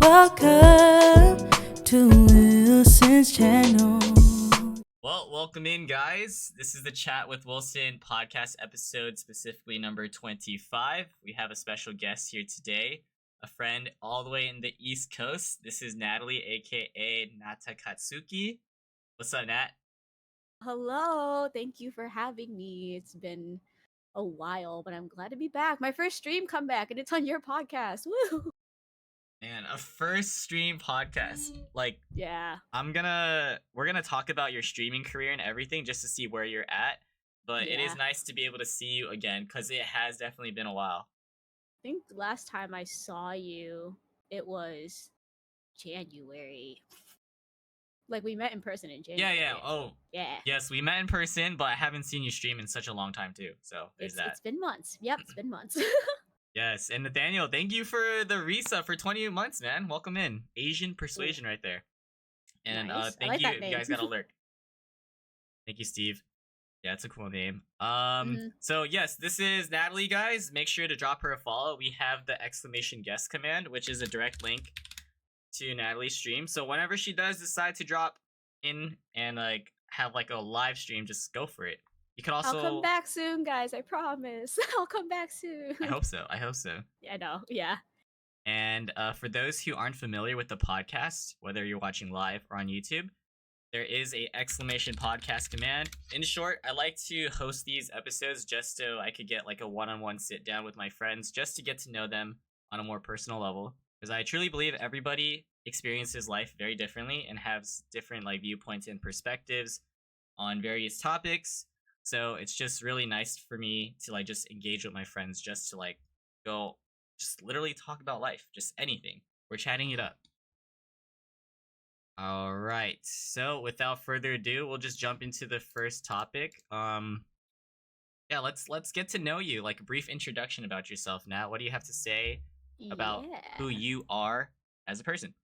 Welcome to Wilson's channel. Well, welcome in, guys. This is the Chat with Wilson podcast episode, specifically number 25. We have a special guest here today, a friend all the way in the East Coast. This is Natalie, aka NataKatsukii. What's up, Nat? Hello, thank you for having me. It's been a while, but I'm glad to be back. My first stream comeback, and it's on your podcast. Woo! Man, a first stream podcast. Like, Yeah. we're gonna talk about your streaming career and everything just to see where you're at. But it is Yeah. nice to be able to see you again because it has definitely been a while. I think last time I saw you, it was January. Like we met in person in January. Yeah. Oh, Yeah. yes, we met in person, but I haven't seen you stream in such a long time too. So there's that. It's been months. Yep, it's been months. Yes, and Nathaniel, thank you for the resub for 28 months, man. Welcome in. Asian Persuasion right there. And Nice. I thank like you. that You name. guys got a lurk. Thank you, Steve. Yeah, it's a cool name. Mhm. So yes, this is Natalie, guys. Make sure to drop her a follow. We have the exclamation guest command, which is a direct link to Natalie's stream. So whenever she does decide to drop in and like have like a live stream, just go for it. You can also I'll come back soon, guys. I promise. I'll come back soon. I hope so. I hope so. Yeah, I know. Yeah. And for those who aren't familiar with the podcast, whether you're watching live or on YouTube, there is a exclamation podcast command. In short, I like to host these episodes just so I could get like a one-on-one sit down with my friends, just to get to know them on a more personal level. Because I truly believe everybody experiences life very differently and has different like viewpoints and perspectives on various topics. So it's just really nice for me to like just engage with my friends, just to like go just literally talk about life, just anything. We're chatting it up. All right. So without further ado, we'll just jump into the first topic. Yeah, let's get to know you. Like a brief introduction about yourself, Nat. What do you have to say about who Yeah. you are as a person?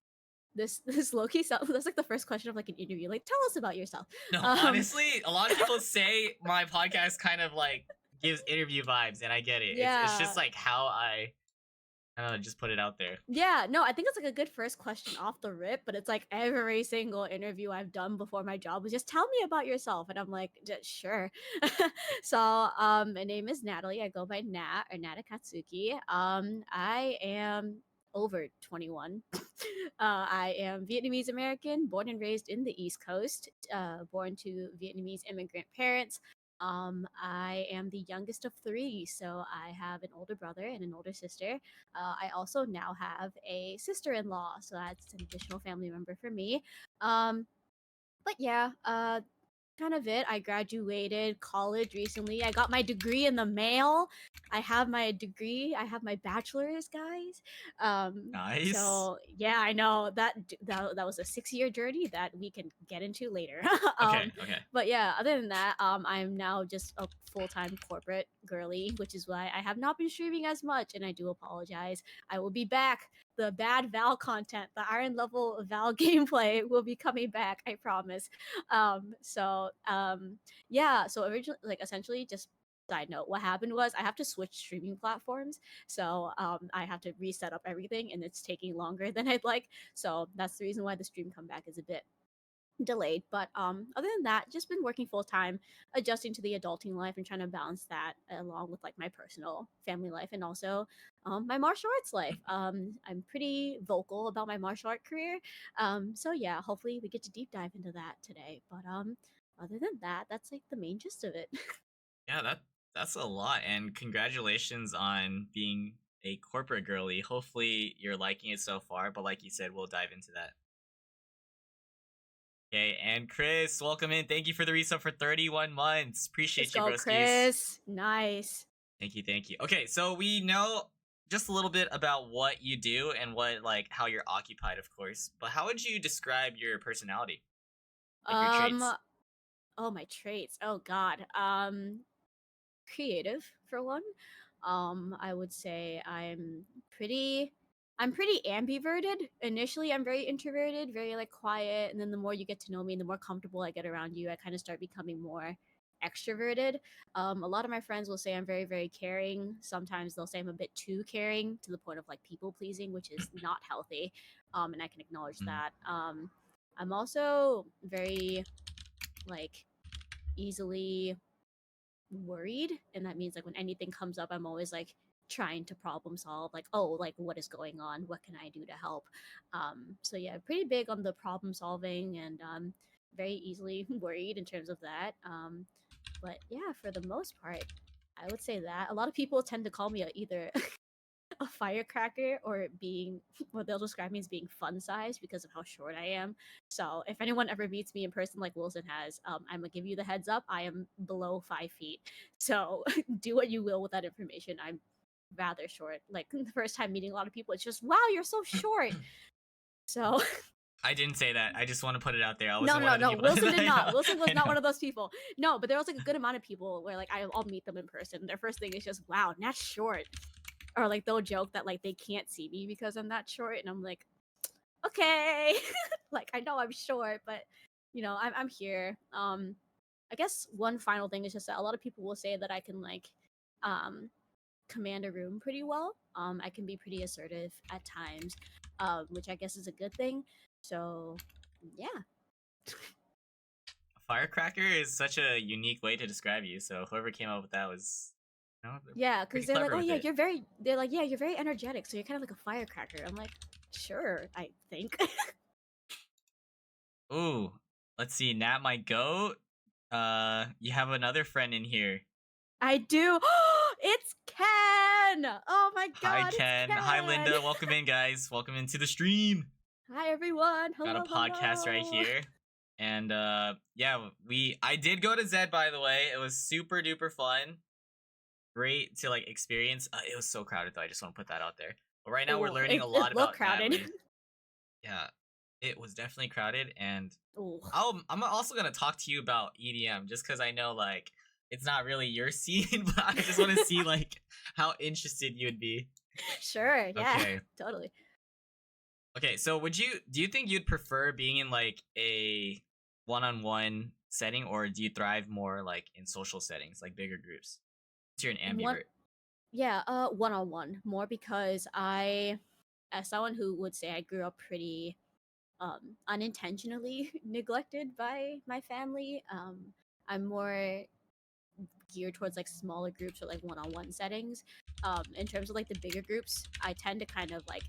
This low key sounds that's like the first question of like an interview. Like, tell us about yourself. No, honestly, a lot of people say my podcast kind of like gives interview vibes, and I get it. It's just Yeah. like how I don't know, just put it out there. Yeah, no, I think it's like a good first question off the rip, but it's like every single interview I've done before my job was just tell me about yourself. And I'm like, Sure. So, my name is Natalie. I go by Nat or NataKatsukii. I am over 21. I am Vietnamese American, born and raised in the East Coast, born to Vietnamese immigrant parents. I am the youngest of three, so I have an older brother and an older sister. I also now have a sister-in-law, so that's an additional family member for me. Um, but yeah, kind of it. I graduated college recently. I got my degree in the mail. I have my degree. I have my bachelor's, guys. Nice. So yeah, I know that was a 6-year journey that we can get into later. Okay. But yeah, other than that, I'm now just a full-time corporate girly, which is why I have not been streaming as much, and I do apologize. I will be back. The bad Val content, the Iron Level Val gameplay will be coming back. I promise. Yeah, so originally, like, essentially, just side note, what happened was I have to switch streaming platforms, so I have to reset up everything, and it's taking longer than I'd like. So that's the reason why the stream comeback is a bit delayed. But other than that, just been working full time, adjusting to the adulting life and trying to balance that along with like my personal family life and also my martial arts life. I'm pretty vocal about my martial art career. So yeah, hopefully we get to deep dive into that today. But other than that, that's like the main gist of it. Yeah, that's a lot, and congratulations on being a corporate girly. Hopefully you're liking it so far, but like you said, we'll dive into that. Okay, and Chris, welcome in. Thank you for the resub for 31 months. Appreciate Let's you, go, broskies. Chris. Nice. Thank you. Okay, so we know just a little bit about what you do and what like how you're occupied, of course. But how would you describe your personality? Like your traits? Oh, my traits. Oh God. Creative for one. I would say I'm pretty ambiverted. Initially, I'm very introverted, very like quiet, and then the more you get to know me, the more comfortable I get around you, I kind of start becoming more extroverted. A lot of my friends will say I'm very, very caring. Sometimes they'll say I'm a bit too caring to the point of like people pleasing, which is not healthy. And I can acknowledge Mm. that. I'm also very like easily worried, and that means like when anything comes up, I'm always like trying to problem solve, like, oh, like what is going on, what can I do to help. So yeah, pretty big on the problem solving, and very easily worried in terms of that. But yeah, for the most part, I would say that a lot of people tend to call me either a firecracker or being what they'll describe me as being fun size because of how short I am. So if anyone ever meets me in person like Wilson has, I'm gonna give you the heads up. I am below 5 feet. So do what you will with that information. I'm rather short. Like the first time meeting a lot of people, it's just wow, you're so short. So I didn't say that. I just want to put it out there. I no, wasn't one no, of the no. people. Wilson I did not. know, Wilson was I not know. one of those people. No, but there was like a good amount of people where like I'll meet them in person. Their first thing is just wow, Nat's short. Or like they'll joke that like they can't see me because I'm that short, and I'm like, okay, like I know I'm short, but I'm here. I guess one final thing is just that a lot of people will say that I can like um command a room pretty well. I can be pretty assertive at times, which I guess is a good thing. So yeah. Firecracker is such a unique way to describe you. So whoever came up with that was, Yeah, pretty because they're like, clever oh with yeah, it. they're like, yeah, you're very energetic, so you're kind of like a firecracker. I'm like, sure, I think. Ooh, let's see. Nat might go. You have another friend in here. I do. It's Ken. Oh my Hi, God, it's Ken. Hi, Ken. Linda. Welcome in, guys. Welcome into the stream. Hi everyone. Got a Hello, podcast right hello. here. And yeah, I did go to Zed, by the way. It was super duper fun. Great to like experience. It was so crowded though. I just want to put that out there. But right now we're Oh, learning a it lot looked about crowded. Natalie. Yeah, it was definitely crowded, and Oh, I'm also gonna talk to you about EDM just because I know like it's not really your scene, but I just want to see like how interested you'd be. sure. Yeah, Okay. totally. Okay, so do you think you'd prefer being in like a one-on-one setting, or do you thrive more like in social settings, like bigger groups? So you're an One, ambivert. yeah, one-on-one more because as someone who would say I grew up pretty unintentionally neglected by my family, I'm more geared towards like smaller groups or like one-on-one settings. In terms of like the bigger groups, I tend to kind of like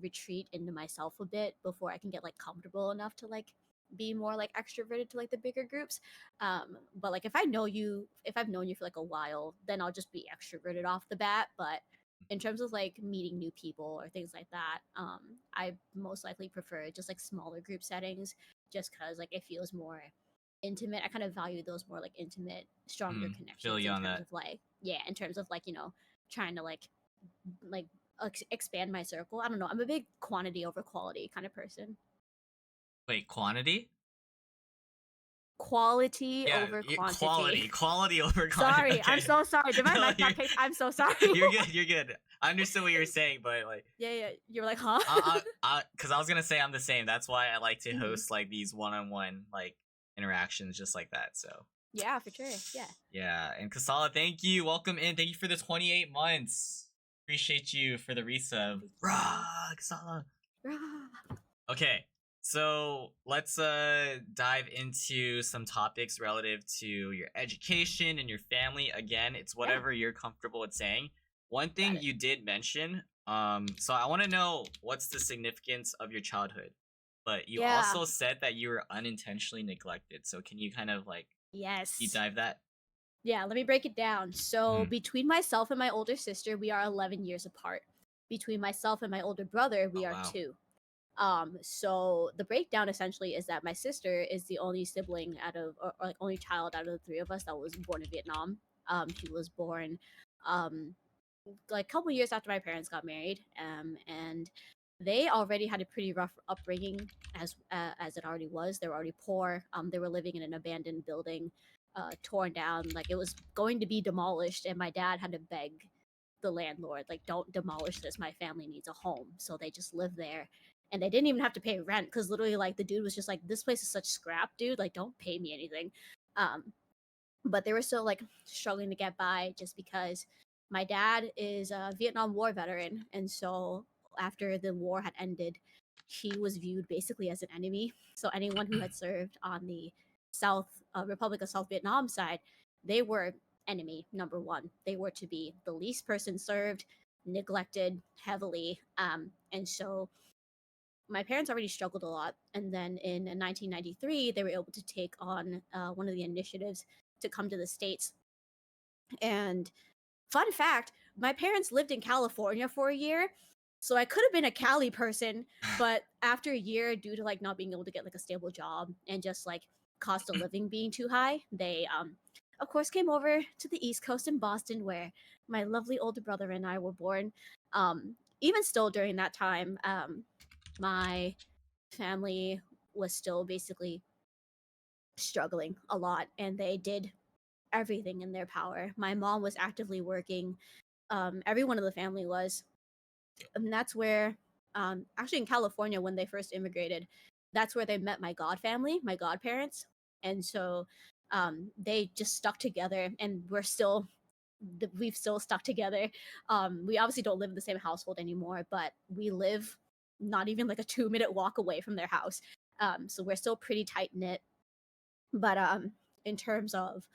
retreat into myself a bit before I can get like comfortable enough to like be more like extroverted to like the bigger groups. But like if I've known you for like a while, then I'll just be extroverted off the bat. But in terms of like meeting new people or things like that, I most likely prefer just like smaller group settings, just because like it feels more intimate. I kind of value those more like intimate, stronger Feel connections you in on terms that. of like yeah, in terms of like trying to like expand my circle. I don't know. I'm a big quantity over quality kind of person. Wait, quantity? Quality Yeah, over quality, quantity. quality over quantity. Sorry, I'm Okay. so sorry. Did my No, mic not pick? I'm so sorry. you're good. You're good. I understood what you were saying, but like, Yeah, yeah. You're like, huh? because I was gonna say I'm the same. That's why I like to Mhm. host like these one-on-one like interactions just like that. So Yeah, for sure. Yeah. yeah, and Kasala, thank you. Welcome in. Thank you for the 28 months. Appreciate you for the resub. Rah, Kasala. Okay, so let's dive into some topics relative to your education and your family. Again, it's Yeah, whatever you're comfortable with saying. One got thing it. you did mention, so I want to know what's the significance of your childhood. But you Yeah. also said that you were unintentionally neglected. So can you kind of like deep Yes. dive that? Yeah, let me break it down. So, Mhm. between myself and my older sister, we are 11 years apart. Between myself and my older brother, we Oh are wow. 2. So the breakdown essentially is that my sister is the only sibling out of, or like only child out of the three of us that was born in Vietnam. She was born, um, like a couple years after my parents got married. And they already had a pretty rough upbringing as it already was. They were already poor. They were living in an abandoned building, torn down. Like it was going to be demolished, and my dad had to beg the landlord, like, don't demolish this. My family needs a home. So they just lived there. And they didn't even have to pay rent because literally, like, the dude was just like, this place is such scrap, dude. Like, don't pay me anything. Um, but they were still like struggling to get by just because my dad is a Vietnam War veteran, and so after the war had ended, he was viewed basically as an enemy. So anyone who had served on the South Republic of South Vietnam side, they were enemy number one. They were to be the least person served, neglected heavily, and so my parents already struggled a lot. And then in 1993, they were able to take on one of the initiatives to come to the States. And fun fact, my parents lived in California for a year. So I could have been a Cali person, but after a year, due to like not being able to get like a stable job and just like cost of living being too high, they of course came over to the East Coast in Boston where my lovely older brother and I were born. Even still during that time, my family was still basically struggling a lot and they did everything in their power. My mom was actively working. Everyone of the family was. And that's where, actually in California, when they first immigrated, that's where they met my god family, my godparents. And so they just stuck together and we've still stuck together. We obviously don't live in the same household anymore, but we live not even like a 2-minute walk away from their house. So we're still pretty tight knit. But in terms of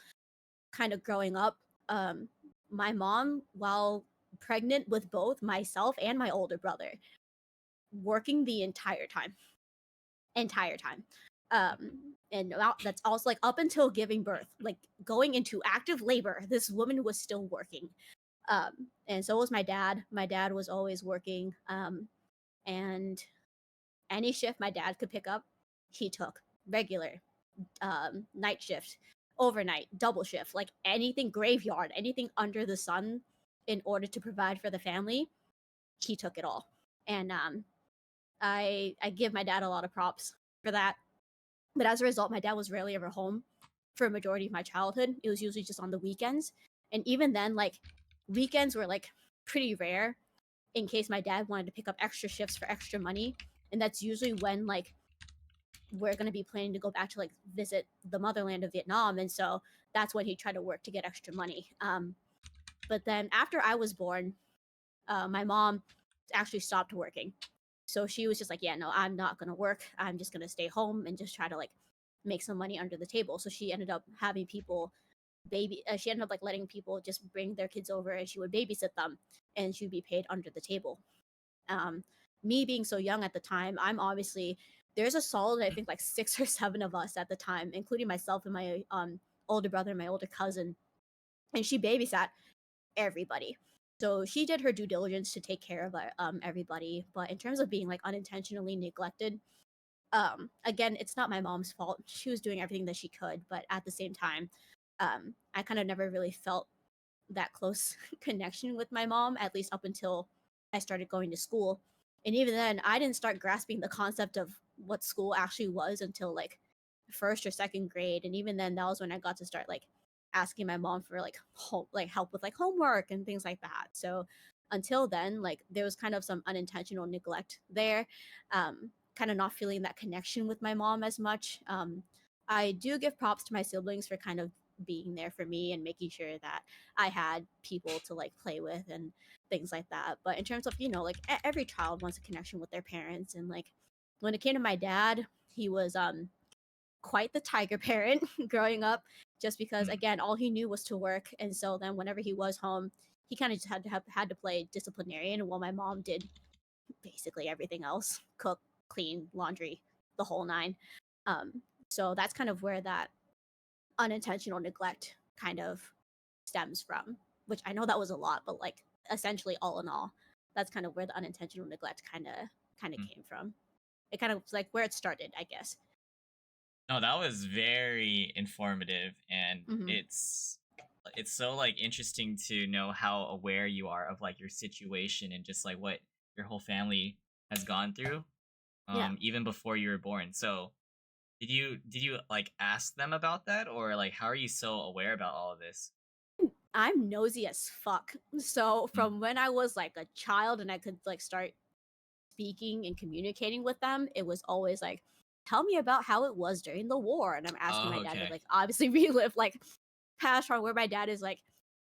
kind of growing up, um, my mom, while pregnant with both myself and my older brother, working the entire time. And that's also like up until giving birth, like going into active labor, this woman was still working. And so was my dad. My dad was always working. And any shift my dad could pick up, he took regular, night shift, overnight, double shift, like anything graveyard, anything under the sun in order to provide for the family, he took it all. And I give my dad a lot of props for that. But as a result, my dad was rarely ever home for a majority of my childhood. It was usually just on the weekends. And even then, like weekends were like pretty rare in case my dad wanted to pick up extra shifts for extra money. And that's usually when like we're going to be planning to go back to like visit the motherland of Vietnam, and so that's when he tried to work to get extra money. But then after I was born, my mom actually stopped working, so she was just like, yeah, no, I'm not going to work. I'm just going to stay home and just try to like make some money under the table. So she ended up having people she ended up like letting people just bring their kids over and she would babysit them and she'd be paid under the table. um, Me being so young at the time, I'm obviously there's a solid I think like 6 or 7 of us at the time, including myself and my older brother and my older cousin, and she babysat everybody. So she did her due diligence to take care of everybody. But in terms of being like unintentionally neglected, again, it's not my mom's fault. She was doing everything that she could, but at the same time, I kind of never really felt that close connection with my mom, at least up until I started going to school. And even then, I didn't start grasping the concept of what school actually was until like first or second grade. And even then, that was when I got to start like asking my mom for like help with like homework and things like that. So until then, like there was kind of some unintentional neglect there, kind of not feeling that connection with my mom as much. I do give props to my siblings for kind of being there for me and making sure that I had people to like play with and things like that. But in terms of, like every child wants a connection with their parents. And like when it came to my dad, he was quite the tiger parent growing up, just because again, all he knew was to work. And so then whenever he was home, he kind of just had to play disciplinarian while my mom did basically everything else: cook, clean, laundry, the whole nine. So that's kind of where that unintentional neglect kind of stems from, which I know that was a lot, but like essentially all in all, that's kind of where the unintentional neglect kind of came from. It kind of was like where it started, I guess. No, that was very informative, and Hmm. it's so like interesting to know how aware you are of like your situation and just like what your whole family has gone through, Yeah. even before you were born. So did you like ask them about that, or like how are you so aware about all of this? I'm nosy as fuck. So Mm. from when I was like a child and I could like start speaking and communicating with them, it was always like, tell me about how it was during the war. And I'm asking Oh, my dad to okay. like obviously relive like past from where my dad is like,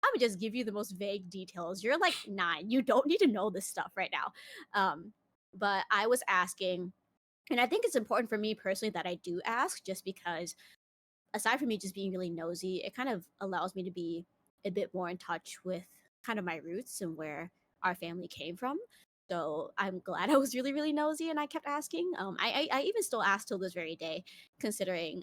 I would just give you the most vague details. You're like 9. You don't need to know this stuff right now. But I was asking, and I think it's important for me personally that I do ask just because aside from me just being really nosy, it kind of allows me to be a bit more in touch with kind of my roots and where our family came from. So I'm glad I was really, really nosy and I kept asking. I even still ask till this very day, considering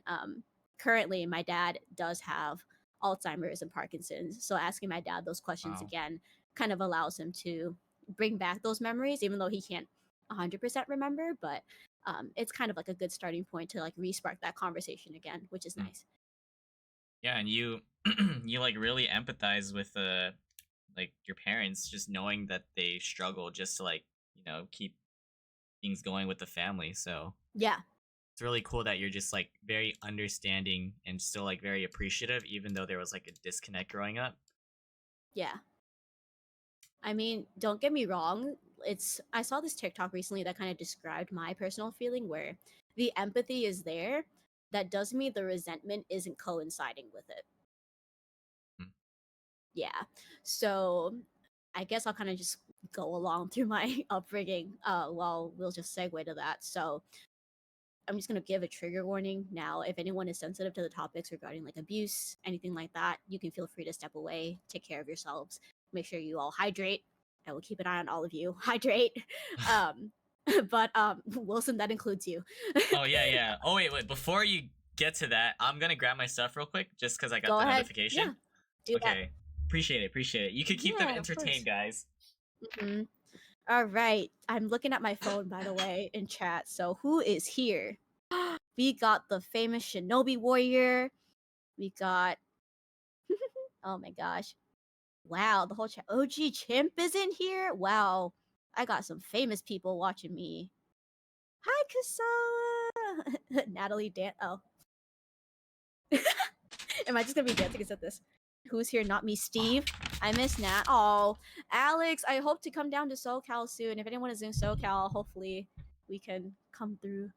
currently my dad does have Alzheimer's and Parkinson's. So asking my dad those questions Wow. again kind of allows him to bring back those memories, even though he can't 100% remember. But it's kind of like a good starting point to like re-spark that conversation again, which is Mm. nice. Yeah, and you you like really empathize with like your parents, just knowing that they struggle just to like keep things going with the family. So Yeah, it's really cool that you're just like very understanding and still like very appreciative, even though there was like a disconnect growing up. yeah. I mean, don't get me wrong. I saw this TikTok recently that kind of described my personal feeling where the empathy is there. That doesn't mean the resentment isn't coinciding with it. Mm. Yeah. So I guess I'll kind of just go along through my upbringing while we'll just segue to that. So I'm just going to give a trigger warning now. If anyone is sensitive to the topics regarding like abuse, anything like that, you can feel free to step away, take care of yourselves, make sure you all hydrate. I will keep an eye on all of you. Hydrate. Um, but Wilson, that includes you. Oh yeah, yeah. Oh wait. Before you get to that, I'm gonna grab my stuff real quick, just because I got Go the ahead. Yeah, notification. do that. Okay. Appreciate it. Appreciate it. You could keep them Yeah, of course. entertained, guys. Hmm. All right. I'm looking at my phone, by the way, in chat. So who is here? We got the famous Shinobi Warrior. We got, oh my gosh. Wow, the whole chat. OG Chimp is in here. Wow, I got some famous people watching me. Hi, Kasawa. Natalie Dan. Oh, am I just gonna be dancing at this? Who's here? Not me, Steve. I miss Nat. Oh, Alex. I hope to come down to SoCal soon. If anyone is in SoCal, hopefully we can come through.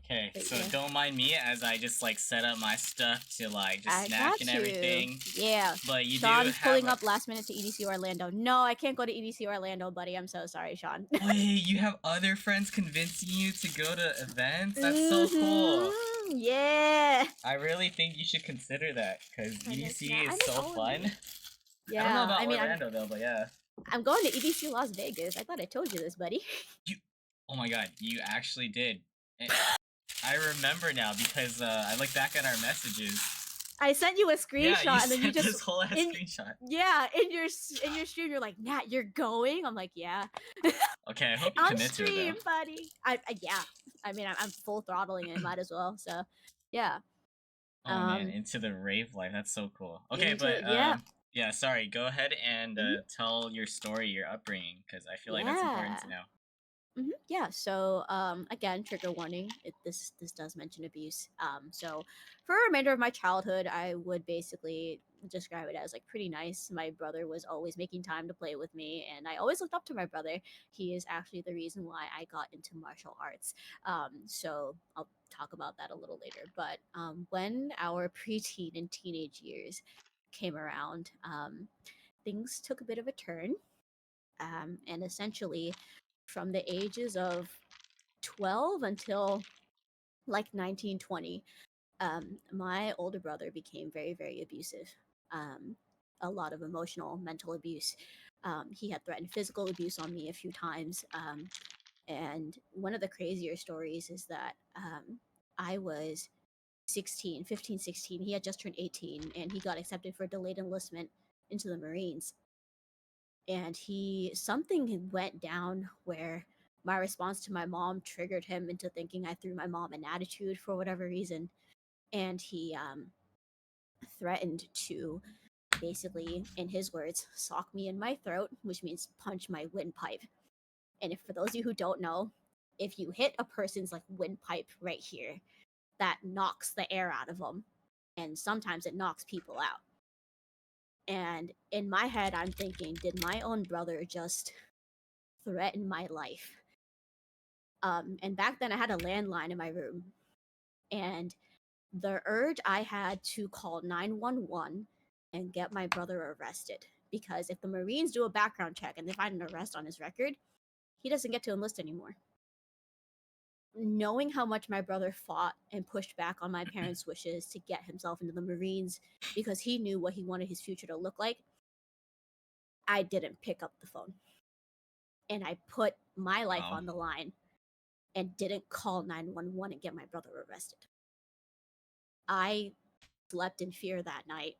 Okay, But so yeah. don't mind me as I just like set up my stuff to like just I snack got and you. everything. Yeah. But you do Sean's have pulling up last minute to EDC Orlando. No, I can't go to EDC Orlando, buddy. I'm so sorry, Sean. Wait, you have other friends convincing you to go to events? That's so cool. Yeah. I really think you should consider that because I miss EDC Nat. I is miss so all of fun. you. I don't know Yeah. about I mean, Orlando though, but yeah. I'm going to EDC Las Vegas. I thought I told you this, buddy. You, oh my god, you actually did. I remember now because I look back at our messages. I sent you a screenshot, Yeah, you and then you sent just this whole ass screenshot. yeah, in your stream, you're like, Nat, you're going. I'm like, yeah. Okay, I hope you On commit to it stream, though. buddy. Yeah. I mean, I'm full throttling it. Might as well. So, yeah. Oh man, into the rave life. That's so cool. Okay, Into but yeah. yeah, sorry. Go ahead and Mhm. tell your story, your upbringing, because I feel like that's important Yeah. to know. Yeah. So, again, trigger warning. This does mention abuse. So, for a remainder of my childhood, I would basically describe it as like pretty nice. My brother was always making time to play with me, and I always looked up to my brother. He is actually the reason why I got into martial arts. So I'll talk about that a little later. But when our preteen and teenage years came around, things took a bit of a turn. And essentially, from the ages of 12 until like 19, 20, my older brother became very, very abusive. Um, a lot of emotional, mental abuse. He had threatened physical abuse on me a few times. And one of the crazier stories is that I was 16, 15, 16. He had just turned 18 and he got accepted for delayed enlistment into the Marines. And something went down where my response to my mom triggered him into thinking I threw my mom an attitude for whatever reason, and he threatened to basically, in his words, sock me in my throat, which means punch my windpipe. And if for those of you who don't know, if you hit a person's like windpipe right here, that knocks the air out of them, and sometimes it knocks people out. And in my head, I'm thinking, did my own brother just threaten my life? And back then I had a landline in my room, and the urge I had to call 911 and get my brother arrested. Because if the Marines do a background check and they find an arrest on his record, he doesn't get to enlist anymore. Knowing how much my brother fought and pushed back on my parents' wishes to get himself into the Marines because he knew what he wanted his future to look like, I didn't pick up the phone. And I put my life Wow. on the line and didn't call 911 and get my brother arrested. I slept in fear that night,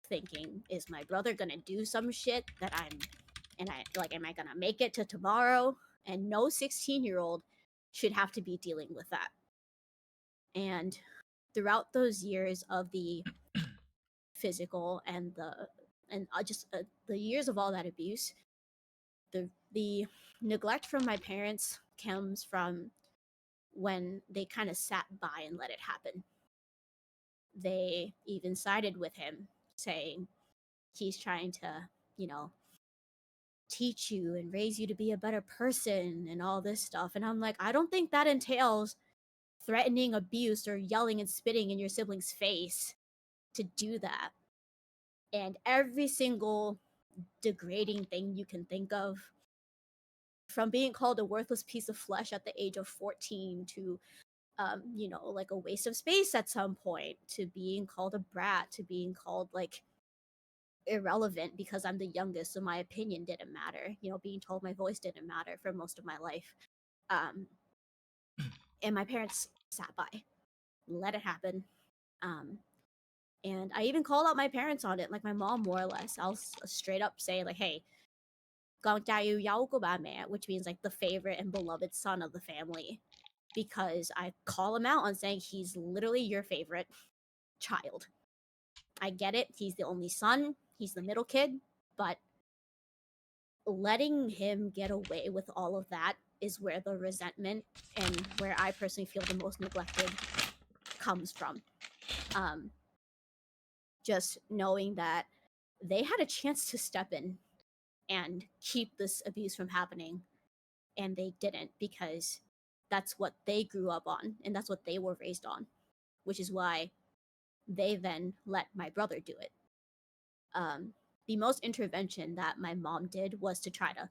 thinking, is my brother gonna do some shit that am I gonna make it to tomorrow? And no 16-year-old should have to be dealing with that. And throughout those years of the physical and the years of all that abuse, the neglect from my parents comes from when they kind of sat by and let it happen. They even sided with him, saying he's trying to, you know, teach you and raise you to be a better person and all this stuff. And I'm like, I don't think that entails threatening abuse or yelling and spitting in your sibling's face to do that. And every single degrading thing you can think of, from being called a worthless piece of flesh at the age of 14 to like a waste of space at some point, to being called a brat, to being called like irrelevant because I'm the youngest, so my opinion didn't matter. Being told my voice didn't matter for most of my life. And my parents sat by, let it happen. And I even called out my parents on it, like my mom, more or less. I'll straight up say, like, hey, which means like the favorite and beloved son of the family, because I call him out on saying he's literally your favorite child. I get it, he's the only son, he's the middle kid, but letting him get away with all of that is where the resentment and where I personally feel the most neglected comes from. Just knowing that they had a chance to step in and keep this abuse from happening, and they didn't, because that's what they grew up on and that's what they were raised on, which is why they then let my brother do it. The most intervention that my mom did was to try to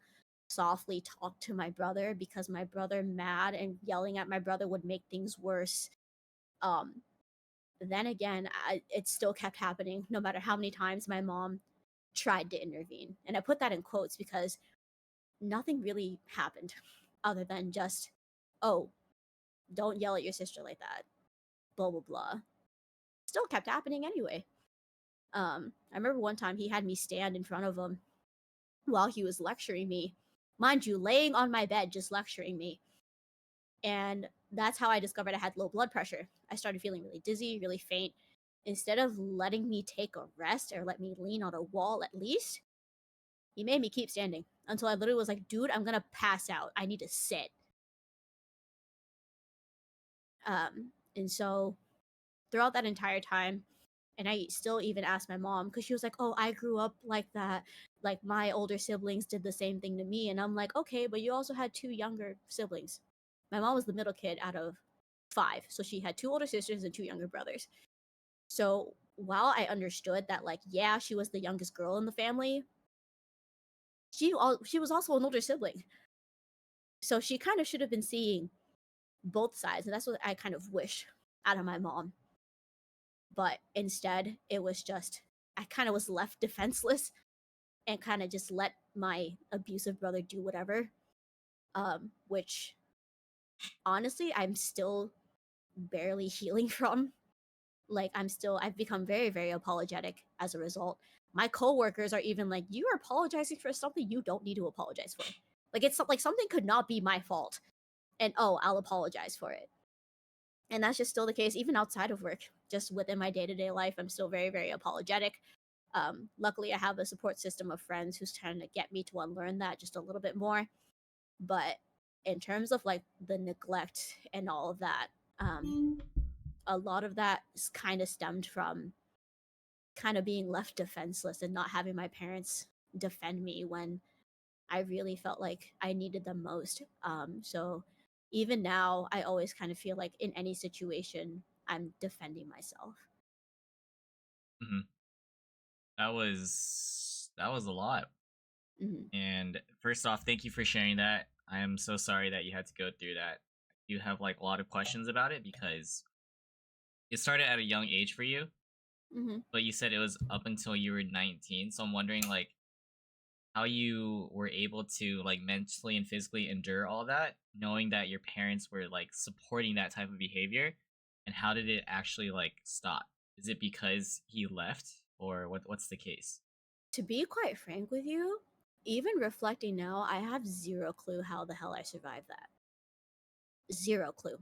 softly talk to my brother, because my brother mad and yelling at my brother would make things worse. Then again, it still kept happening no matter how many times my mom tried to intervene. And I put that in quotes because nothing really happened other than just, oh, don't yell at your sister like that, blah, blah, blah. Still kept happening anyway. I remember one time he had me stand in front of him while he was lecturing me. Mind you, laying on my bed, just lecturing me. And that's how I discovered I had low blood pressure. I started feeling really dizzy, really faint. Instead of letting me take a rest or let me lean on a wall at least, he made me keep standing until I literally was like, dude, I'm gonna pass out. I need to sit. And so throughout that entire time, and I still even asked my mom, because she was like, oh, I grew up like that. Like, my older siblings did the same thing to me. And I'm like, okay, but you also had 2 younger siblings. My mom was the middle kid out of 5. So she had 2 older sisters and 2 younger brothers. So while I understood that, like, yeah, she was the youngest girl in the family, she was also an older sibling. So she kind of should have been seeing both sides. And that's what I kind of wish out of my mom. But instead, it was just, I kind of was left defenseless and kind of just let my abusive brother do whatever. Which honestly, I'm still barely healing from. Like, I've become very, very apologetic as a result. My coworkers are even like, you are apologizing for something you don't need to apologize for. Like, it's like something could not be my fault. And oh, I'll apologize for it. And that's just still the case, even outside of work. Just within my day-to-day life, I'm still very, very apologetic. Luckily, I have a support system of friends who's trying to get me to unlearn that just a little bit more. But in terms of like the neglect and all of that, a lot of that is kind of stemmed from kind of being left defenseless and not having my parents defend me when I really felt like I needed them most. So even now, I always kind of feel like in any situation I'm defending myself. Hmm. That was a lot. Hmm. And first off, thank you for sharing that. I am so sorry that you had to go through that. You have like a lot of questions about it because it started at a young age for you, Hmm. but you said it was up until you were 19. So I'm wondering like how you were able to like mentally and physically endure all that, knowing that your parents were like supporting that type of behavior, and how did it actually like stop? Is it because he left, or what's the case? To be quite frank with you, even reflecting now, I have zero clue how the hell I survived that. Zero clue.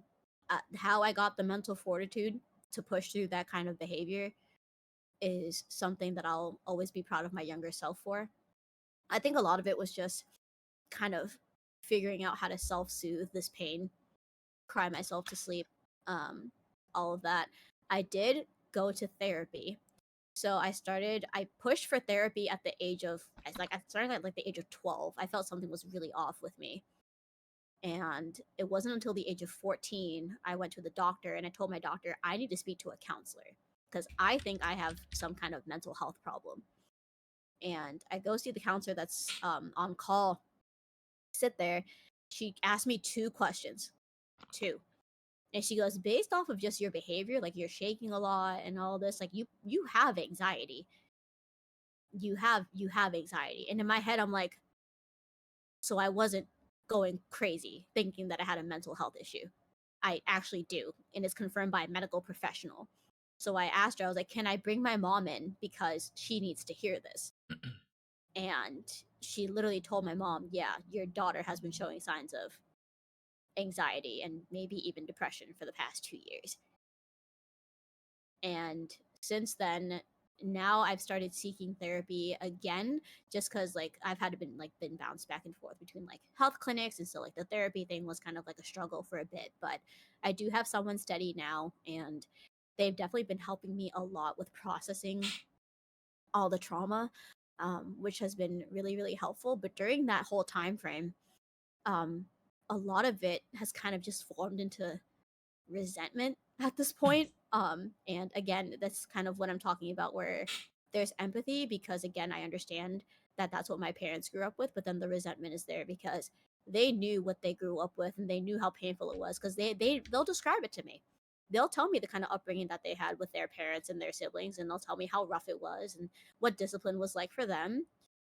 How I got the mental fortitude to push through that kind of behavior is something that I'll always be proud of my younger self for. I think a lot of it was just kind of figuring out how to self soothe this pain, cry myself to sleep, um, all of that. I did go to therapy. So I pushed for therapy at the age of, I started at like the age of 12. I felt something was really off with me. And it wasn't until the age of 14 I went to the doctor and I told my doctor I need to speak to a counselor because I think I have some kind of mental health problem. And I go see the counselor that's on call, sit there. She asked me two questions, two. And she goes, based off of just your behavior, like you're shaking a lot and all this, like you have anxiety. You have anxiety. And in my head, I'm like, so I wasn't going crazy thinking that I had a mental health issue. I actually do, and it's confirmed by a medical professional. So I asked her, I was like, can I bring my mom in because she needs to hear this? And she literally told my mom, yeah, your daughter has been showing signs of anxiety and maybe even depression for the past 2 years. And since then, now I've started seeking therapy again, just because like I've had to been bounced back and forth between like health clinics, and so like the therapy thing was kind of like a struggle for a bit. But I do have someone steady now, and they've definitely been helping me a lot with processing all the trauma, which has been really really helpful. But during that whole time frame, um, a lot of it has kind of just formed into resentment at this point. And again, that's kind of what I'm talking about, where there's empathy because again, I understand that that's what my parents grew up with, but then the resentment is there because they knew what they grew up with and they knew how painful it was because they'll describe it to me. They'll tell me the kind of upbringing that they had with their parents and their siblings, and they'll tell me how rough it was and what discipline was like for them.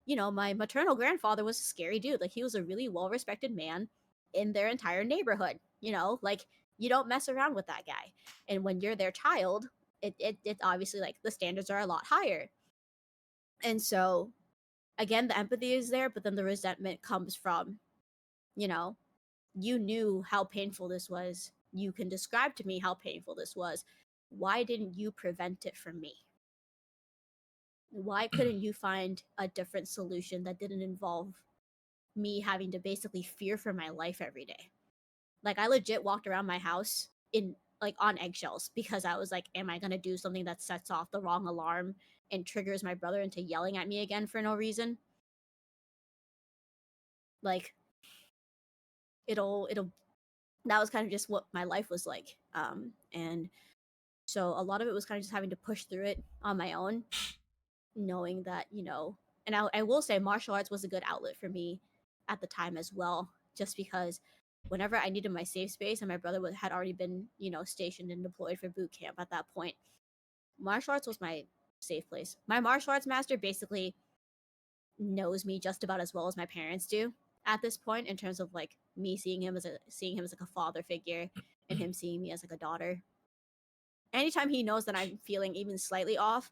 You know, my maternal grandfather was a scary dude. Like he was a really well respected man in their entire neighborhood. You know, like you don't mess around with that guy. And when you're their child, it's obviously like the standards are a lot higher. And so again, the empathy is there, but then the resentment comes from, you know, you knew how painful this was. You can describe to me how painful this was. Why didn't you prevent it from me? Why couldn't you find a different solution that didn't involve me having to basically fear for my life every day? Like I legit walked around my house in like on eggshells because I was like, am I gonna do something that sets off the wrong alarm and triggers my brother into yelling at me again for no reason? Like it'll that was kind of just what my life was like. And so a lot of it was kind of just having to push through it on my own, knowing that, you know, and I will say martial arts was a good outlet for me at the time as well, just because whenever I needed my safe space and my brother had already been, you know, stationed and deployed for boot camp at that point, martial arts was my safe place. My martial arts master basically knows me just about as well as my parents do at this point in terms of like me seeing him as like a father figure and him seeing me as like a daughter. Anytime he knows that I'm feeling even slightly off,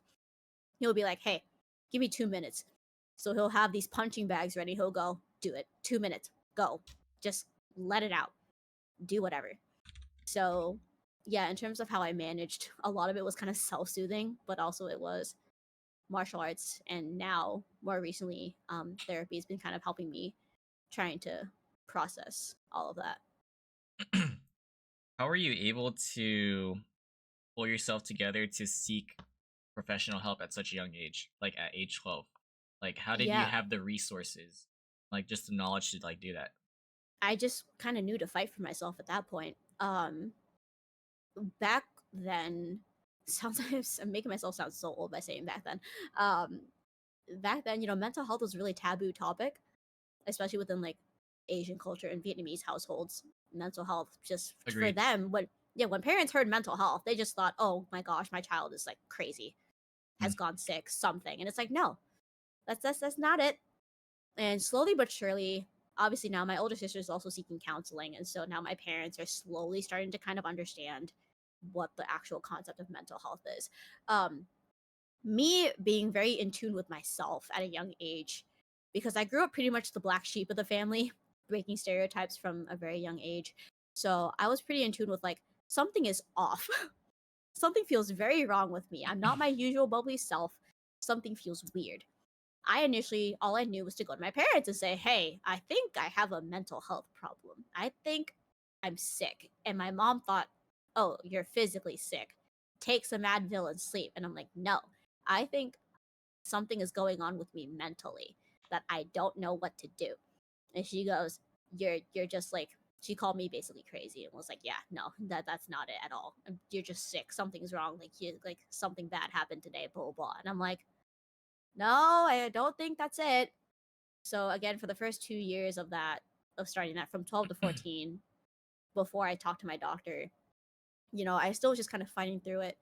he'll be like, "Hey, give me 2 minutes." So he'll have these punching bags ready. He'll go, "Do it. 2 minutes. Go. Just let it out. Do whatever." So, yeah, in terms of how I managed, a lot of it was kind of self soothing, but also it was martial arts. And now, more recently, therapy has been kind of helping me trying to process all of that. How are you able to pull yourself together to seek professional help at such a young age, like at age 12? Like, how did you Yeah, have the resources, like just the knowledge to like do that? I just kind of knew to fight for myself at that point. Back then sometimes I'm making myself sound so old by saying back then. Um, Back then, mental health was a really taboo topic, especially within like Asian culture and Vietnamese households. Mental health just for Agreed. them when parents heard mental health, they just thought, oh my gosh, my child is like crazy, has Mm. gone sick, something, and it's like no, that's not it. And slowly but surely, obviously now my older sister is also seeking counseling, and so now my parents are slowly starting to kind of understand what the actual concept of mental health is. Um, Me being very in tune with myself at a young age, because I grew up pretty much the black sheep of the family, breaking stereotypes from a very young age. So I was pretty in tune with like something is off. Something feels very wrong with me. I'm not my usual bubbly self. Something feels weird. I initially, all I knew was to go to my parents and say, hey, I think I have a mental health problem. I think I'm sick. And my mom thought, oh, you're physically sick. Take some Advil and sleep. And I'm like, no, I think something is going on with me mentally that I don't know what to do. And she goes, you're just like, she called me basically crazy and was like, yeah, no, that's not it at all. You're just sick. Something's wrong. Like something bad happened today, blah, blah, blah. And I'm like, no, I don't think that's it. So again, for the first 2 years of that, of starting that from 12 to 14, before I talked to my doctor, I still was just kind of fighting through it.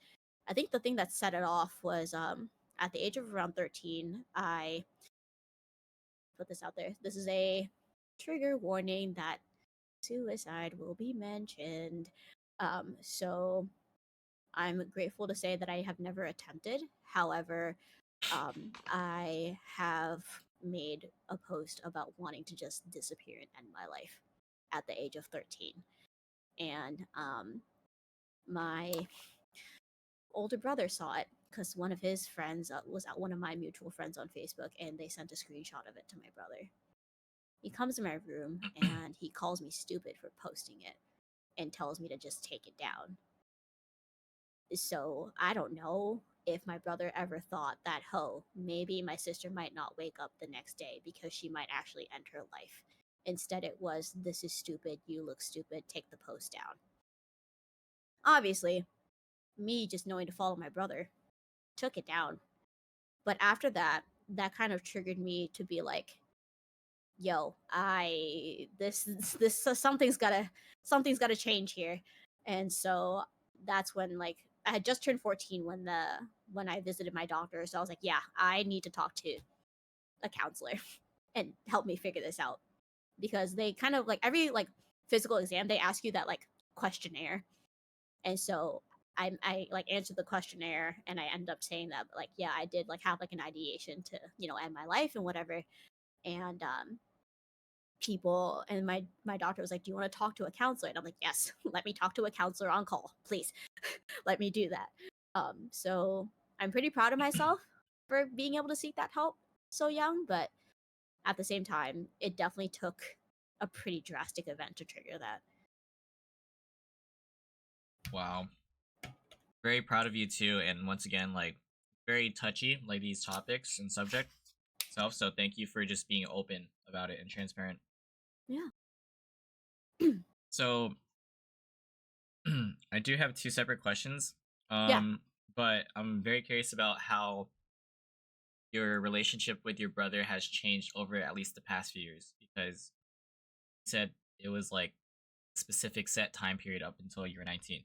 I think the thing that set it off was at the age of around 13, I put this out there. This is a trigger warning that suicide will be mentioned. So I'm grateful to say that I have never attempted. However, I have made a post about wanting to just disappear and end my life at the age of 13. And my older brother saw it because one of his friends was at one of my mutual friends on Facebook, and they sent a screenshot of it to my brother. He comes to my room and he calls me stupid for posting it and tells me to just take it down. So I don't know if my brother ever thought that, maybe my sister might not wake up the next day because she might actually end her life. Instead, it was, this is stupid, you look stupid, take the post down. Obviously, me just knowing to follow my brother took it down. But after that, that kind of triggered me to be like, yo, something's gotta change here. And so that's when, like, I had just turned 14 when I visited my doctor. So I was like, yeah, I need to talk to a counselor and help me figure this out. Because they kind of like every like physical exam, they ask you that like questionnaire. And so I like answered the questionnaire and I ended up saying that like, yeah, I did like have like an ideation to, end my life and whatever. And people and my doctor was like, do you want to talk to a counselor? And I'm like, yes, let me talk to a counselor on call, please. Let me do that. So I'm pretty proud of myself for being able to seek that help so young, but at the same time it definitely took a pretty drastic event to trigger that. Wow. Very proud of you too, and once again, like very touchy, like these topics and subject itself. So thank you for just being open about it and transparent. Yeah. So I do have two separate questions. Yeah. But I'm very curious about how your relationship with your brother has changed over at least the past few years, because you said it was like a specific set time period up until you were 19,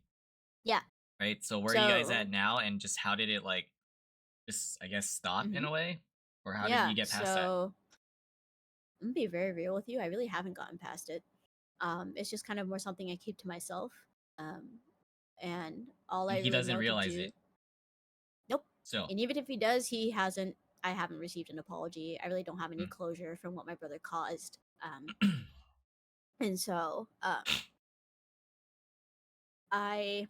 Yeah. right? So where are you guys So at now, and just how did it like just I guess stop in mhm. a way, or how did Yeah, you get past that? so I'm gonna be very real with you. I really haven't gotten past it. It's just kind of more something I keep to myself. Um, and all And I he really doesn't know to realize do, it. nope. So And even if he does, he hasn't. I haven't received an apology. I really don't have any mm. closure from what my brother caused. And so I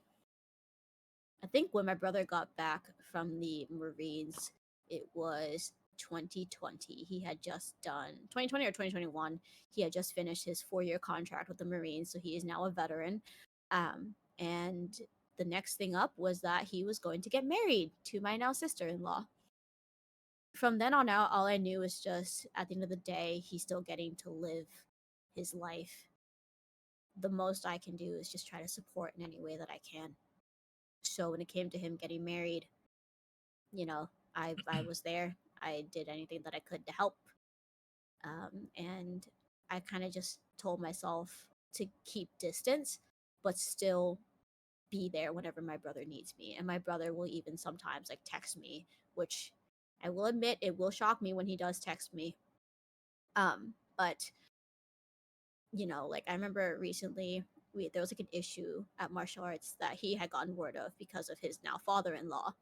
I think when my brother got back from the Marines, it was 2020. He had just done 2020 or 2021. He had just finished his 4-year contract with the Marines, so he is now a veteran. And the next thing up was that he was going to get married to my now sister-in-law. From then on out, all I knew was just at the end of the day, he's still getting to live his life. The most I can do is just try to support in any way that I can. So when it came to him getting married, you know, I was there. I did anything that I could to help. And I kind of just told myself to keep distance, but still be there whenever my brother needs me. And my brother will even sometimes like text me, which I will admit it will shock me when he does text me. But like I remember recently there was like an issue at martial arts that he had gotten word of because of his now father-in-law,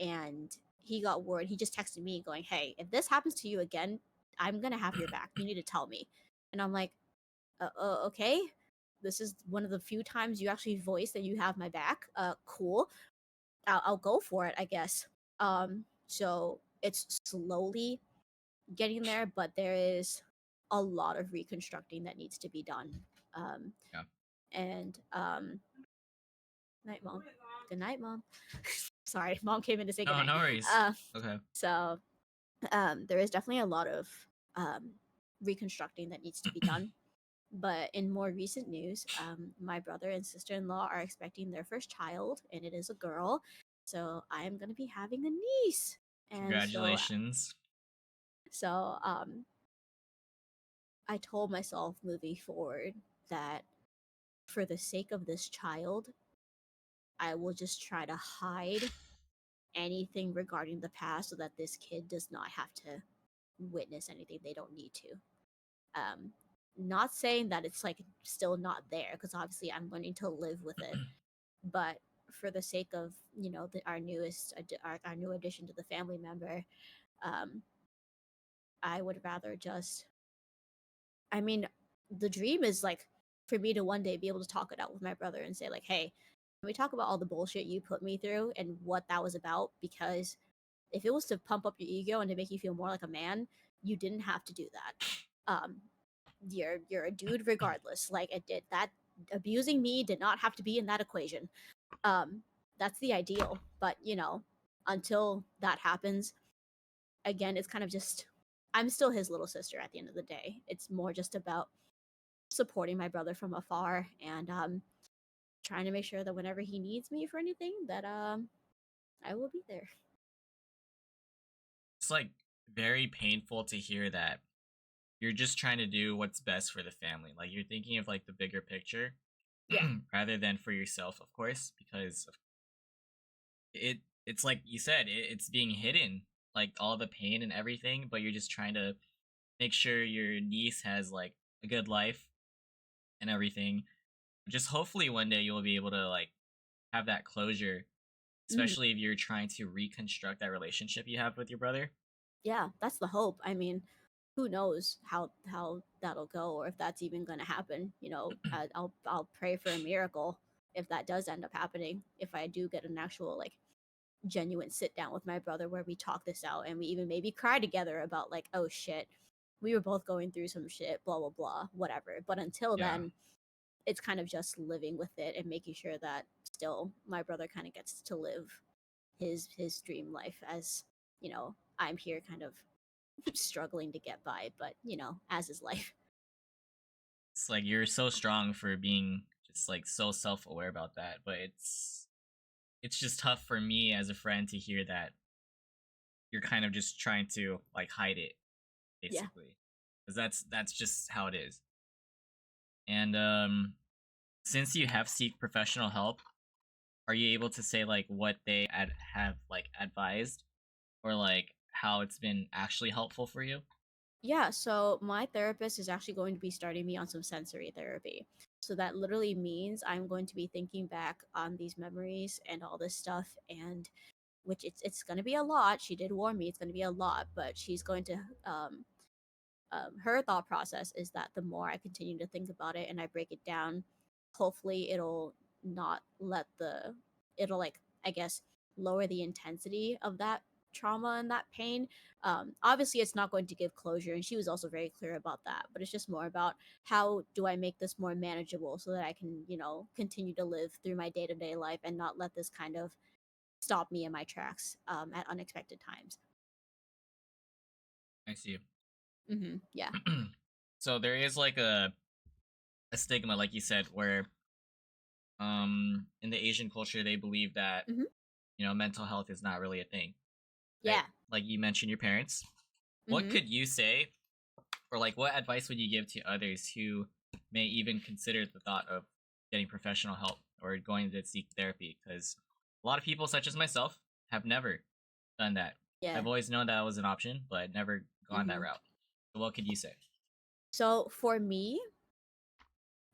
and he got word. He just texted me going, "Hey, if this happens to you again, I'm gonna have your back. You need to tell me." And I'm like, okay. This is one of the few times you actually voice that you have my back. Cool. I'll go for it, I guess. So it's slowly getting there, but there is a lot of reconstructing that needs to be done. Um, Yeah. and Night, mom. Good night, mom. Sorry, mom came in to say No, goodnight. no worries. Uh, Okay. so there is definitely a lot of um, reconstructing that needs to be done. But in more recent news, my brother and sister-in-law are expecting their first child, and it is a girl. So I am going to be having a niece, and Congratulations. so I told myself moving forward that for the sake of this child, I will just try to hide anything regarding the past so that this kid does not have to witness anything they don't need to. Um, Not saying that it's like still not there, because obviously I'm learning to live with it, but for the sake of our our new addition to the family member, um, I would rather just. I mean, the dream is like for me to one day be able to talk it out with my brother and say like, "Hey, can we talk about all the bullshit you put me through and what that was about?" Because if it was to pump up your ego and to make you feel more like a man, you didn't have to do that. You're a dude regardless. Like it did that. Abusing me did not have to be in that equation. Um, that's the ideal, but until that happens, again, it's kind of just I'm still his little sister at the end of the day. It's more just about supporting my brother from afar and trying to make sure that whenever he needs me for anything, that I will be there. It's like very painful to hear that you're just trying to do what's best for the family. Like you're thinking of like the bigger picture Yeah. rather than for yourself, of course, because it's like you said, it's being hidden, like all the pain and everything, but you're just trying to make sure your niece has like a good life and everything. Just hopefully one day you'll be able to like have that closure, Mhm. especially if you're trying to reconstruct that relationship you have with your brother. Yeah, that's the hope. I mean, who knows how that'll go or if that's even going to happen. I'll pray for a miracle if that does end up happening. If I do get an actual like genuine sit down with my brother where we talk this out and we even maybe cry together about like, oh shit, we were both going through some shit, blah blah blah, whatever. But until Yeah. then, it's kind of just living with it and making sure that still my brother kind of gets to live his dream life as I'm here kind of struggling to get by, but as is life. It's like you're so strong for being just like so self-aware about that, but it's just tough for me as a friend to hear that you're kind of just trying to like hide it Yeah. basically. Cuz that's just how it is. And since you have seek professional help, are you able to say like what they have like advised or like how it's been actually helpful for you? Yeah, so my therapist is actually going to be starting me on some sensory therapy. So that literally means I'm going to be thinking back on these memories and all this stuff, and which it's going to be a lot. She did warn me it's going to be a lot, but she's going to her thought process is that the more I continue to think about it and I break it down, hopefully it'll not let it'll like, I guess, lower the intensity of that trauma and that pain. Obviously, it's not going to give closure, and she was also very clear about that. But it's just more about how do I make this more manageable so that I can, continue to live through my day to day life and not let this kind of stop me in my tracks at unexpected times. I see. Yeah. So there is like a stigma like you said where in the Asian culture, they believe that Hmm. mental health is not really a thing, right? Yeah. Like you mentioned, your parents. What Hmm. could you say, or like what advice would you give to others who may even consider the thought of getting professional help or going to seek therapy? Because a lot of people, such as myself, have never done that. Yeah. I've always known that was an option, but never gone that Hmm. route. So what could you say? So for me,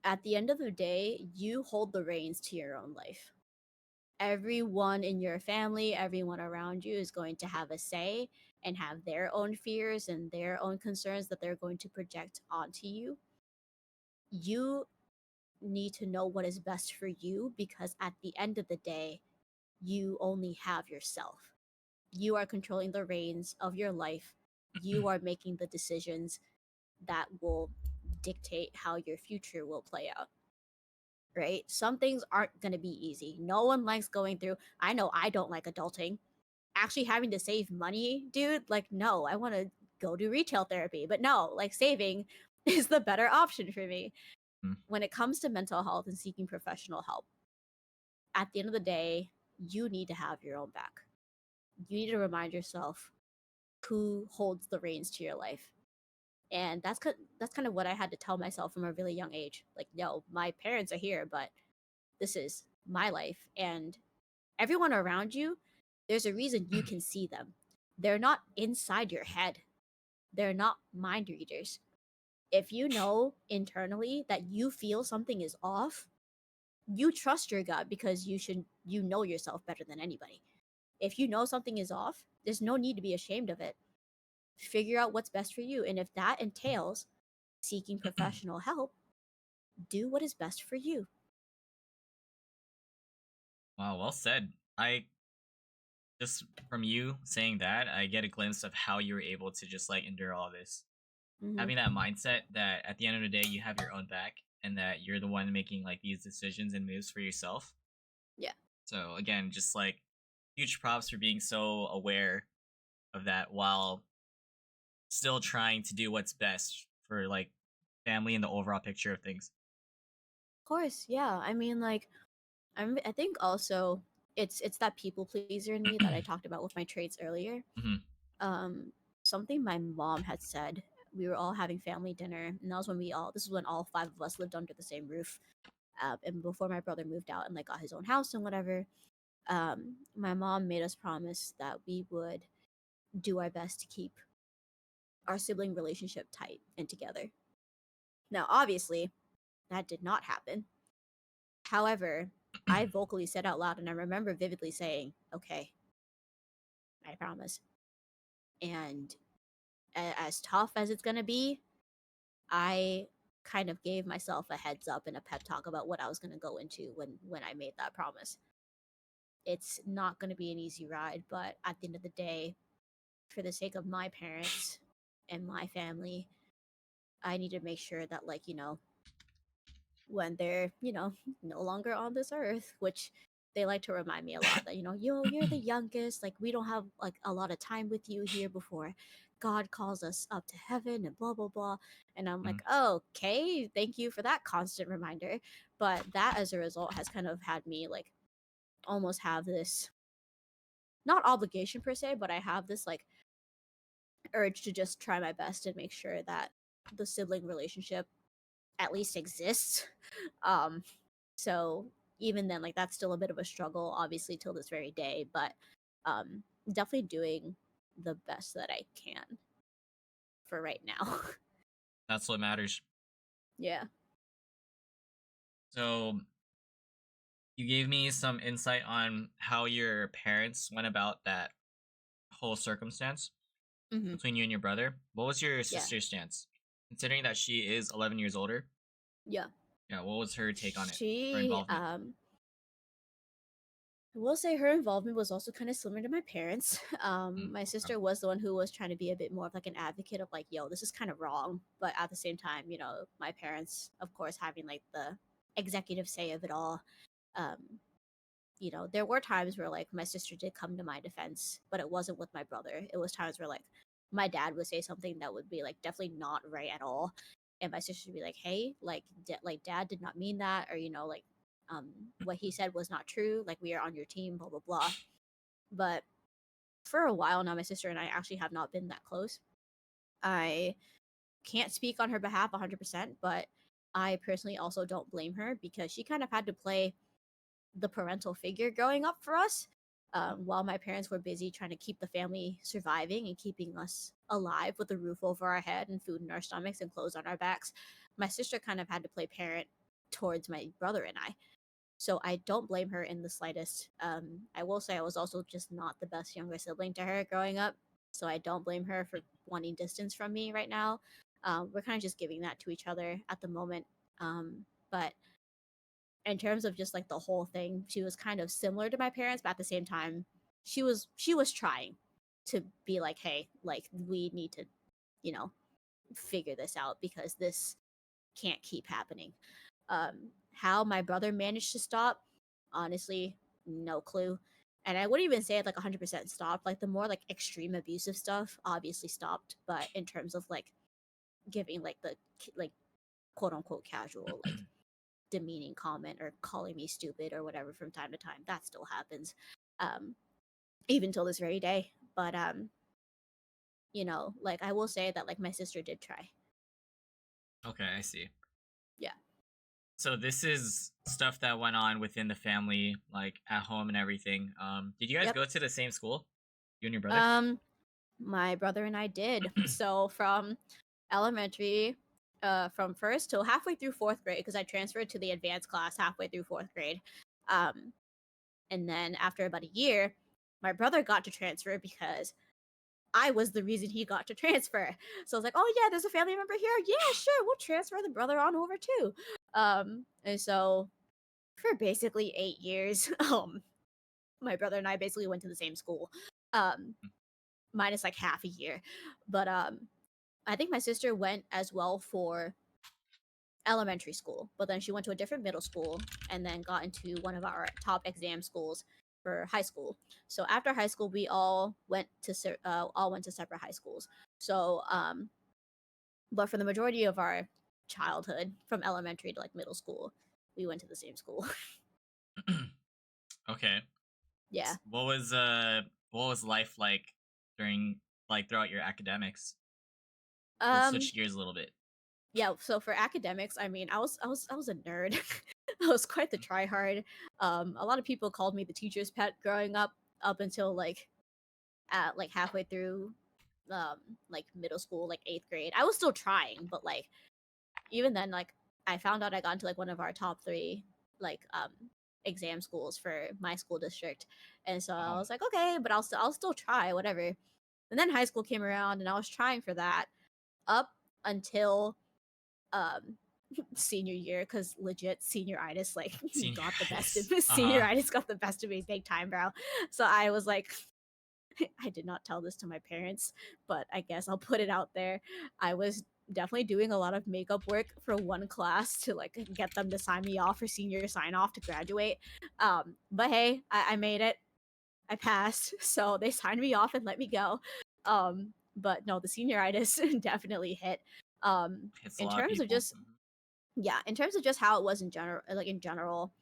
at the end of the day, you hold the reins to your own life. Everyone in your family, everyone around you is going to have a say and have their own fears and their own concerns that they're going to project onto you. You need to know what is best for you because at the end of the day, you only have yourself. You are controlling the reins of your life. You are making the decisions that will dictate how your future will play out. Right? Some things aren't going to be easy. No one likes going through. I know I don't like adulting. Actually having to save money, dude, like no, I want to go do retail therapy. But no, like saving is the better option for me. Mm. When it comes to mental health and seeking professional help, at the end of the day, you need to have your own back. You need to remind yourself who holds the reins to your life. And that's kind of what I had to tell myself from a really young age. Like, no, my parents are here, but this is my life. And everyone around you, there's a reason you can see them. They're not inside your head, they're not mind readers. If you know internally that you feel something is off, you trust your gut because you know yourself better than anybody. If you know something is off, there's no need to be ashamed of it. Figure out what's best for you. And if that entails seeking professional help, do what is best for you. Wow, well said. I just from you saying that, I get a glimpse of how you were able to just like endure all this. Hmm. Having that mindset that at the end of the day you have your own back and that you're the one making like these decisions and moves for yourself. Yeah. So again, just like huge props for being so aware of that while still trying to do what's best for like family and the overall picture of things. Of course, yeah. I mean, like, I think also it's that people pleaser in me that I talked about with my traits earlier. Hmm. Um, Something my mom had said. We were all having family dinner, and that was when this was when all five of us lived under the same roof. And before my brother moved out and like got his own house and whatever, my mom made us promise that we would do our best to keep our sibling relationship tight and together. Now, obviously, that did not happen. However, I vocally said out loud, and I remember vividly saying, "Okay, I promise." And as tough as it's gonna be, I kind of gave myself a heads up and a pep talk about what I was gonna go into when I made that promise. It's not gonna be an easy ride, but at the end of the day, for the sake of my parents and my family, I need to make sure that when they're no longer on this earth, which they like to remind me a lot that you're the youngest, like we don't have like a lot of time with you here before God calls us up to heaven and blah blah blah. And I'm like, okay, thank you for that constant reminder. But that as a result has kind of had me like almost have this, not obligation per se, but I have this like urge to just try my best and make sure that the sibling relationship at least exists. um so even then, like, that's still a bit of a struggle obviously till this very day, but um definitely doing the best that I can for right now. That's what matters. Yeah. So you gave me some insight on how your parents went about that whole circumstance Hmm. between you and your brother. What was your Yeah. sister's stance? Considering that she is 11 years older, Yeah. yeah, what was her take on it? Her She involvement? I will say her involvement was also kind of similar to my parents. My Okay. sister was the one who was trying to be a bit more of like an advocate of like, yo, this is kind of wrong. But at the same time, my parents, of course, having like the executive say of it all. Um, there were times where like my sister did come to my defense, but it wasn't with my brother. It was times where like my dad would say something that would be like definitely not right at all, and my sister would be like, "Hey, like, like dad did not mean that," or what he said was not true. Like, we are on your team, blah blah blah. But for a while now, my sister and I actually have not been that close. I can't speak on her behalf 100%, but I personally also don't blame her because she kind of had to play the parental figure growing up for us, while my parents were busy trying to keep the family surviving and keeping us alive with a roof over our head and food in our stomachs and clothes on our backs. My sister kind of had to play parent towards my brother and I. So I don't blame her in the slightest. I will say I was also just not the best younger sibling to her growing up. So I don't blame her for wanting distance from me right now. We're kind of just giving that to each other at the moment. But in terms of just like the whole thing, she was kind of similar to my parents, but at the same time, she was trying to be like, hey, like, we need to, you know, figure this out because this can't keep happening. How my brother managed to stop, honestly, no clue. And I wouldn't even say it like 100% stopped. Like, the more like extreme abusive stuff obviously stopped, but in terms of like giving like the like quote unquote casual like demeaning comment or calling me stupid or whatever from time to time, that still happens, um even till this very day. But like, I will say that like my sister did try. Okay, I see. Yeah. So this is stuff that went on within the family, like at home and everything. Did you guys Yep. go to the same school? You and your brother? My brother and I did. So from elementary, from first till halfway through fourth grade, because I transferred to the advanced class halfway through fourth grade. And then after about a year, my brother got to transfer because I was the reason he got to transfer. So I was like, oh yeah, there's a family member here. Yeah, sure, we'll transfer the brother on over too. And so for basically 8 years, my brother and I basically went to the same school. Minus like half a year. But I think my sister went as well for elementary school, but then she went to a different middle school and then got into one of our top exam schools for high school. So after high school, we all went to separate high schools. So but for the majority of our childhood, from elementary to like middle school, we went to the same school. Okay. Yeah. What was life like during like throughout your academics? Let's Um switch gears a little bit. yeah, so for academics, I mean, I was a nerd. I was quite the tryhard. A lot of people called me the teacher's pet growing up until like at like halfway through um like middle school, like 8th grade. I was still trying, but like even then, like, I found out I got into like one of our top 3 like exam schools for my school district. And so I Oh. was like, okay, but I'll still try, whatever. And then high school came around and I was trying for that up until um senior year, because legit senioritis like got the best of Senioritis. me. Uh-huh. Senioritis got the best of me big time, bro. So I was like, I did not tell this to my parents, but I guess I'll put it out there. I was definitely doing a lot of makeup work for one class to like get them to sign me off for senior sign off to graduate. But hey, I made it. I passed, so they signed me off and let me go. But no, the senioritis definitely hit. It's a In lot of terms of people. just yeah, in terms of just how it was in general, like in general,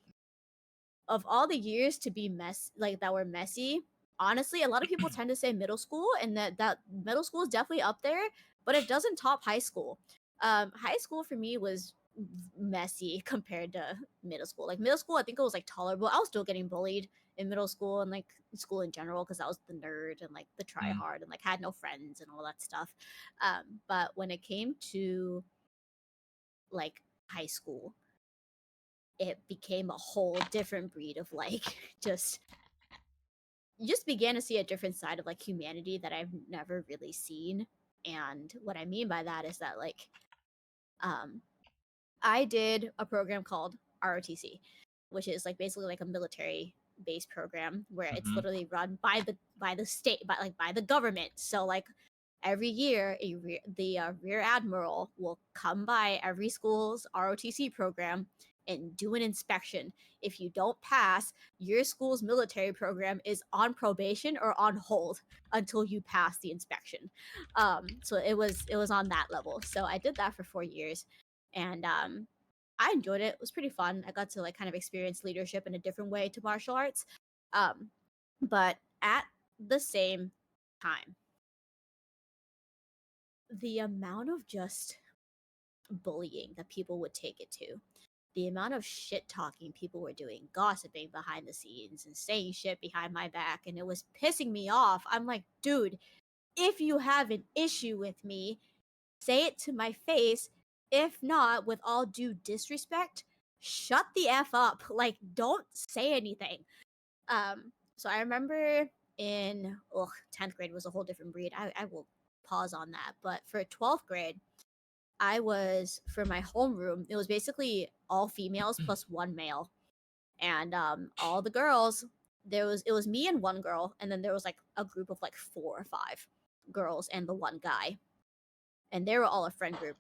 of all the years to be that were messy, honestly, a lot of people tend to say middle school, and that middle school is definitely up there, but it doesn't top high school. High school for me was messy compared to middle school. Like middle school, I think it was like tolerable. I was still getting bullied in middle school and like school in general because I was the nerd and like the try Mm. hard and like had no friends and all that stuff. But when it came to like high school, it became a whole different breed of like just you just began to see a different side of like humanity that I've never really seen. And what I mean by that is that like um I did a program called ROTC, which is like basically like a military based program where it's Mm-hmm. literally run by the state, by the government. So like every year, the rear admiral will come by every school's ROTC program and do an inspection. If you don't pass, your school's military program is on probation or on hold until you pass the inspection. So it was on that level. So I did that for 4 years, and I enjoyed it. It was pretty fun. I got to like kind of experience leadership in a different way to martial arts. Um, but at the same time, the amount of just bullying that people would take it to, the amount of shit talking people were doing, gossiping behind the scenes and saying shit behind my back, and it was pissing me off. I'm like, dude, if you have an issue with me, say it to my face. If not, with all due disrespect, shut the F up. Like, don't say anything. So I remember in 10th grade was a whole different breed. I will pause on that. But for 12th grade, I was for my homeroom, it was basically all females plus one male. And all the girls, it was me and one girl, and then there was like a group of like 4 or 5 girls and the one guy. And they were all a friend group.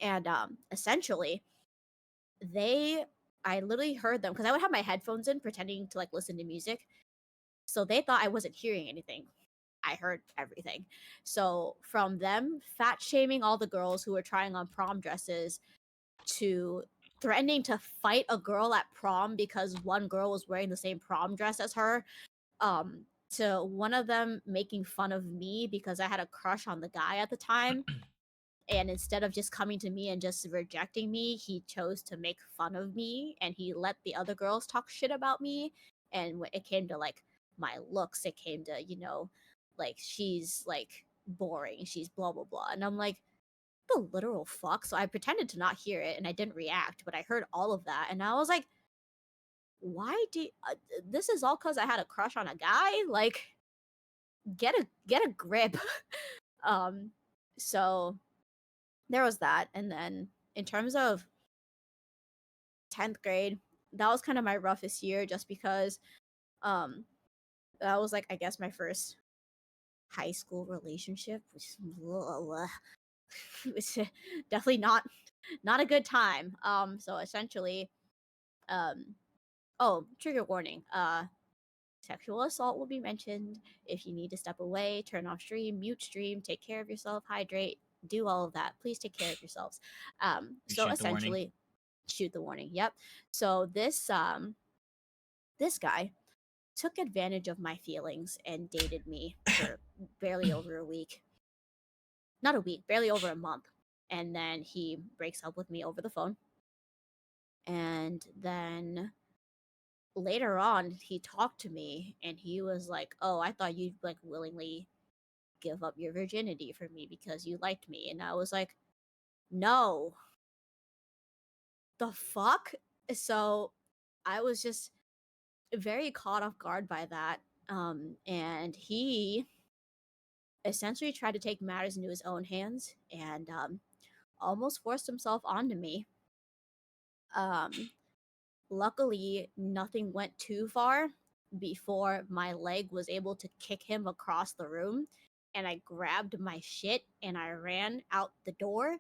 And essentially I literally heard them because I would have my headphones in pretending to like listen to music. So they thought I wasn't hearing anything. I heard everything. So from them fat shaming all the girls who were trying on prom dresses to threatening to fight a girl at prom because one girl was wearing the same prom dress as her, to one of them making fun of me because I had a crush on the guy at the time. And instead of just coming to me and just rejecting me, he chose to make fun of me and he let the other girls talk shit about me. And when it came to like my looks, it came to, like she's like boring, she's blah blah blah. And I'm like, the literal fuck. So I pretended to not hear it and I didn't react, but I heard all of that and I was like, why do this is all because I had a crush on a guy? Like, get a grip. um so there was that. And then in terms of 10th grade, that was kind of my roughest year just because um that was like I guess my first high school relationship, which was definitely not a good time. So essentially, um oh, trigger warning. Sexual assault will be mentioned. If you need to step away, turn off stream, mute stream, take care of yourself, hydrate, do all of that. Please take care of yourselves. So Shoot the warning. essentially, shoot the warning. Yep. So this guy took advantage of my feelings and dated me for barely over a week. Not a week, barely over a month. And then he breaks up with me over the phone. And then later on he talked to me and he was like, "Oh, I thought you'd like willingly give up your virginity for me because you liked me." And I was like, "No. The fuck?" So I was just very caught off guard by that. And he essentially tried to take matters into his own hands and almost forced himself onto me. Um, Luckily, nothing went too far before my leg was able to kick him across the room. And I grabbed my shit and I ran out the door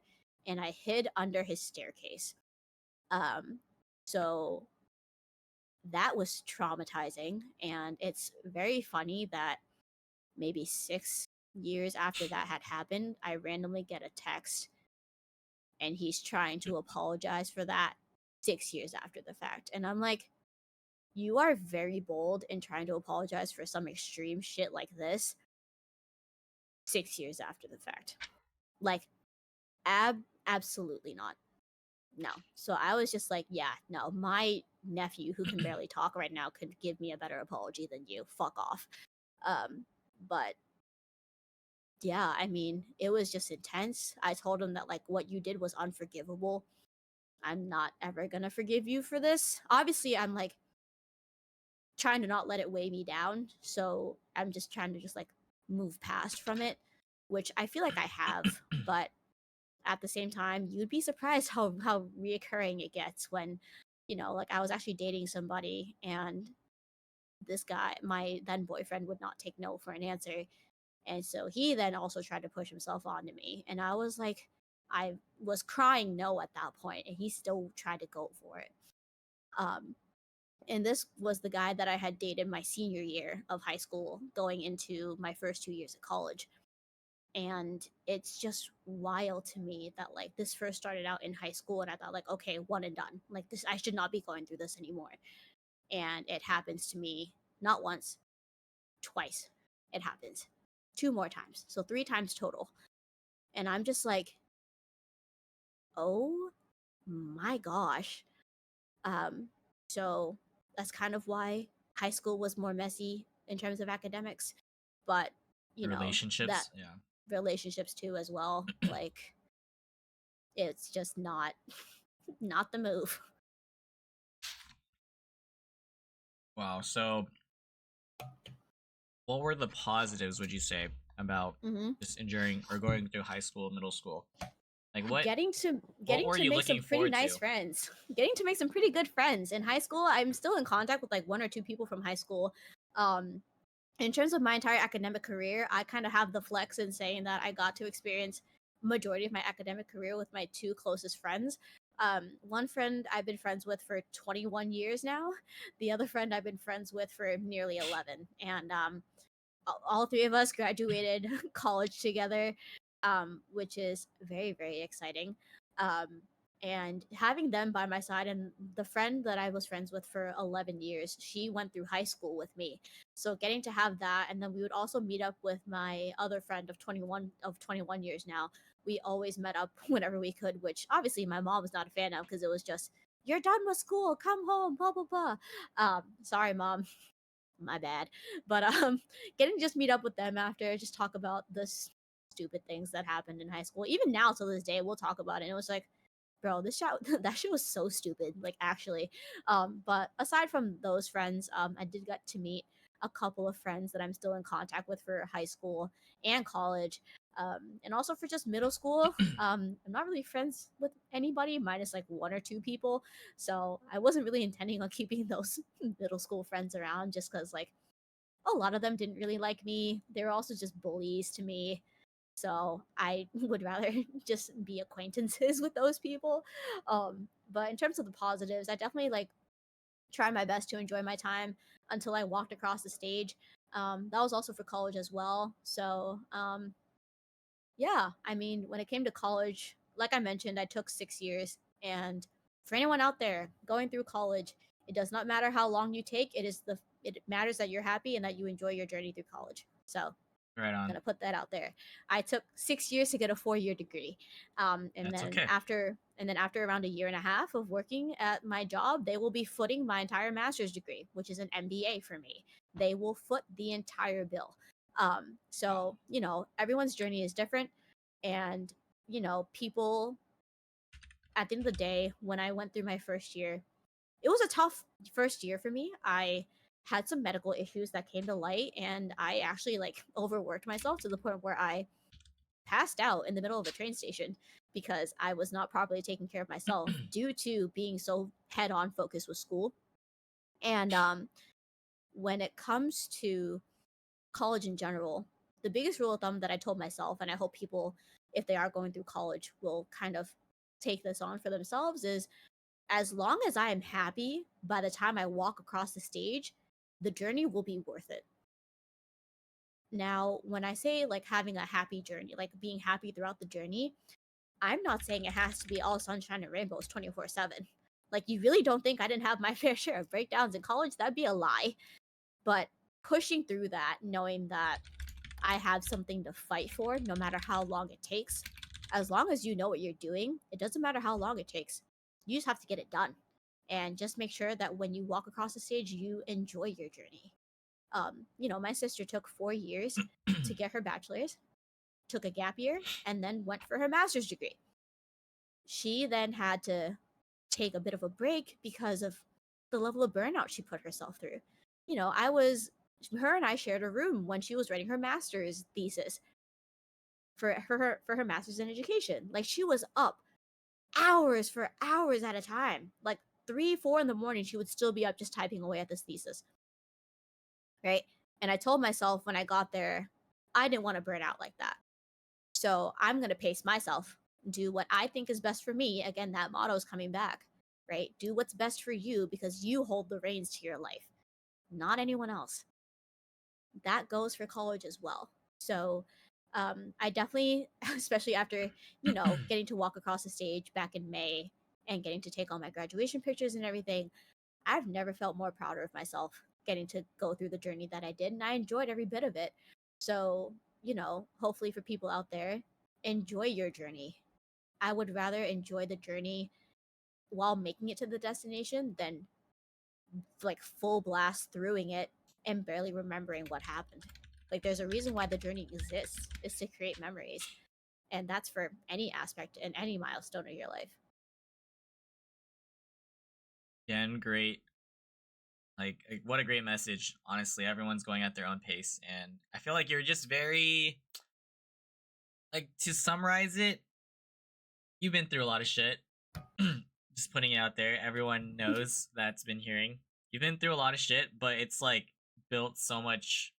and I hid under his staircase. Um, so that was traumatizing. And it's very funny that maybe 6 years after that had happened, I randomly get a text and he's trying to apologize for that 6 years after the fact. And I'm like, you are very bold in trying to apologize for some extreme shit like this 6 years after the fact. Like, absolutely not. No. So I was just like, yeah, no, my nephew who can barely talk right now could give me a better apology than you. Fuck off. But yeah, I mean, it was just intense. I told him that like what you did was unforgivable. I'm not ever gonna forgive you for this. Obviously, I'm like trying to not let it weigh me down. So I'm just trying to just like move past from it, which I feel like I have. But at the same time, you'd be surprised how reoccurring it gets when, like I was actually dating somebody and this guy, my then boyfriend, would not take no for an answer. And so he then also tried to push himself onto me. And I was like, I was crying no at that point, and he still tried to go for it. And this was the guy that I had dated my senior year of high school, going into my first 2 years of college. And it's just wild to me that like this first started out in high school and I thought like, okay, one and done. Like this, I should not be going through this anymore. And it happens to me not once, twice. It happens two more times. So three times total. And I'm just like, oh my gosh. Um, so that's kind of why high school was more messy in terms of academics. But, you know, that Relationships, yeah. relationships too as well. Like it's just not not the move. Wow. So, what were the positives, would you say, about Hmm. just enduring or going through high school, middle school? Like, Getting to what getting were to you make some looking pretty forward nice to? friends. Getting to make some pretty good friends in high school. I'm still in contact with like one or two people from high school. Um, in terms of my entire academic career, I kind of have the flex in saying that I got to experience majority of my academic career with my two closest friends. One friend I've been friends with for 21 years now. The other friend I've been friends with for nearly 11. And all three of us graduated college together, which is very, very exciting. Um, and having them by my side, and the friend that I was friends with for 11 years, she went through high school with me. So getting to have that, and then we would also meet up with my other friend of 21 years now. We always met up whenever we could, which obviously my mom was not a fan of because it was just, you're done with school, come home, blah blah blah. Sorry, mom, my bad. But getting to just meet up with them after, just talk about the stupid things that happened in high school. Even now to this day, we'll talk about it. And it was like, bro, this shot that shit was so stupid, like actually. But aside from those friends, I did get to meet a couple of friends that I'm still in contact with for high school and college. And also for just middle school. I'm not really friends with anybody minus like one or two people, so I wasn't really intending on keeping those middle school friends around just because like a lot of them didn't really like me. They were also just bullies to me. So I would rather just be acquaintances with those people. But in terms of the positives, I definitely like try my best to enjoy my time until I walked across the stage. That was also for college as well. So yeah, I mean, when it came to college, like I mentioned, I took 6 years. And for anyone out there going through college, it does not matter how long you take. It matters that you're happy and that you enjoy your journey through college. So I'm Right on. gonna put that out there. I took 6 years to get a 4 year degree, and That's then okay. after around a year and a half of working at my job, they will be footing my entire master's degree, which is an MBA for me. They will foot the entire bill. So you know, everyone's journey is different, and you know, people at the end of the day, when I went through my first year, it was a tough first year for me. I had some medical issues that came to light, and I actually like overworked myself to the point where I passed out in the middle of a train station because I was not properly taking care of myself due to being so head on focused with school. And when it comes to college in general, the biggest rule of thumb that I told myself, and I hope people, if they are going through college, will kind of take this on for themselves, is as long as I am happy by the time I walk across the stage, the journey will be worth it. Now, when I say like having a happy journey, like being happy throughout the journey, I'm not saying it has to be all sunshine and rainbows 24/7. Like, you really don't think I didn't have my fair share of breakdowns in college? That'd be a lie. But pushing through that, knowing that I have something to fight for, no matter how long it takes, as long as you know what you're doing, it doesn't matter how long it takes. You just have to get it done. And just make sure that when you walk across the stage, you enjoy your journey. You know, my sister took 4 years to get her bachelor's, took a gap year, and then went for her master's degree. She then had to take a bit of a break because of the level of burnout she put herself through. You know, her and I shared a room when she was writing her master's thesis for her master's in education. Like, she was up hours for hours at a time. Like 3, 4 in the morning, she would still be up just typing away at this thesis. Right. And I told myself when I got there, I didn't want to burn out like that. So I'm going to pace myself, do what I think is best for me. Again, that motto is coming back, right? Do what's best for you because you hold the reins to your life, not anyone else. That goes for college as well. So I definitely, especially after, getting to walk across the stage back in May and getting to take all my graduation pictures and everything, I've never felt more prouder of myself getting to go through the journey that I did, and I enjoyed every bit of it. So, hopefully for people out there, enjoy your journey. I would rather enjoy the journey while making it to the destination than like full blast throughing it and barely remembering what happened. Like there's a reason why the journey exists is to create memories, and that's for any aspect and any milestone of your life. Again, great. Like, what a great message. Honestly, everyone's going at their own pace, and I feel like you're just very, like, to summarize it, you've been through a lot of shit. Just putting it out there. Everyone knows that's been hearing. You've been through a lot of shit, but it's like built so much,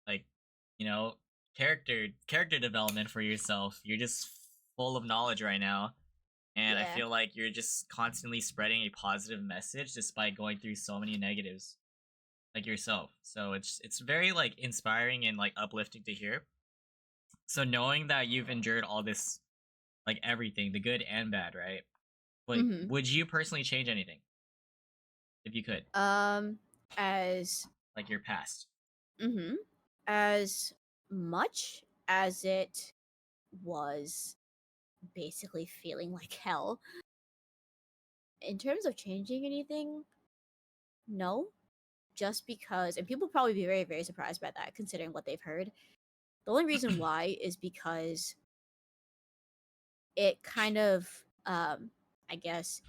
like, you know, character development for yourself. You're just full of knowledge right now. And I Yeah. feel like you're just constantly spreading a positive message despite going through so many negatives, like yourself. So it's very like inspiring and like uplifting to hear. So knowing that you've endured all this, like everything, the good and bad, right? But hmm would you personally change anything if you could, as like your past? hmm as much as it was basically feeling like hell, in terms of changing anything, no. Just because, and people probably be very, very surprised by that considering what they've heard. The only reason why is because it kind of, I guess,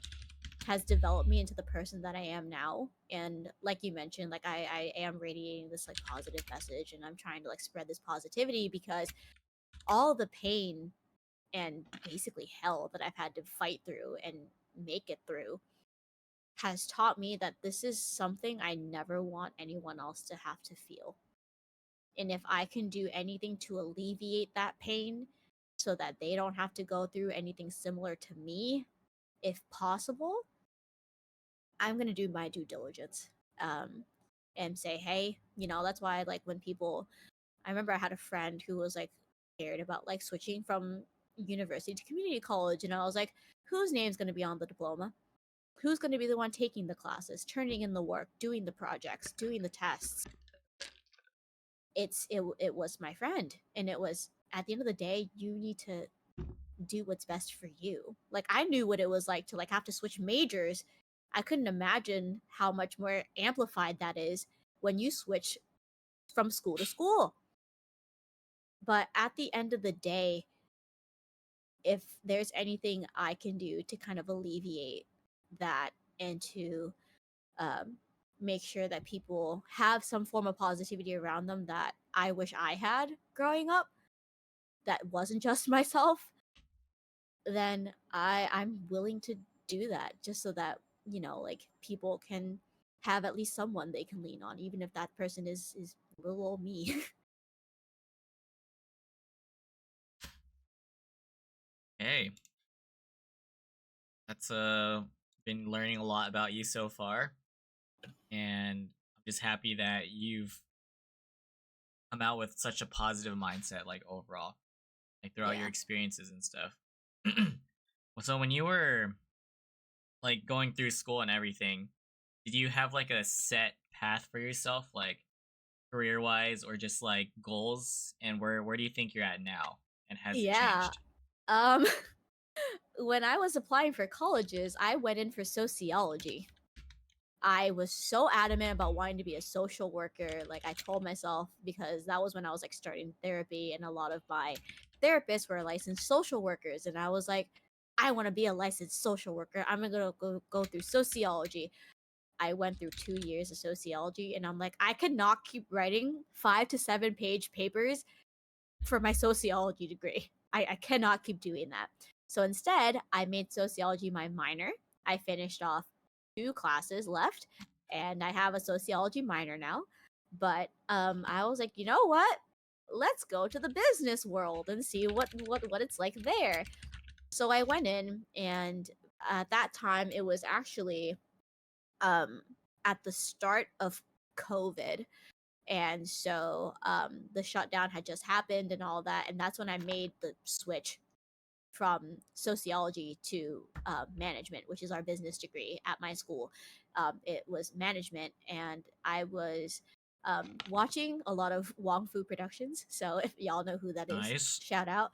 has developed me into the person that I am now. And like you mentioned, like I am radiating this like positive message, and I'm trying to like spread this positivity because all the pain and basically hell that I've had to fight through and make it through has taught me that this is something I never want anyone else to have to feel. And if I can do anything to alleviate that pain so that they don't have to go through anything similar to me, if possible, I'm going to do my due diligence. And say, hey, that's why, like, when people, I remember I had a friend who was like scared about like switching from university to community college. And I was like, whose name's going to be on the diploma? Who's going to be the one taking the classes, turning in the work, doing the projects, doing the tests? It was my friend, and it was, at the end of the day, you need to do what's best for you. Like I knew what it was like to like have to switch majors. I couldn't imagine how much more amplified that is when you switch from school to school. But at the end of the day, if there's anything I can do to kind of alleviate that and to um, make sure that people have some form of positivity around them that I wish I had growing up, that wasn't just myself, then I'm willing to do that just so that, like people can have at least someone they can lean on, even if that person is little old me. Hey, that's been learning a lot about you so far, and I'm just happy that you've come out with such a positive mindset, like overall, like throughout your Yeah. experiences and stuff. So when you were like going through school and everything, did you have like a set path for yourself, like career wise or just like goals? And where do you think you're at now? And has it Yeah. changed? Um when I was applying for colleges, I went in for sociology. I was so adamant about wanting to be a social worker. Like I told myself, because that was when I was like starting therapy, and a lot of my therapists were licensed social workers, and I was like, I want to be a licensed social worker. I'm gonna go through sociology. I went through 2 years of sociology, and I'm like, I cannot keep writing 5 to 7 page papers for my sociology degree. I cannot keep doing that. So instead, I made sociology my minor. I finished off 2 classes left, and I have a sociology minor now. But I was like, you know what? Let's go to the business world and see what it's like there. So I went in, and at that time, it was actually um, at the start of COVID, And so the shutdown had just happened and all that, and that's when I made the switch from sociology to management, which is our business degree at my school. It was management, and I was watching a lot of Wong Fu Productions. So if y'all know who that is, Nice. shout out.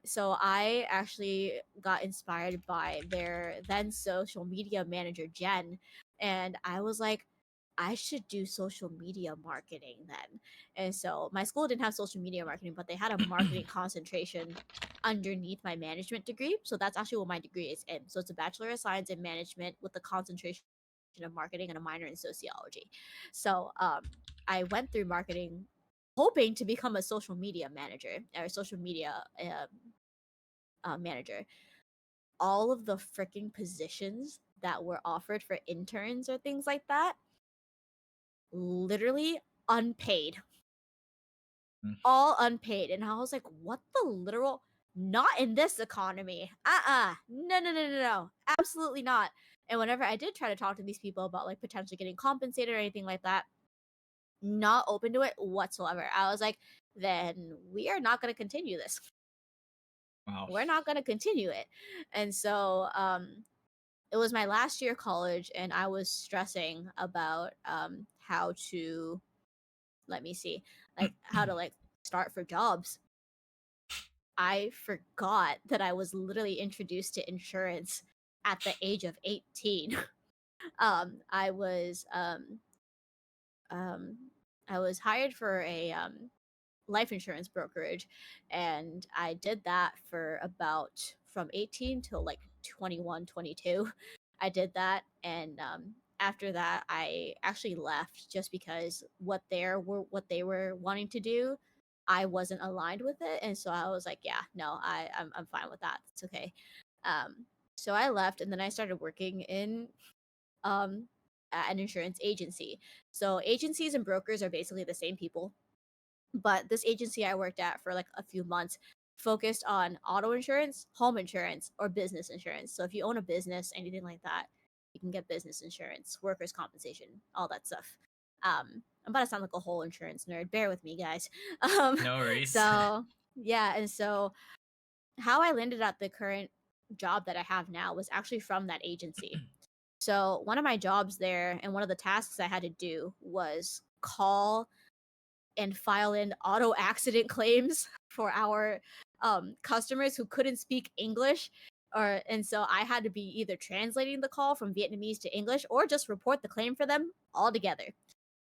So I actually got inspired by their then social media manager, Jen, and I was like, I should do social media marketing then. And so my school didn't have social media marketing, but they had a marketing concentration underneath my management degree. So that's actually what my degree is in. So it's a Bachelor of Science in Management with a concentration of marketing and a minor in sociology. So I went through marketing hoping to become a social media manager or social media manager. All of the freaking positions that were offered for interns or things like that, literally unpaid, Mm. all unpaid. And I was like, what the literal? Not in this economy. No, no, no, no, no. Absolutely not. And whenever I did try to talk to these people about like potentially getting compensated or anything like that, not open to it whatsoever. I was like, then we are not going to continue this. Wow. We're not going to continue it. And so it was my last year of college, and I was stressing about how to, let me see, like how to like start for jobs. I forgot that I was literally introduced to insurance at the age of 18. I was um I was hired for a life insurance brokerage, and I did that for about from 18 till like 21, 22. I did that, and after that I actually left just because what they were wanting to do, I wasn't aligned with it, and so I was like, yeah, no, I'm fine with that. It's okay. So I left, and then I started working in um at an insurance agency. So agencies and brokers are basically the same people, but this agency I worked at for like a few months focused on auto insurance, home insurance, or business insurance. So if you own a business, anything like that, you can get business insurance, workers' compensation, all that stuff. I'm about to sound like a whole insurance nerd. Bear with me, guys. No worries. So yeah, and so how I landed at the current job that I have now was actually from that agency. So one of my jobs there and one of the tasks I had to do was call and file in auto accident claims for our customers who couldn't speak English. And so I had to be either translating the call from Vietnamese to English or just report the claim for them all together.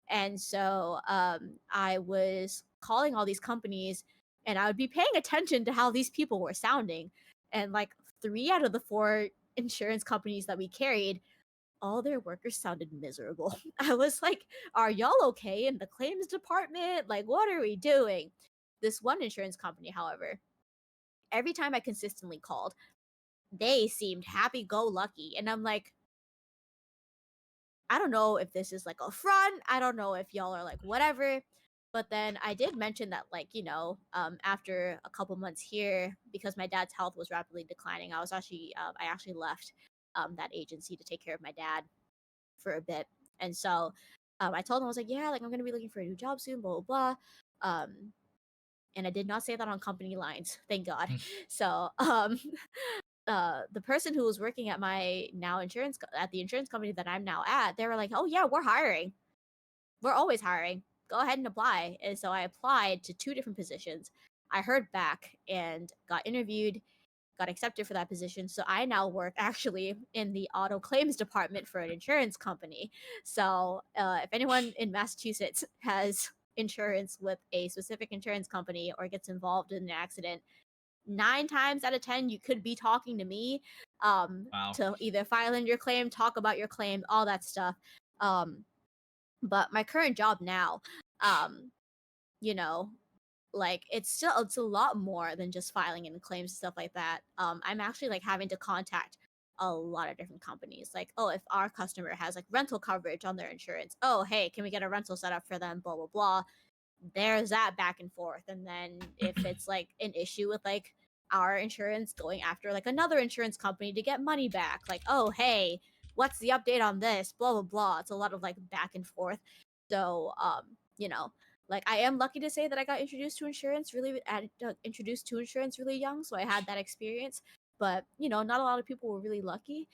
And so I was calling all these companies, and I would be paying attention to how these people were sounding. And like 3 out of the 4 insurance companies that we carried, all their workers sounded miserable. I was like, are y'all okay in the claims department? Like, what are we doing? This one insurance company, however, every time I consistently called, they seemed happy go lucky. And I'm like, I don't know if this is like a front. I don't know if y'all are like whatever. But then I did mention that, like, after a couple months here, because my dad's health was rapidly declining, I actually left that agency to take care of my dad for a bit. And so I told him, I was like, yeah, like I'm going to be looking for a new job soon, blah, blah, blah. And I did not say that on company lines, thank God. So the person who was working at my now at the insurance company that I'm now at, they were like, oh yeah, we're hiring. We're always hiring. Go ahead and apply. And so I applied to 2 different positions. I heard back and got interviewed, got accepted for that position. So I now work actually in the auto claims department for an insurance company. So if anyone in Massachusetts has insurance with a specific insurance company or gets involved in an accident, 9 times out of 10 you could be talking to me Wow. to either file in your claim, talk about your claim, all that stuff. But my current job now, um you know like it's a lot more than just filing in claims and stuff like that. I'm actually like having to contact a lot of different companies, like, oh, if our customer has like rental coverage on their insurance, oh hey, can we get a rental set up for them, blah blah blah. There's that back and forth. And then if it's like an issue with like our insurance, going after like another insurance company to get money back, like, oh hey, what's the update on this, blah blah blah. It's a lot of like back and forth. So you know, like I am lucky to say that I got introduced to insurance really young, so I had that experience. But not a lot of people were really lucky.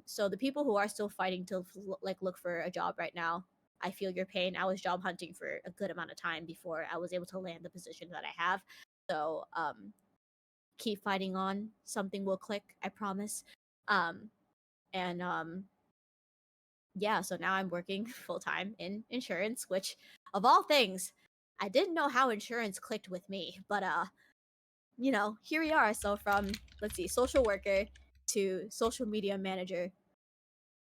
So the people who are still fighting to like look for a job right now, I feel your pain. I was job hunting for a good amount of time before I was able to land the position that I have. So keep fighting on. Something will click, I promise. And yeah, so now I'm working full time in insurance, which of all things, I didn't know how insurance clicked with me, but here we are. So from, let's see, social worker to social media manager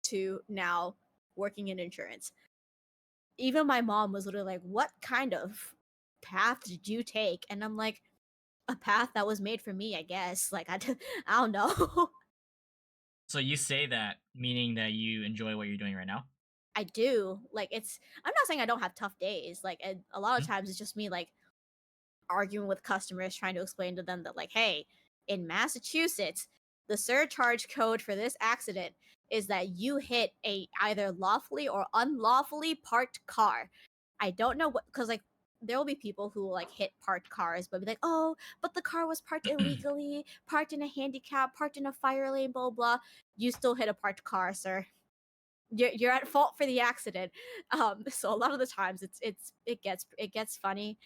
to now working in insurance. Even my mom was literally like, "What kind of path did you take?" And I'm like, "A path that was made for me, I guess." Like I don't know. So you say that meaning that you enjoy what you're doing right now? I do. Like I'm not saying I don't have tough days. Like a lot of Mhm. times it's just me like arguing with customers trying to explain to them that like, hey, in Massachusetts, the surcharge code for this accident is that you hit a either lawfully or unlawfully parked car. I don't know what, because like there will be people who will like hit parked cars but be like, oh, but the car was parked illegally, parked in a handicap, parked in a fire lane, blah blah. You still hit a parked car, sir. You're at fault for the accident. So a lot of the times it gets funny.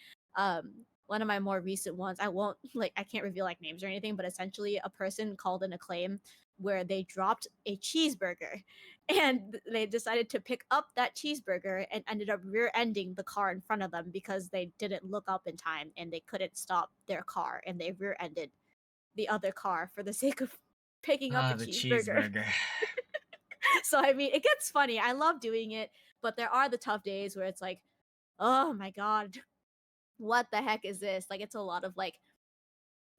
One of my more recent ones, I won't like, I can't reveal like names or anything, but essentially a person called in a claim where they dropped a cheeseburger and they decided to pick up that cheeseburger and ended up rear-ending the car in front of them because they didn't look up in time and they couldn't stop their car and they rear-ended the other car for the sake of picking up Ah, a the cheeseburger. cheeseburger. So I mean, it gets funny. I love doing it, but there are the tough days where it's like, oh my god, what the heck is this? Like, it's a lot of like,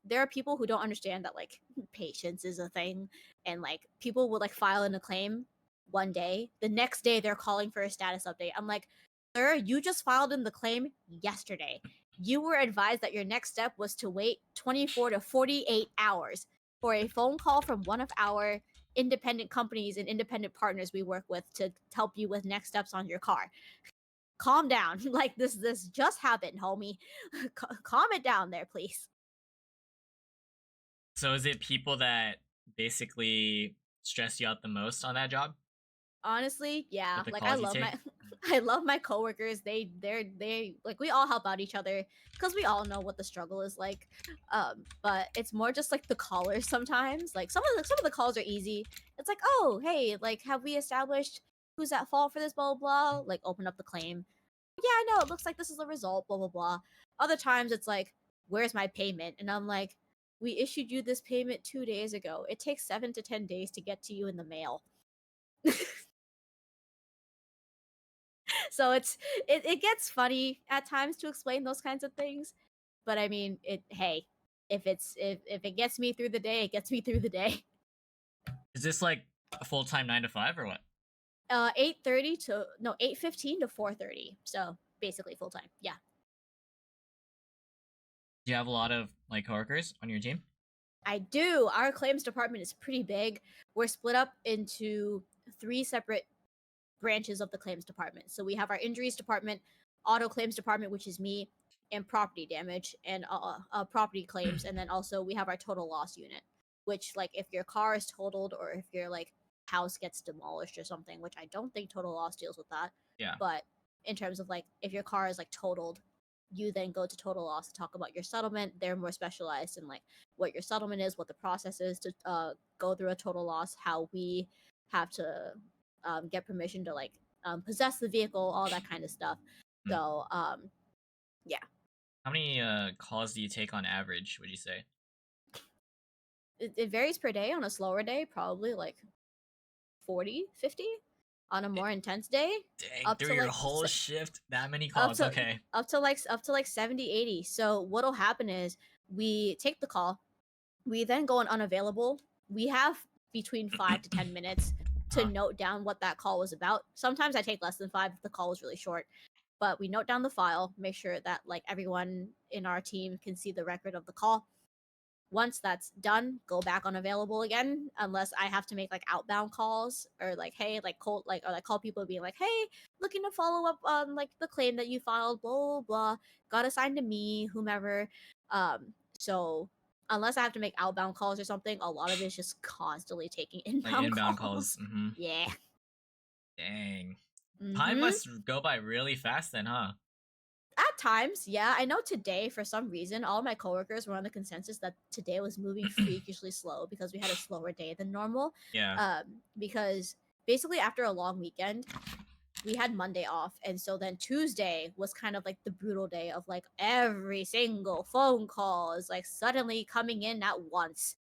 there are people who don't understand that like patience is a thing, and like people will like file in a claim one day, the next day they're calling for a status update. I'm like, sir, you just filed in the claim yesterday. You were advised that your next step was to wait 24 to 48 hours for a phone call from one of our independent companies and independent partners we work with to help you with next steps on your car. Calm down. Like this just happened, homie. Calm it down there, please. So is it people that basically stress you out the most on that job Honestly, yeah. with the Like I calls you love my take? I love my coworkers. They like, we all help out each other because we all know what the struggle is like. But it's more just like the callers sometimes. Like some of the calls are easy. It's like, "Oh, hey, like have we established who's at fault for this blah blah blah?" Like open up the claim. Yeah, I know. It looks like this is the result, blah blah blah. Other times it's like, "Where's my payment?" And I'm like, "We issued you this payment 2 days ago. It takes 7 to 10 days to get to you in the mail." So it gets funny at times to explain those kinds of things, but I mean, hey, if it gets me through the day, it gets me through the day. Is this like a full-time 9 to 5 or what? 8:30 to no 8:15 to 4:30, so basically full time. Yeah. Do you have a lot of like coworkers on your team? I do. Our claims department is pretty big. We're split up into three separate branches of the claims department. So we have our injuries department, auto claims department, which is me, and property damage and property claims, and then also we have our total loss unit, which like if your car is totaled or if your like house gets demolished or something, which I don't think total loss deals with that. Yeah. But in terms of like if your car is like totaled, you then go to total loss to talk about your settlement. They're more specialized in like what your settlement is, what the process is to go through a total loss, how we have to get permission to like possess the vehicle, all that kind of stuff. Hmm. So yeah, How many calls do you take on average, would you say? it varies per day. On a slower day, probably like 40, 50. On a more intense day, Dang, up through to your like whole shift, that many up calls. to Okay. up to like 70, 80. So what'll happen is we take the call, we then go on unavailable. We have between 5 to 10 minutes to Huh. note down what that call was about. Sometimes I take less than 5 if the call was really short. But we note down the file, make sure that like everyone in our team can see the record of the call. Once that's done, go back unavailable again, unless I have to make like outbound calls or like, hey, like call call people being like, hey, looking to follow up on like the claim that you filed, blah blah blah, got assigned to me, whomever. So unless I have to make outbound calls or something, a lot of it's just constantly taking Like inbound inbound calls. calls. Mm-hmm. Yeah. Dang. Time Mm-hmm. must go by really fast then, huh? At times, yeah. I know today, for some reason, all my coworkers were on the consensus that today was moving freakishly slow because we had a slower day than normal. Yeah. Because basically after a long weekend, we had Monday off, and so then Tuesday was kind of like the brutal day of like every single phone call is like suddenly coming in at once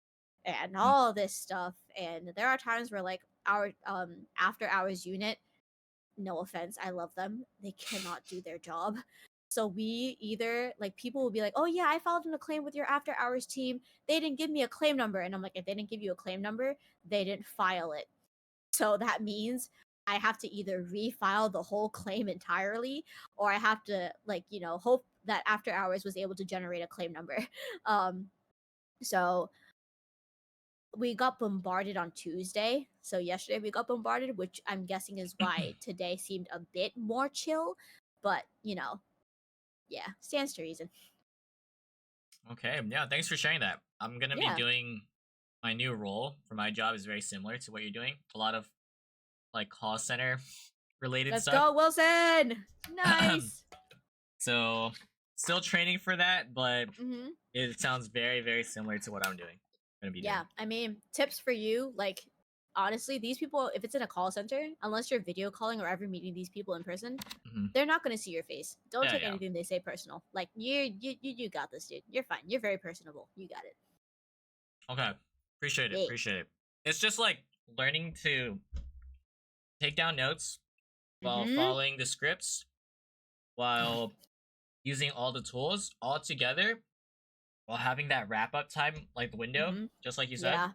and Mm. all this stuff. And there are times where like our after hours unit, no offense, I love them, they cannot do their job. So we either like people will be like, oh yeah, I filed in a claim with your after hours team, they didn't give me a claim number, and I'm like, if they didn't give you a claim number, they didn't file it. So that means I have to either refile the whole claim entirely, or I have to like, you know, hope that after hours was able to generate a claim number. um so we got bombarded on Tuesday. So yesterday we got bombarded, which I'm guessing is why today seemed a bit more chill. But, you know, yeah, stands to reason. Okay. Yeah. Thanks for sharing that. I'm gonna be Yeah. doing my new role for my job is very similar to what you're doing. A lot of like call center related Let's stuff. go, Wilson. Nice. So still training for that, but hmm it sounds very, very similar to what I'm doing. Gonna be Yeah, I mean, tips for you, like honestly, these people, if it's in a call center, unless you're video calling or ever meeting these people in person, doing. they're not going to see your face. Don't Yeah, take yeah. anything they say personal. Like you got this, dude. You're fine. You're very personable. You got it. Okay. Appreciate it. Yeah. Appreciate it. It's just like learning to take down notes while Mm-hmm. following the scripts, while using all the tools all together, while having that wrap up time, like the window, Mm-hmm. just like you said. Yeah.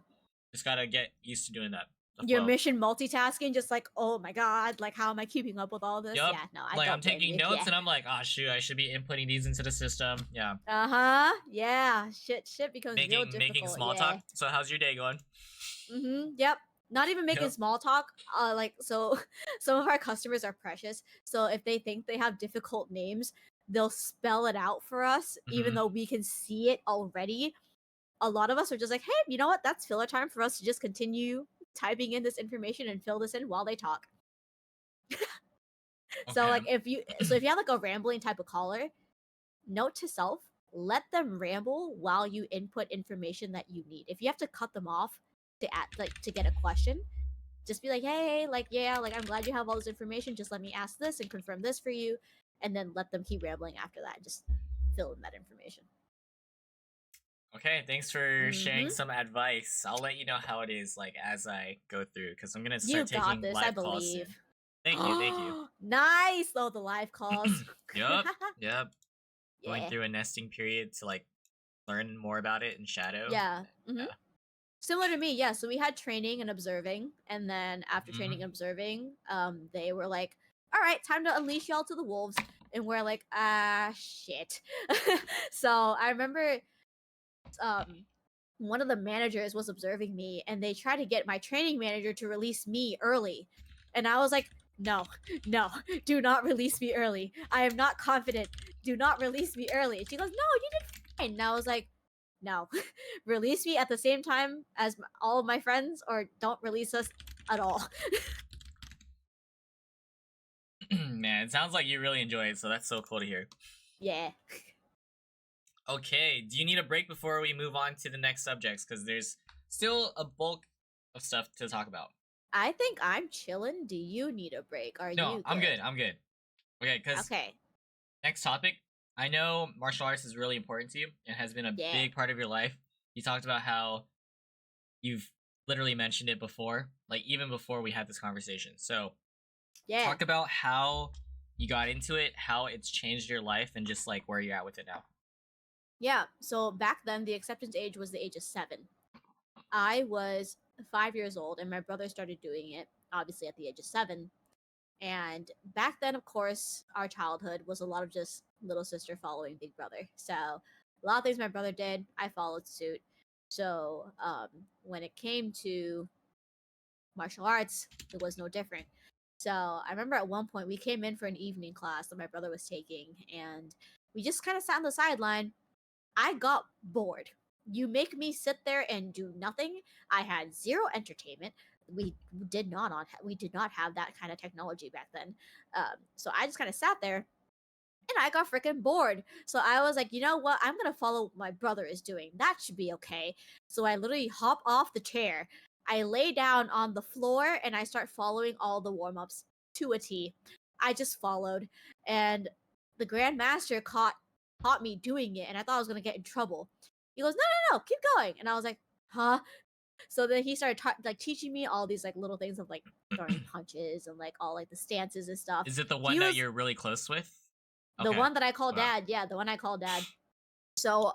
Just gotta get used to doing that. The Your flow. mission multitasking, just like, oh my god, like how am I keeping up with all this? Yup. Yeah, no, I Like don't I'm blame taking you. notes Yeah. and I'm like, oh shoot, I should be inputting these into the system. Yeah. Uh-huh. Yeah. Shit becomes real difficult. Making small yeah. talk. So how's your day going? Mm-hmm. Yep. Not even making Yep. small talk. Like so some of our customers are precious. So if they think they have difficult names, they'll spell it out for us, even Mhm. though we can see it already. A lot of us are just like, hey, you know what? That's filler time for us to just continue typing in this information and fill this in while they talk. So Okay. like if you have like a rambling type of caller, note to self, let them ramble while you input information that you need. If you have to cut them off to to get a question, just be like, hey, like, yeah, like I'm glad you have all this information. Just let me ask this and confirm this for you. And then let them keep rambling after that. Just fill in that information. Okay, thanks for sharing Mhm. some advice. I'll let you know how it is like as I go through because I'm gonna You start got taking this, I live calls soon. believe. Thank you, thank you. Nice. Oh, the live calls. Yup, yup. Going Yeah. through a nesting period to like learn more about it in shadow. Yeah. hmm Yeah. Similar to me, yeah. So we had training and observing, and then after training Mhm. and observing, they were like, "All right, time to unleash y'all to the wolves," and we're like, "Ah, shit." So I remember, um, one of the managers was observing me, and they tried to get my training manager to release me early, and I was like, "No, no, do not release me early. I am not confident. Do not release me early." And she goes, "No, you did fine." And I was like, no, release me at the same time as all of my friends, or don't release us at all. Man, it sounds like you really enjoy it, so that's so cool to hear. Yeah. Okay, do you need a break before we move on to the next subjects? Because there's still a bulk of stuff to talk about. I think I'm chilling. Do you need a break? Are No, you I'm good. I'm good. Okay, because Okay. next topic. I know martial arts is really important to you and has been a Yeah. big part of your life. You talked about how you've literally mentioned it before, like even before we had this conversation. So, Yeah. talk about how you got into it, how it's changed your life, and just like where you're at with it now. Yeah. So back then, the acceptance age was the age of 7. I was 5 years old, and my brother started doing it, obviously, at the age of 7. And back then, of course, our childhood was a lot of just little sister following big brother. So a lot of things my brother did, I followed suit. So when it came to martial arts, it was no different. So I remember at one point we came in for an evening class that my brother was taking, and we just kind of sat on the sideline. I got bored. You make me sit there and do nothing. I had zero entertainment. We did not have that kind of technology back then. So I just kind of sat there and I got freaking bored. So I was like, you know what? I'm gonna follow what my brother is doing. That should be okay. So I literally hop off the chair. I lay down on the floor and I start following all the warm ups to a T. I just followed, and the Grandmaster caught me doing it, and I thought I was gonna get in trouble. He goes, no, keep going, and I was like, huh? So then he started like teaching me all these like little things of like throwing punches and like all like the stances and stuff. Is it the one He that was you're really close with? the Okay. one that I call Wow. dad. Yeah, the one I call dad. So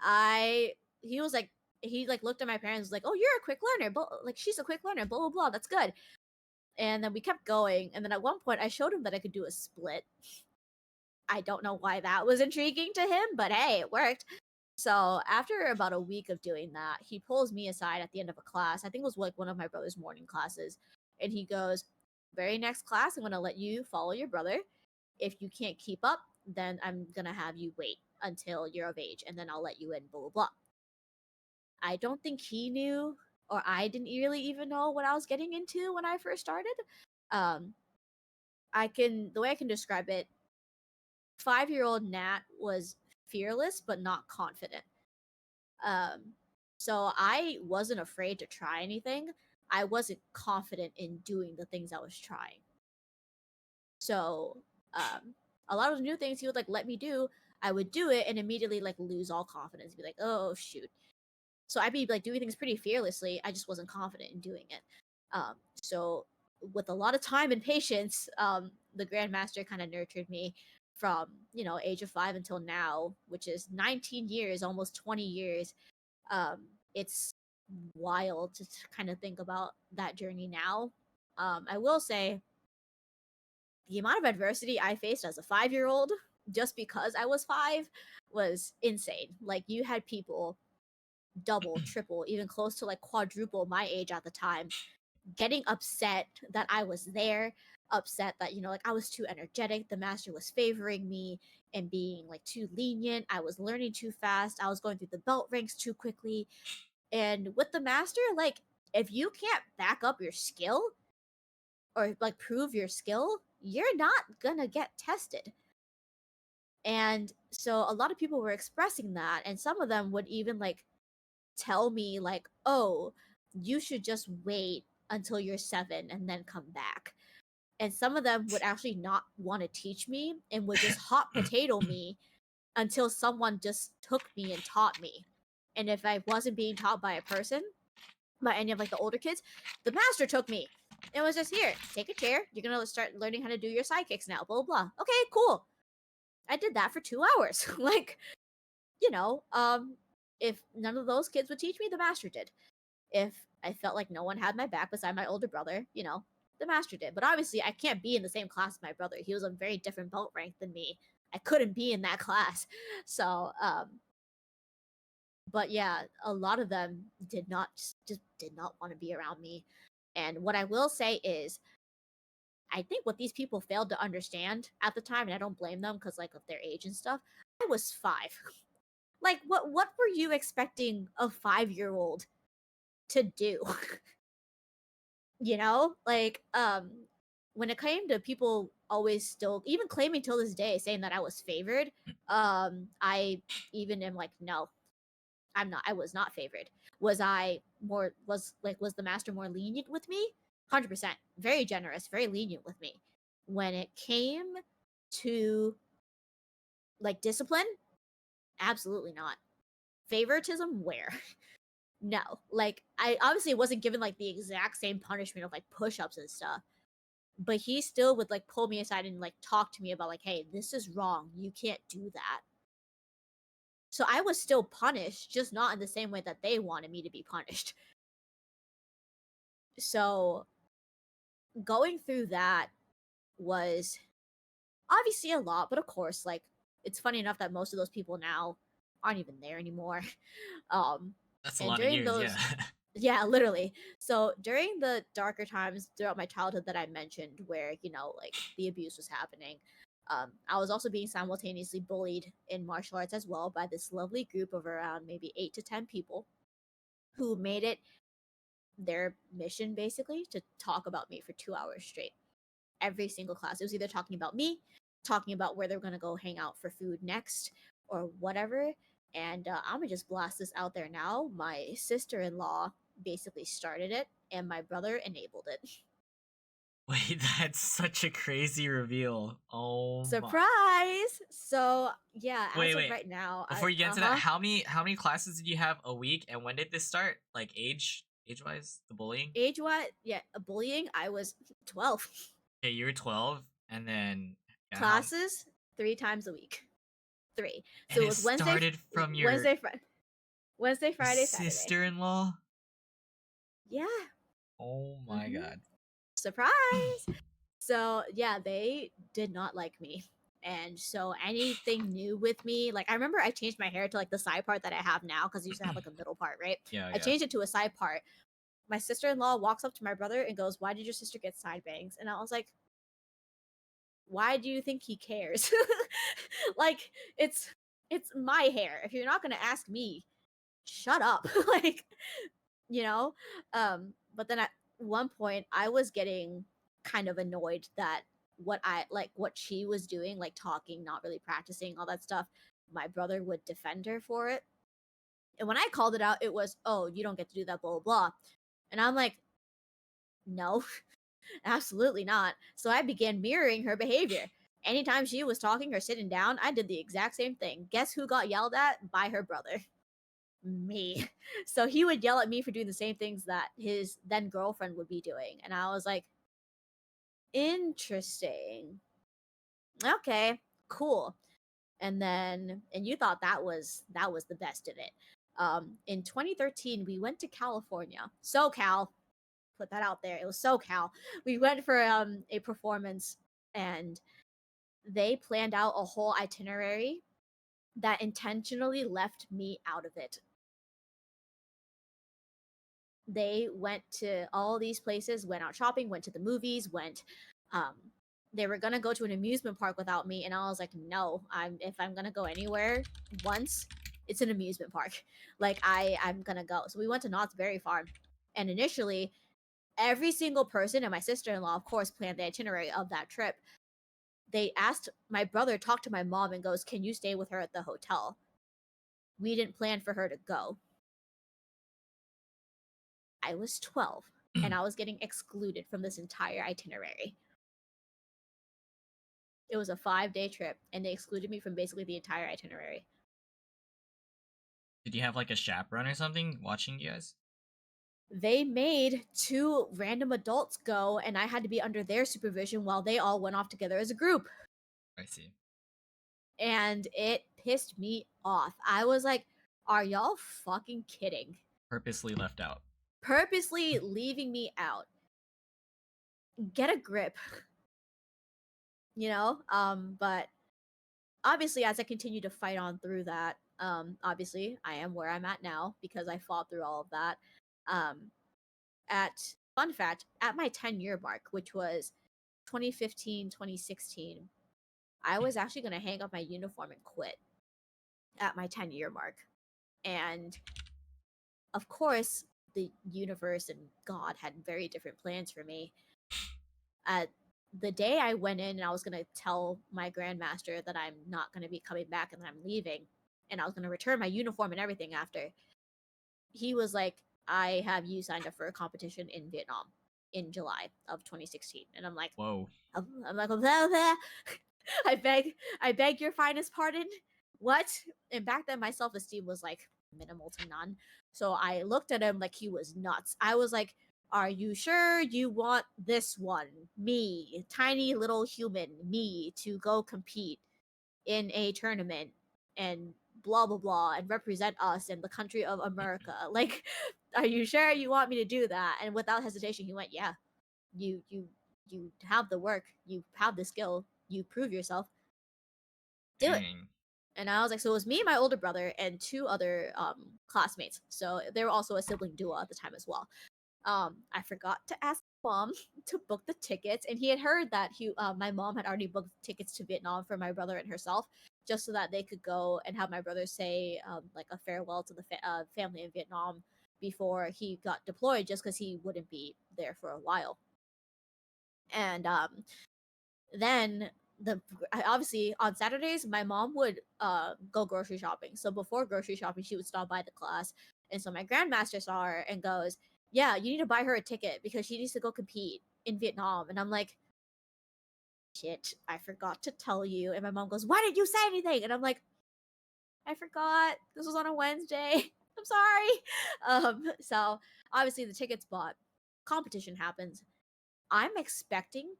I he was like he like looked at my parents, was like, oh, you're a quick learner, but like she's a quick learner, blah blah blah. That's good. And then we kept going, and then at one point I showed him that I could do a split. I don't know why that was intriguing to him, but hey, it worked. So after about a week of doing that, he pulls me aside at the end of a class. I think it was like one of my brother's morning classes, and he goes, "Very next class, I'm gonna let you follow your brother. If you can't keep up, then I'm gonna have you wait until you're of age, and then I'll let you in." Blah blah blah. I don't think he knew, or I didn't really even know what I was getting into when I first started. Um, the way I can describe it, 5-year-old Nat was fearless but not confident. Um, so I wasn't afraid to try anything. I wasn't confident in doing the things I was trying. So a lot of the new things he would like let me do, I would do it and immediately like lose all confidence. Be like, oh shoot. So I'd be like doing things pretty fearlessly. I just wasn't confident in doing it. So with a lot of time and patience, the Grandmaster kind of nurtured me from age of 5 until now, which is 19 years, almost 20 years. It's wild to kind of think about that journey now. I will say the amount of adversity I faced as a 5-year-old just because I was 5 was insane. Like you had people double, triple, even close to like quadruple my age at the time getting upset that I was there, upset that like I was too energetic, the master was favoring me and being like too lenient, I was learning too fast, I was going through the belt ranks too quickly. And with the master, like if you can't back up your skill or like prove your skill, you're not gonna get tested. And so a lot of people were expressing that, and some of them would even like tell me like, oh, you should just wait until you're 7 and then come back. And some of them would actually not want to teach me and would just hot potato me until someone just took me and taught me. And if I wasn't being taught by a person, by any of like the older kids, the master took me. It was just, here, take a chair. You're gonna start learning how to do your sidekicks now. Blah blah blah. Okay, cool. I did that for 2 hours. Like, you know, if none of those kids would teach me, the master did. If I felt like no one had my back beside my older brother, the master did. But obviously, I can't be in the same class as my brother. He was a very different belt rank than me. I couldn't be in that class. So, but yeah, a lot of them did not just did not want to be around me. And what I will say is, I think what these people failed to understand at the time, and I don't blame them because like of their age and stuff. I was 5. Like, what were you expecting a 5-year-old to do? Like when it came to people always still even claiming till this day saying that I was favored, I even am like, no, I'm not. I was not favored. Was I more was the master more lenient with me? 100%. Very generous, very lenient with me. When it came to like discipline, absolutely not. Favoritism where? No. Like I obviously wasn't given like the exact same punishment of like push-ups and stuff. But he still would like pull me aside and like talk to me about like, hey, this is wrong. You can't do that. So I was still punished, just not in the same way that they wanted me to be punished. So going through that was obviously a lot, but of course, like it's funny enough that most of those people now aren't even there anymore. That's a And lot of during years, yeah. those, yeah, literally. So during the darker times throughout my childhood that I mentioned, where like the abuse was happening, I was also being simultaneously bullied in martial arts as well by this lovely group of around maybe 8 to 10 people who made it their mission basically to talk about me for 2 hours straight. Every single class, it was either talking about me, talking about where they're gonna go hang out for food next, or whatever. And I'm gonna just blast this out there now. My sister-in-law basically started it, and my brother enabled it. Wait, that's such a crazy reveal. Oh my. Surprise! So yeah, as Wait, of wait. right now, Before you get into that, uh-huh. how many classes did you have a week, and when did this start? Like age wise, the bullying. Age what? Yeah, bullying. I was 12. Okay, you were 12, and then yeah, how? Classes 3 times a week. Three. And So it it was Wednesday, started from Wednesday, Wednesday, your Friday, Saturday. sister-in-law. Yeah. Oh my Mm-hmm. god. Surprise! So yeah, they did not like me. And so anything new with me, like I remember I changed my hair to like the side part that I have now because I used to have like a middle part, right? Yeah, I yeah. changed it to a side part. My sister-in-law walks up to my brother and goes, "Why did your sister get side bangs?" And I was like, "Why do you think he cares?" Like it's my hair. If you're not gonna ask me, shut up. Like, you know? But then at one point I was getting kind of annoyed that what she was doing, like talking, not really practicing, all that stuff, my brother would defend her for it. And when I called it out, it was, "Oh, you don't get to do that, blah blah blah." And I'm like, no, absolutely not. So I began mirroring her behavior. Anytime she was talking or sitting down, I did the exact same thing. Guess who got yelled at by her brother? Me. So he would yell at me for doing the same things that his then girlfriend would be doing. And I was like, interesting. Okay, cool. And you thought that was the best of it. In 2013 we went to California. SoCal. Put that out there. It was SoCal. We went for a performance, and they planned out a whole itinerary that intentionally left me out of it. They went to all these places, went out shopping, went to the movies, went um they were gonna go to an amusement park without me, and I was like, no, if I'm gonna go anywhere once, it's an amusement park. Like I'm gonna go. So we went to Knott's Berry Farm, and initially every single person, and my sister-in-law of course planned the itinerary of that trip. They asked my brother, talked to my mom, and goes, "Can you stay with her at the hotel?" We didn't plan for her to go. I was 12 and I was getting excluded from this entire itinerary. It was a 5-day trip and they excluded me from basically the entire itinerary. Did you have like a chaperone or something watching you guys? They made 2 random adults go, and I had to be under their supervision while they all went off together as a group. I see. And it pissed me off. I was like, are y'all fucking kidding? Purposely left out. Purposely leaving me out. Get a grip. But obviously as I continue to fight on through that, obviously I am where I'm at now because I fought through all of that. Um, at Fun fact, at my 10-year mark, which was 2015, 2016, I was actually going to hang up my uniform and quit at my 10-year mark. And of course, the universe and God had very different plans for me. At the day I went in and I was going to tell my grandmaster that I'm not going to be coming back and that I'm leaving, and I was going to return my uniform and everything after, he was like, "I have you signed up for a competition in Vietnam in July of 2016." And I'm like, Whoa. I'm like, blah, blah. I beg your finest pardon. What? And back then my self-esteem was like minimal to none. So I looked at him like he was nuts. I was like, "Are you sure you want this one, me, tiny little human, me, to go compete in a tournament and blah blah blah and represent us and the country of America? Like, are you sure you want me to do that?" And without hesitation he went, "Yeah, you have the work, you have the skill, you prove yourself, do it." Dang. And I was like, so it was me, my older brother, and two other classmates. So they were also a sibling duo at the time as well. I forgot to ask mom to book the tickets, and he had heard that my mom had already booked tickets to Vietnam for my brother and herself, just so that they could go and have my brother say like a farewell to the family in Vietnam before he got deployed, just because he wouldn't be there for a while. And then obviously on Saturdays my mom would go grocery shopping. So before grocery shopping, she would stop by the class, and so my grandmaster saw her and goes, "Yeah, you need to buy her a ticket because she needs to go compete in Vietnam." And I'm like, "Shit, I forgot to tell you." And my mom goes, "Why didn't you say anything?" And I'm like, "I forgot. This was on a Wednesday. I'm sorry." So obviously the ticket's bought. Competition happens. I'm expecting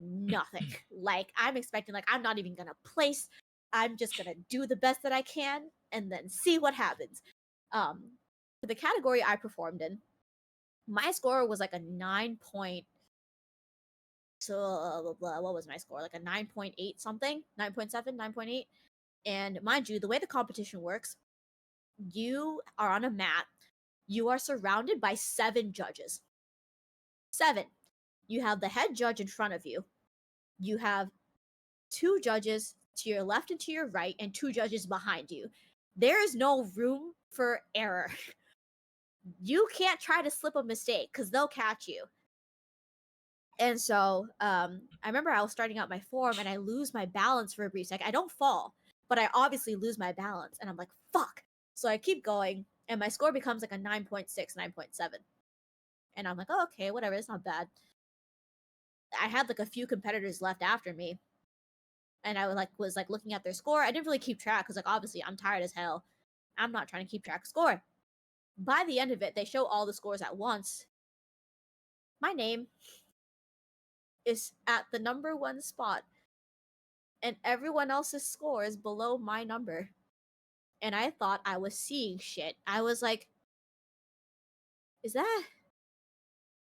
nothing. Like, I'm expecting, like, I'm not even gonna place. I'm just gonna do the best that I can and then see what happens. For the category I performed in, my score was like a 9 point. So, what was my score? Like a 9.8 something? 9.7, 9.8. And mind you, the way the competition works, you are on a mat, you are surrounded by 7 judges. 7. You have the head judge in front of you. You have 2 judges to your left and to your right, and 2 judges behind you. There is no room for error. You can't try to slip a mistake because they'll catch you. And so I remember I was starting out my form and I lose my balance for a brief second. I don't fall, but I obviously lose my balance. And I'm like, fuck. So I keep going, and my score becomes like a 9.6, 9.7. And I'm like, oh, okay, whatever. It's not bad. I had like a few competitors left after me, and I was looking at their score. I didn't really keep track because like obviously I'm tired as hell. I'm not trying to keep track of score. By the end of it, they show all the scores at once. My name is at the number 1 spot, and everyone else's score is below my number. And I thought I was seeing shit. I was like, is that?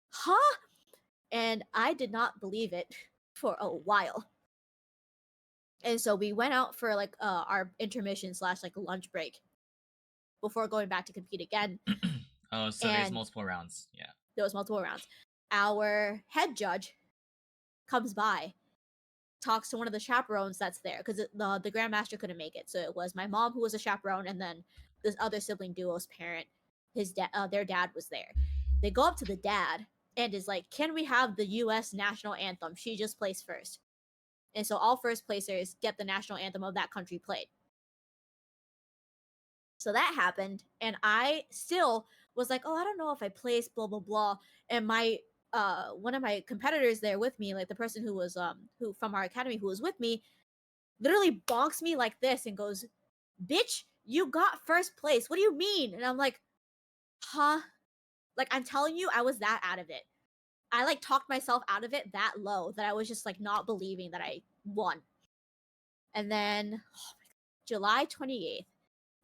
Huh? And I did not believe it for a while. And so we went out for like our intermission slash like lunch break before going back to compete again. Oh, so there's multiple rounds. Yeah. There was multiple rounds. Our head judge comes by, talks to one of the chaperones that's there, because the grandmaster couldn't make it. So it was my mom who was a chaperone, and then this other sibling duo's parent, their dad was there. They go up to the dad and is like, "Can we have the U.S. national anthem? She just placed first." And so all first placers get the national anthem of that country played. So that happened, and I still was like, "Oh, I don't know if I placed, blah blah blah." And my one of my competitors there with me, like the person who from our academy who was with me, literally bonks me like this and goes, "Bitch, you got first place. What do you mean?" And I'm like, "Huh?" Like, I'm telling you, I was that out of it. I like talked myself out of it that low that I was just like not believing that I won. And then July 28th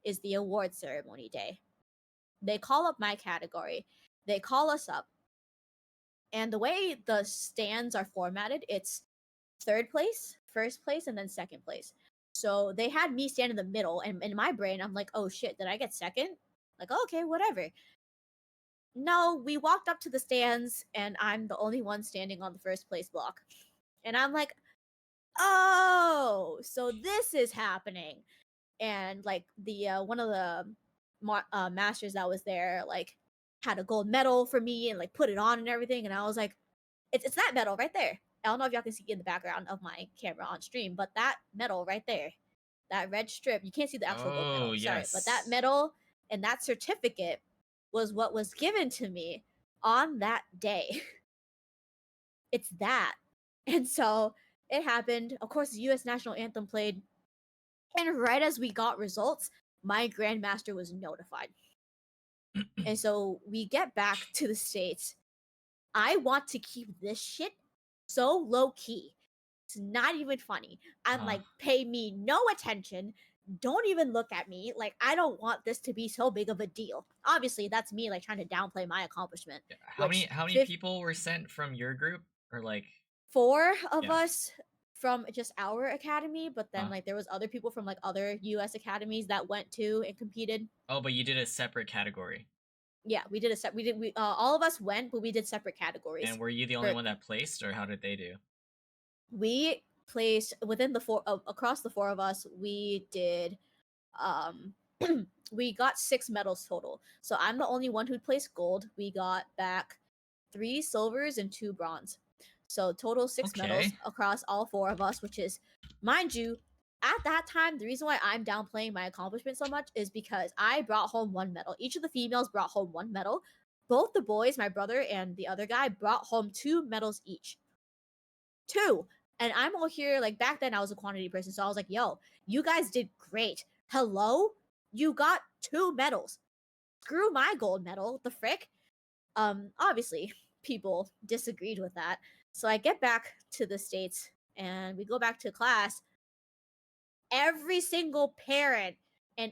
is the award ceremony day. They call up my category. They call us up. And the way the stands are formatted, it's 3rd place, 1st place, and then 2nd place. So they had me stand in the middle, and in my brain, I'm like, oh shit, did I get 2nd? Like, okay, whatever. No, we walked up to the stands, and I'm the only one standing on the 1st place block. And I'm like, oh, so this is happening. And like the one of the masters that was there, like, had a gold medal for me and like put it on and everything. And I was like, it's that medal right there. I don't know if y'all can see in the background of my camera on stream, but that medal right there, that red strip, you can't see the actual gold medal. Oh, Sorry, but that yes. medal and that certificate was what was given to me on that day. It's that. And so it happened. Of course, the US national anthem played. And right as we got results, my grandmaster was notified. And so we get back to the States. I want to keep this shit so low key. It's not even funny. I'm like, pay me no attention. Don't even look at me. Like, I don't want this to be so big of a deal. Obviously, that's me like trying to downplay my accomplishment. How many people were sent from your group, or like 4 of Yeah. us from just our academy, but then Huh. like there was other people from like other US academies that went to and competed. Oh, but you did a separate category. Yeah, we did all of us went, but we did separate categories. And were you the only one that placed, or how did they do? We placed within the across the four of us, we did um we got 6 medals total. So I'm the only one who placed gold. We got back 3 silvers and 2 bronze. So total 6 medals Okay. across all 4 of us, which is, mind you, at that time, the reason why I'm downplaying my accomplishment so much is because I brought home 1 medal. Each of the females brought home 1 medal. Both the boys, my brother and the other guy, brought home 2 medals each. 2. And I'm all here, like back then I was a quantity person, so I was like, yo, you guys did great. Hello? You got 2 medals. Screw my gold medal, the frick. Obviously, people disagreed with that. So I get back to the States and we go back to class. Every single parent and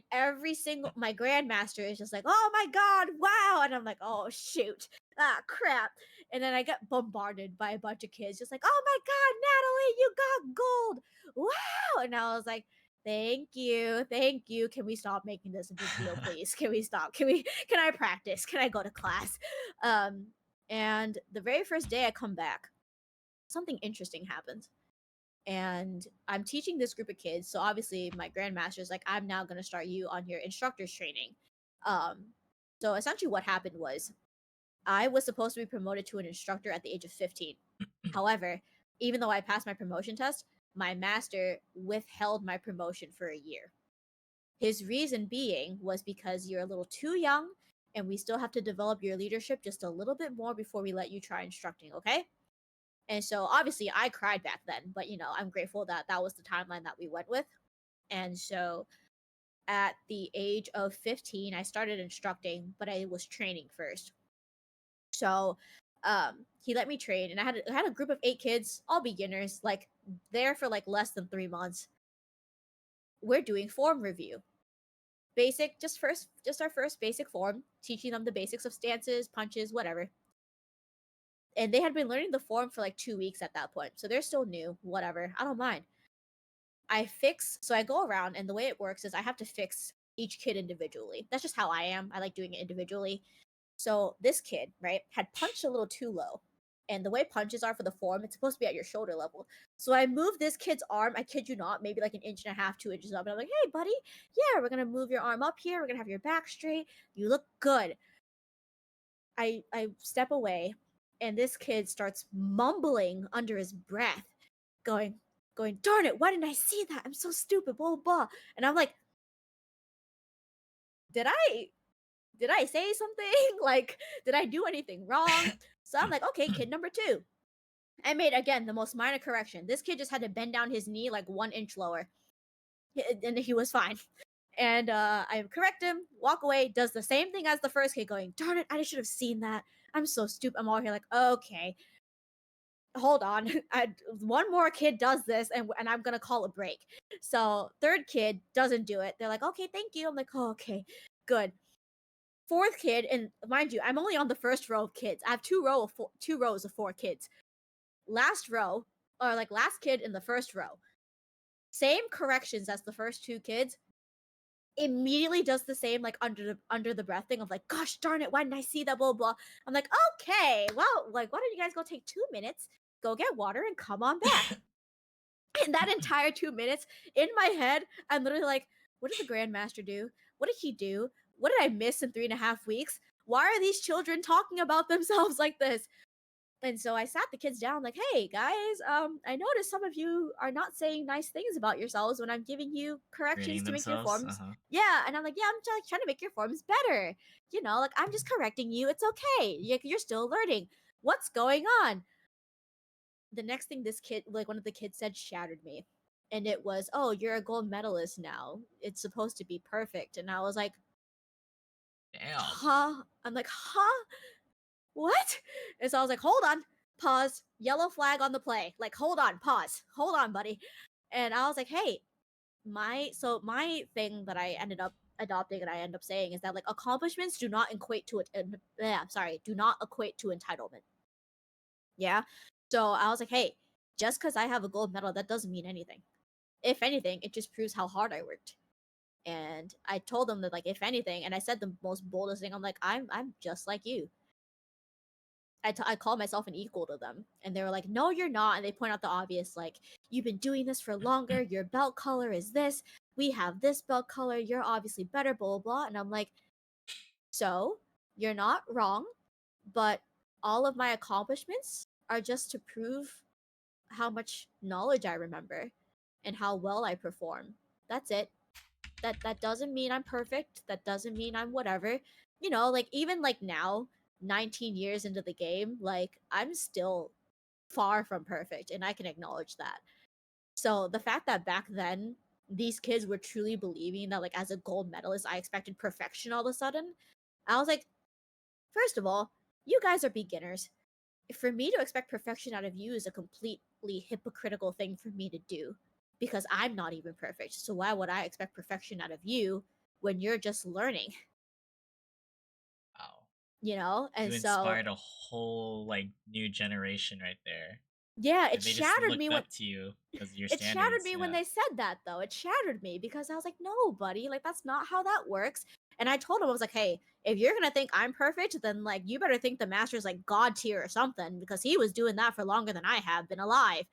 my grandmaster is just like, oh my god, wow. And I'm like, oh shoot, crap. And then I get bombarded by a bunch of kids just like, oh my god, Natalie, you got gold, wow. And I was like, thank you, can we stop making this a big deal, please? Can we stop? Can I practice? Can I go to class? And the very first day I come back, something interesting happens. And I'm teaching this group of kids. So obviously my grandmaster's like, I'm now going to start you on your instructor's training. So essentially what happened was I was supposed to be promoted to an instructor at the age of 15. However, even though I passed my promotion test, my master withheld my promotion for a year. His reason being was because you're a little too young and we still have to develop your leadership just a little bit more before we let you try instructing, okay? And so obviously I cried back then, but I'm grateful that that was the timeline that we went with. And so at the age of 15, I started instructing, but I was training first. So he let me train, and I had a group of 8 kids, all beginners, like there for like less than 3 months. We're doing form review. Basic, just our first basic form, teaching them the basics of stances, punches, whatever. And they had been learning the form for like 2 weeks at that point. So they're still new, whatever. I don't mind. So I go around, and the way it works is I have to fix each kid individually. That's just how I am. I like doing it individually. So this kid, right, had punched a little too low. And the way punches are for the form, it's supposed to be at your shoulder level. So I moved this kid's arm, I kid you not, maybe like 1.5 inches, 2 inches up. And I'm like, hey, buddy, yeah, we're going to move your arm up here. We're going to have your back straight. You look good. I step away, and this kid starts mumbling under his breath, going, darn it, why didn't I see that? I'm so stupid, blah, blah, blah. And I'm like, did I say something? Like, did I do anything wrong? So I'm like, okay, kid number 2. I made, again, the most minor correction. This kid just had to bend down his knee like 1 inch lower, and he was fine. And I correct him, walk away, does the same thing as the first kid, going, darn it, I should have seen that. I'm so stupid. I'm all here like, okay, hold on. One more kid does this, and I'm going to call a break. So 3rd kid doesn't do it. They're like, okay, thank you. I'm like, oh, okay, good. 4th kid, and mind you, I'm only on the first row of kids. I have 2 rows of 4 kids. Last row, or like last kid in the first row, same corrections as the first 2 kids, immediately does the same, like under the breath thing of like, gosh darn it, why didn't I see that, blah blah. I'm like, okay, well, like, why don't you guys go take 2 minutes, go get water, and come on back. And that entire 2 minutes in my head, I'm literally like, what did the grandmaster do? What did he do? What did I miss in 3.5 weeks? Why are these children talking about themselves like this? And so I sat the kids down like, hey guys, I noticed some of you are not saying nice things about yourselves when I'm giving you corrections Rating to make your themselves. forms. Yeah, and I'm like, yeah, I'm just trying to make your forms better. Like, I'm just correcting you. It's okay. You're still learning. What's going on? The next thing this kid, like one of the kids said, shattered me. And it was, oh, you're a gold medalist now. It's supposed to be perfect. And I was like, Damn. huh? I'm like, huh? What? And so I was like, hold on, pause, yellow flag on the play. Like, hold on, pause, hold on, buddy. And I was like, hey, my thing that I ended up adopting and I end up saying is that, like, accomplishments do not equate to do not equate to entitlement. Yeah. So I was like, hey, just because I have a gold medal, that doesn't mean anything. If anything, it just proves how hard I worked. And I told them that, like, if anything, and I said the most boldest thing, I'm like, I'm just like you. I call myself an equal to them. And they were like, no, you're not. And they point out the obvious, like, you've been doing this for longer. Your belt color is this. We have this belt color. You're obviously better, blah, blah, blah. And I'm like, so you're not wrong, but all of my accomplishments are just to prove how much knowledge I remember and how well I perform. That's it. That doesn't mean I'm perfect. That doesn't mean I'm whatever. You know, like even like now, 19 years into the game, like I'm still far from perfect and I can acknowledge that. So the fact that back then these kids were truly believing that like as a gold medalist I expected perfection all of a sudden, I was like, first of all, you guys are beginners. For me to expect perfection out of you is a completely hypocritical thing for me to do because I'm not even perfect. So why would I expect perfection out of you when you're just learning? Wow. You know? And You so inspired a whole like new generation right there. yeah, it And they just shattered me looked when up to you because of your it shattered standards. me when Yeah. they said that though. It shattered me because I was like, no, buddy, like that's not how that works. And I told him, I was like, hey, if you're gonna think I'm perfect, then like you better think the master's like god tier or something, because he was doing that for longer than I have been alive.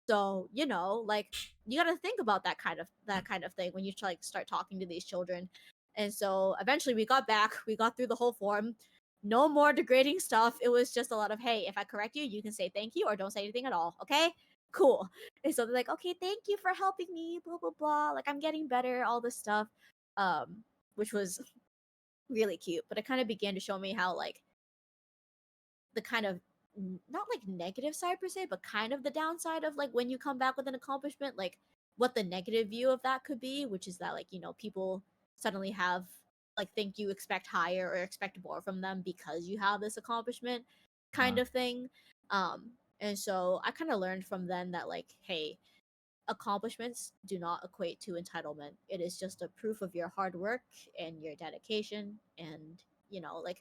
So, you know, like you gotta think about that kind of thing when you like start talking to these children. And so eventually we got back, we got through the whole form. No more degrading stuff. It was just a lot of, hey, if I correct you, you can say thank you or don't say anything at all. Okay? Cool. And so they're like, okay, thank you for helping me, blah blah blah. Like I'm getting better, all this stuff. Which was really cute. But it kind of began to show me how like the kind of not like negative side per se, but kind of the downside of like when you come back with an accomplishment, like what the negative view of that could be, which is that like, you know, people suddenly have like think you expect higher or expect more from them because you have this accomplishment kind Uh, of thing. And so I kind of learned from them that like, hey, accomplishments do not equate to entitlement. It is just a proof of your hard work and your dedication and, you know, like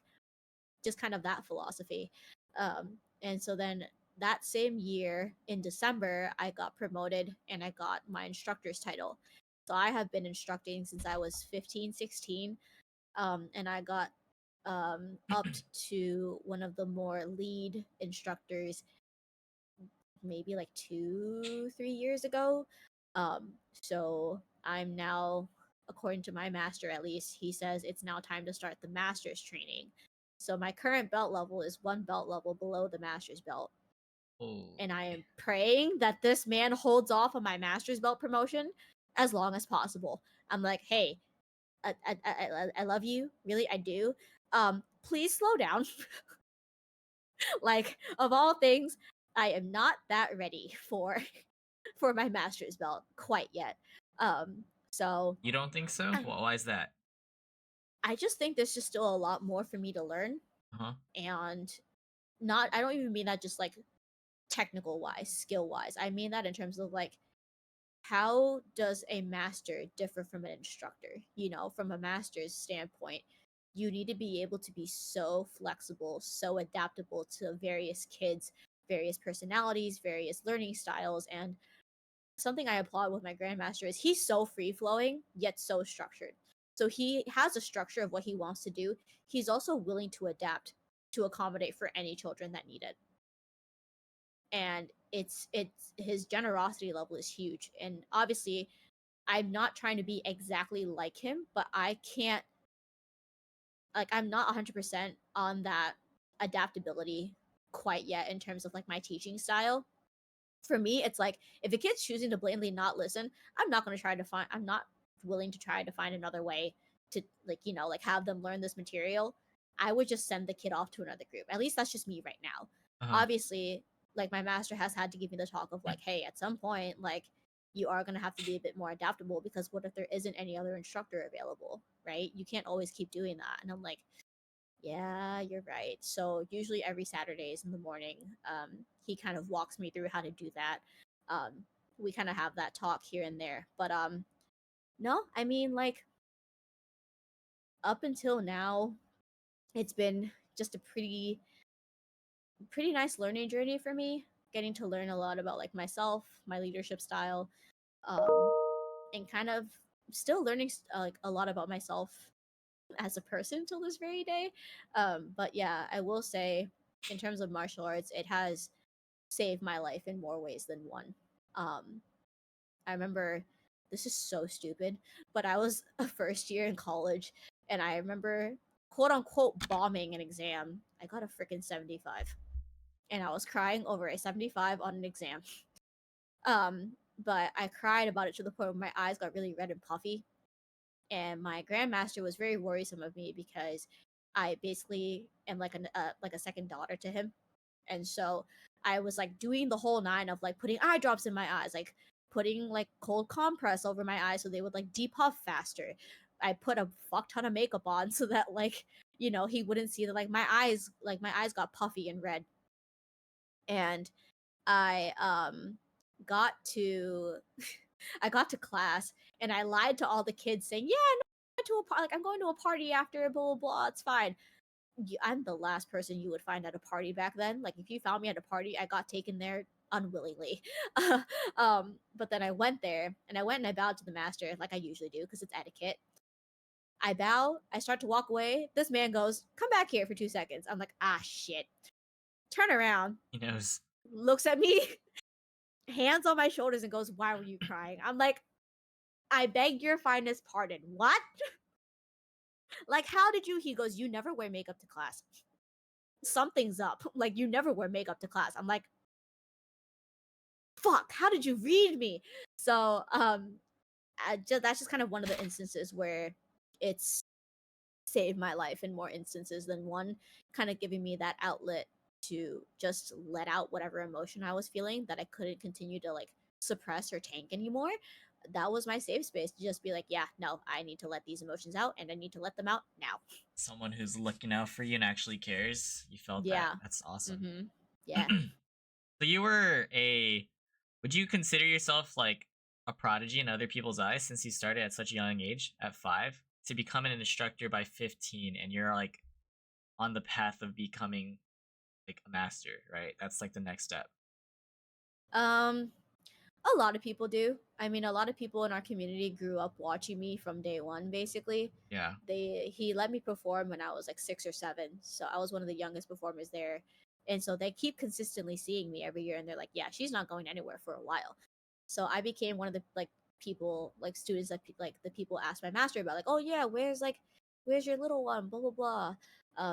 just kind of that philosophy. And so then that same year in December, I got promoted and I got my instructor's title. So I have been instructing since I was 15, 16. And I got upped to one of the more lead instructors maybe like 2 3 years ago. So I'm now, according to my master at least, he says it's now time to start the master's training. So my current belt level is one belt level below the master's belt, oh. and I am praying that this man holds off on my master's belt promotion as long as possible. I'm like, hey, I love you, really, I do. Please slow down. Like of all things, I am not that ready for for my master's belt quite yet. So You don't think so? I, Well, why is that? I just think there's just still a lot more for me to learn, Uh huh. and not I don't even mean that just like technical wise, skill wise. I mean that in terms of like how does a master differ from an instructor? You know, from a master's standpoint, you need to be able to be so flexible, so adaptable to various kids, various personalities, various learning styles. And something I applaud with my grandmaster is he's so free flowing, yet so structured. So he has a structure of what he wants to do. He's also willing to adapt to accommodate for any children that need it. And it's his generosity level is huge. And obviously I'm not trying to be exactly like him, but I can't, like I'm not 100% on that adaptability quite yet in terms of like my teaching style. For me, it's like if a kid's choosing to blatantly not listen, I'm not willing to try to find another way to like, you know, like have them learn this material. I would just send the kid off to another group. At least that's just me right now. Uh huh. Obviously, like my master has had to give me the talk of like, hey, at some point, like you are going to have to be a bit more adaptable because what if there isn't any other instructor available, right? You can't always keep doing that. And I'm like, yeah, you're right. So usually every Saturdays in the morning, he kind of walks me through how to do that. Um, we kind of have that talk here and there, but no, I mean like up until now, it's been just a pretty nice learning journey for me. getting to learn a lot about like myself, my leadership style, um, and kind of still learning like a lot about myself as a person till this very day. But yeah, I will say, in terms of martial arts, it has saved my life in more ways than one. Um, I remember, this is so stupid, but I was a first year in college, and I remember quote unquote bombing an exam. I got a freaking 75, and I was crying over a 75 on an exam. But I cried about it to the point where my eyes got really red and puffy, and my grandmaster was very worrisome of me because I basically am like a second daughter to him, and so I was like doing the whole nine of like putting eye drops in my eyes, like putting like cold compress over my eyes so they would like depuff faster. I put a fuck ton of makeup on so that like he wouldn't see that like my eyes got puffy and red. And I got to I got to class and I lied to all the kids saying, "Yeah, no, I'm going to a party after blah blah blah. It's fine." I'm the last person you would find at a party back then. Like if you found me at a party, I got taken there unwillingly. But then I went there and I bowed to the master like I usually do because it's etiquette. I bow, I start to walk away. This man goes, "Come back here for 2 seconds." I'm like, ah shit. Turn around, He knows. looks at me, hands on my shoulders, and goes, "Why were you crying?" I'm like, "I beg your finest pardon. What?" Like, how did you? He goes, "You never wear makeup to class. Something's up. Like, you never wear makeup to class." I'm like, fuck, how did you read me? So, that's just kind of one of the instances where it's saved my life in more instances than one, kind of giving me that outlet to just let out whatever emotion I was feeling that I couldn't continue to like suppress or tank anymore. That was my safe space to just be like, yeah, no, I need to let these emotions out and I need to let them out now. Someone who's looking out for you and actually cares. You felt that. Yeah. That's awesome. Mm-hmm. Yeah. So you were a. Would you consider yourself like a prodigy in other people's eyes since you started at such a young age, at 5, to become an instructor by 15, and you're like on the path of becoming like a master, right? That's like the next step. Um, a lot of people do. I mean, a lot of people in our community grew up watching me from day one, basically. Yeah. He let me perform when I was like 6 or 7, so I was one of the youngest performers there, and so they keep consistently seeing me every year, and they're like, "Yeah, she's not going anywhere for a while." So I became one of the like people, like students that like the people ask my master about, like, "Oh yeah, where's your little one?" Blah blah blah.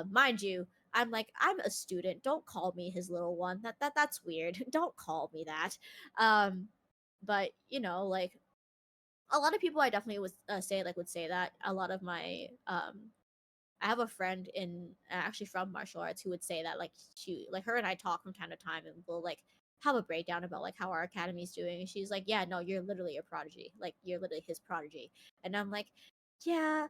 Mind you, I'm like, I'm a student. Don't call me his little one. That's weird. Don't call me that. Um, but like a lot of people, I definitely would would say that. A lot of my I have a friend in actually from martial arts who would say that like her and I talk from time to time and we'll like have a breakdown about like how our academy's doing. And she's like, "Yeah, no, you're literally a prodigy. Like you're literally his prodigy." And I'm like, "Yeah."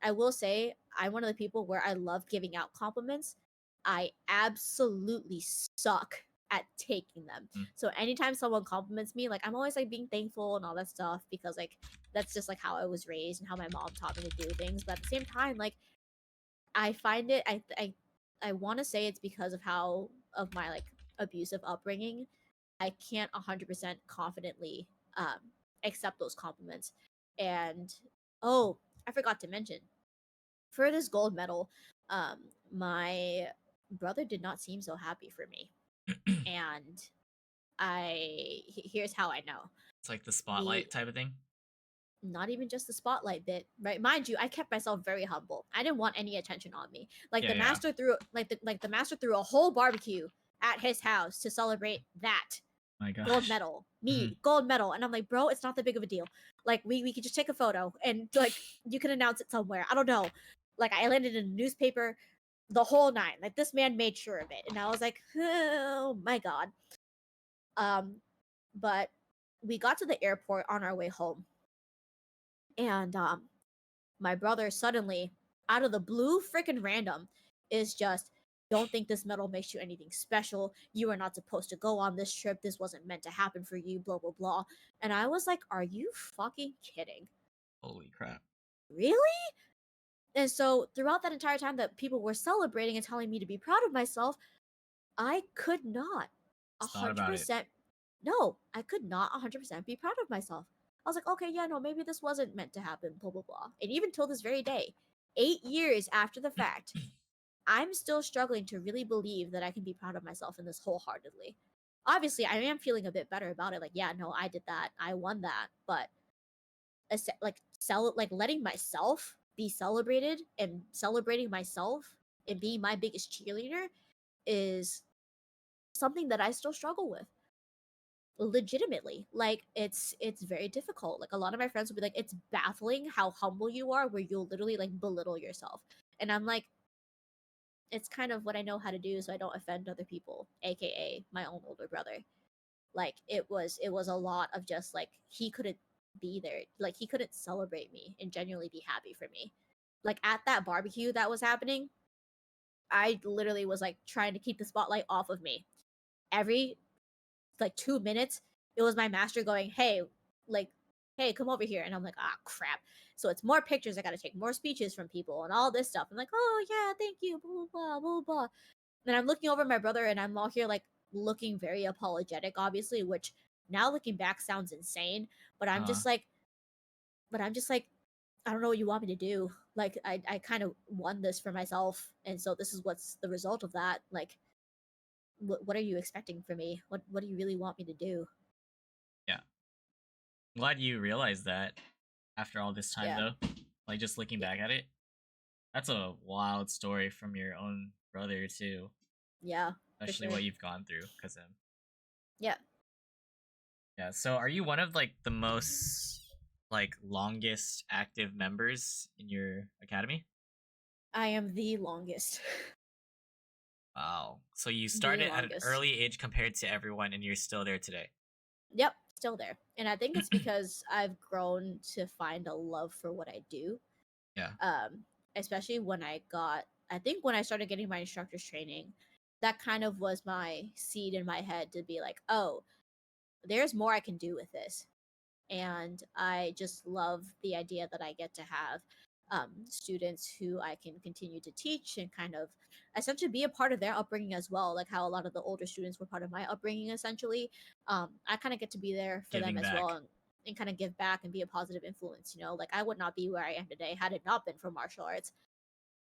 I will say I'm one of the people where I love giving out compliments. I absolutely suck at taking them. Mm. So anytime someone compliments me, like I'm always like being thankful and all that stuff because like that's just like how I was raised and how my mom taught me to do things. But at the same time, like I find it I want to say it's because of my like abusive upbringing. I can't 100% confidently um accept those compliments. And oh, I forgot to mention, for this gold medal, my brother did not seem so happy for me. And here's how I know. It's like the The spotlight type of thing. Not even just the spotlight bit, right? Mind you, I kept myself very humble. I didn't want any attention on me. Like Yeah, the yeah. master threw the master threw a whole barbecue at his house to celebrate that My gosh. gold medal. Me, Mhm. gold medal. And I'm like, "Bro, it's not that big of a deal. Like we could just take a photo and like you can announce it somewhere. I don't know." Like I landed in a newspaper, the whole nine. Like this man made sure of it. And I was like, "Oh my god." Um but we got to the airport on our way home. And my brother suddenly, out of the blue, freaking random, is just, "Don't think this medal makes you anything special. You are not supposed to go on this trip. This wasn't meant to happen for you, blah, blah, blah." And I was like, "Are you fucking kidding? Holy crap. Really?" And so throughout that entire time that people were celebrating and telling me to be proud of myself, I could not. thought hundred about it. percent. No, I could not 100% be proud of myself. I was like, okay, yeah, no, maybe this wasn't meant to happen, blah blah blah. And even till this very day, 8 years after the fact, I'm still struggling to really believe that I can be proud of myself in this wholeheartedly. Obviously, I am feeling a bit better about it. Like, yeah, no, I did that, I won that, but like letting myself be celebrated and celebrating myself and being my biggest cheerleader is something that I still struggle with legitimately. Like it's very difficult. Like a lot of my friends will be like, it's baffling how humble you are, where you'll literally like belittle yourself. And I'm like, it's kind of what I know how to do so I don't offend other people, aka my own older brother. Like it was a lot of just like he couldn't be there. Like he couldn't celebrate me and genuinely be happy for me. Like at that barbecue that was happening, I literally was like trying to keep the spotlight off of me. Every like 2 minutes, it was my master going, "Hey, like, hey, come over here," and I'm like, "Ah, crap." So it's more pictures. I gotta take more speeches from people and all this stuff. I'm like, "Oh yeah, thank you," blah blah blah blah blah. Then I'm looking over at my brother, and I'm all here like looking very apologetic, obviously, which now looking back sounds insane. But I'm Uh, just like, I don't know what you want me to do. Like, I kind of won this for myself, and so this is what's the result of that. Like, what are you expecting from me? What do you really want me to do? yeah. I'm glad you realized that after all this time, Yeah. though. Like, just looking Yeah. back at it. That's a wild story from your own brother, too. Yeah, for Especially sure. what you've gone through, because of him. Yeah, Yeah, so are you one of, like, the most, like, longest active members in your academy? I am the longest. Wow. So you The started at an longest. early age compared to everyone, and you're still there today. Yep, still there. And I think it's because I've grown to find a love for what I do. Yeah. Um, Especially when I think when I started getting my instructor's training, that kind of was my seed in my head to be like, oh, there's more I can do with this. And I just love the idea that I get to have students who I can continue to teach and kind of essentially be a part of their upbringing as well, like how a lot of the older students were part of my upbringing. Essentially, I kind of get to be there for them Giving as well, back. and kind of give back and be a positive influence. You know, like I would not be where I am today had it not been for martial arts.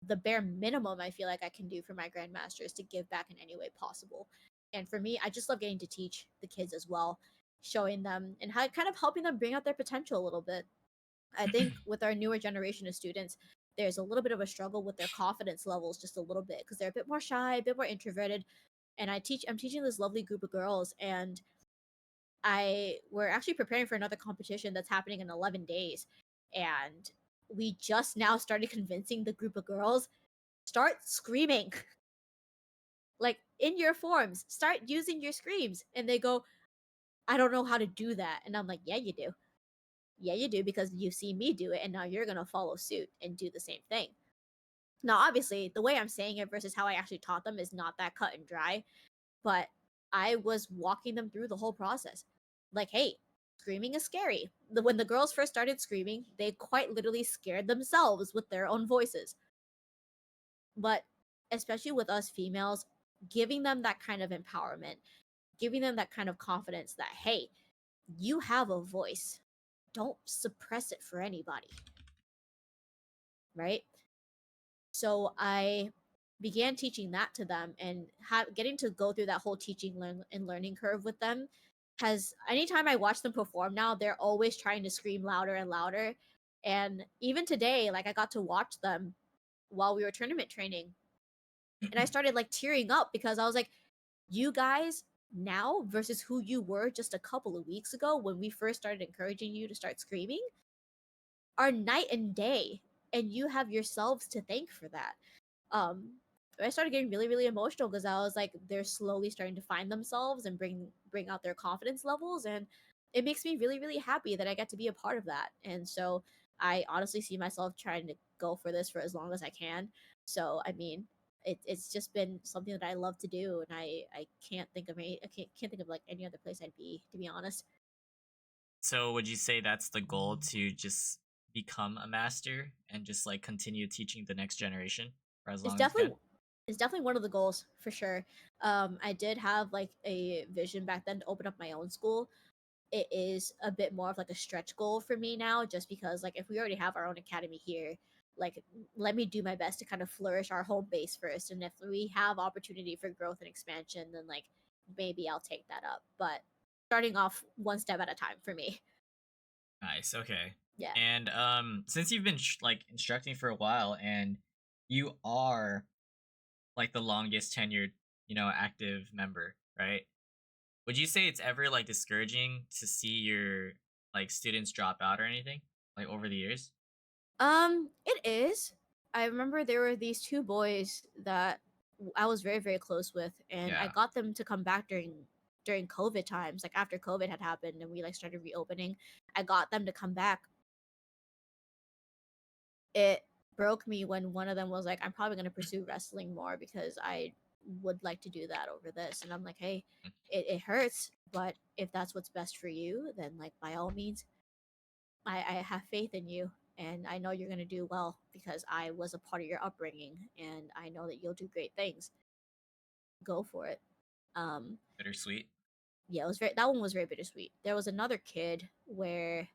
The bare minimum I feel like I can do for my grandmaster is to give back in any way possible. And for me, I just love getting to teach the kids as well, showing them and how kind of helping them bring out their potential a little bit. I think with our newer generation of students, there's a little bit of a struggle with their confidence levels just a little bit because they're a bit more shy, a bit more introverted. And I'm teaching this lovely group of girls, and we're actually preparing for another competition that's happening in 11 days. And we just now started convincing the group of girls, start screaming. Like in your forms, start using your screams. And they go, I don't know how to do that. And I'm like, yeah, you do. Yeah, you do, because you've seen me do it, and now you're gonna follow suit and do the same thing. Now, obviously, the way I'm saying it versus how I actually taught them is not that cut and dry, but I was walking them through the whole process. Like, hey, screaming is scary. When the girls first started screaming, they quite literally scared themselves with their own voices. But especially with us females, giving them that kind of empowerment, giving them that kind of confidence that, hey, you have a voice. Don't suppress it for anybody. Right? So I began teaching that to them, and getting to go through that whole teaching and learning curve with them has, anytime I watch them perform now, they're always trying to scream louder and louder. And even today, like I got to watch them while we were tournament training, and I started like tearing up because I was like, you guys now versus who you were just a couple of weeks ago when we first started encouraging you to start screaming are night and day, and you have yourselves to thank for that. um I started getting really really emotional because I was like, they're slowly starting to find themselves and bring out their confidence levels, and it makes me really really happy that I get to be a part of that. And so I honestly see myself trying to go for this for as long as I can. So I mean, it's just been something that I love to do, and I can't think of can't think of like any other place I'd be, to be honest. So would you say that's the goal, to just become a master and just like continue teaching the next generation for as It's long as you definitely can? It's definitely one of the goals for sure. I did have like a vision back then to open up my own school. It is a bit more of like a stretch goal for me now, just because like if we already have our own academy here, like let me do my best to kind of flourish our home base first, and if we have opportunity for growth and expansion, then like maybe I'll take that up. But starting off one step at a time for me. Nice. Okay. Yeah. And since you've been like instructing for a while, and you are like the longest tenured, active member, right? Would you say it's ever like discouraging to see your like students drop out or anything like over the years? It is. I remember there were these two boys that I was very, very close with, and I Yeah. got them to come back during COVID times, like after COVID had happened and we like started reopening. I got them to come back. It broke me when one of them was like, "I'm probably gonna pursue wrestling more because I would like to do that over this." And I'm like, "Hey, it hurts, but if that's what's best for you, then like by all means, I have faith in you, and I know you're gonna do well because I was a part of your upbringing, and I know that you'll do great things. Go for it." Um, Bittersweet. yeah, it was very that one was very bittersweet. There was another kid where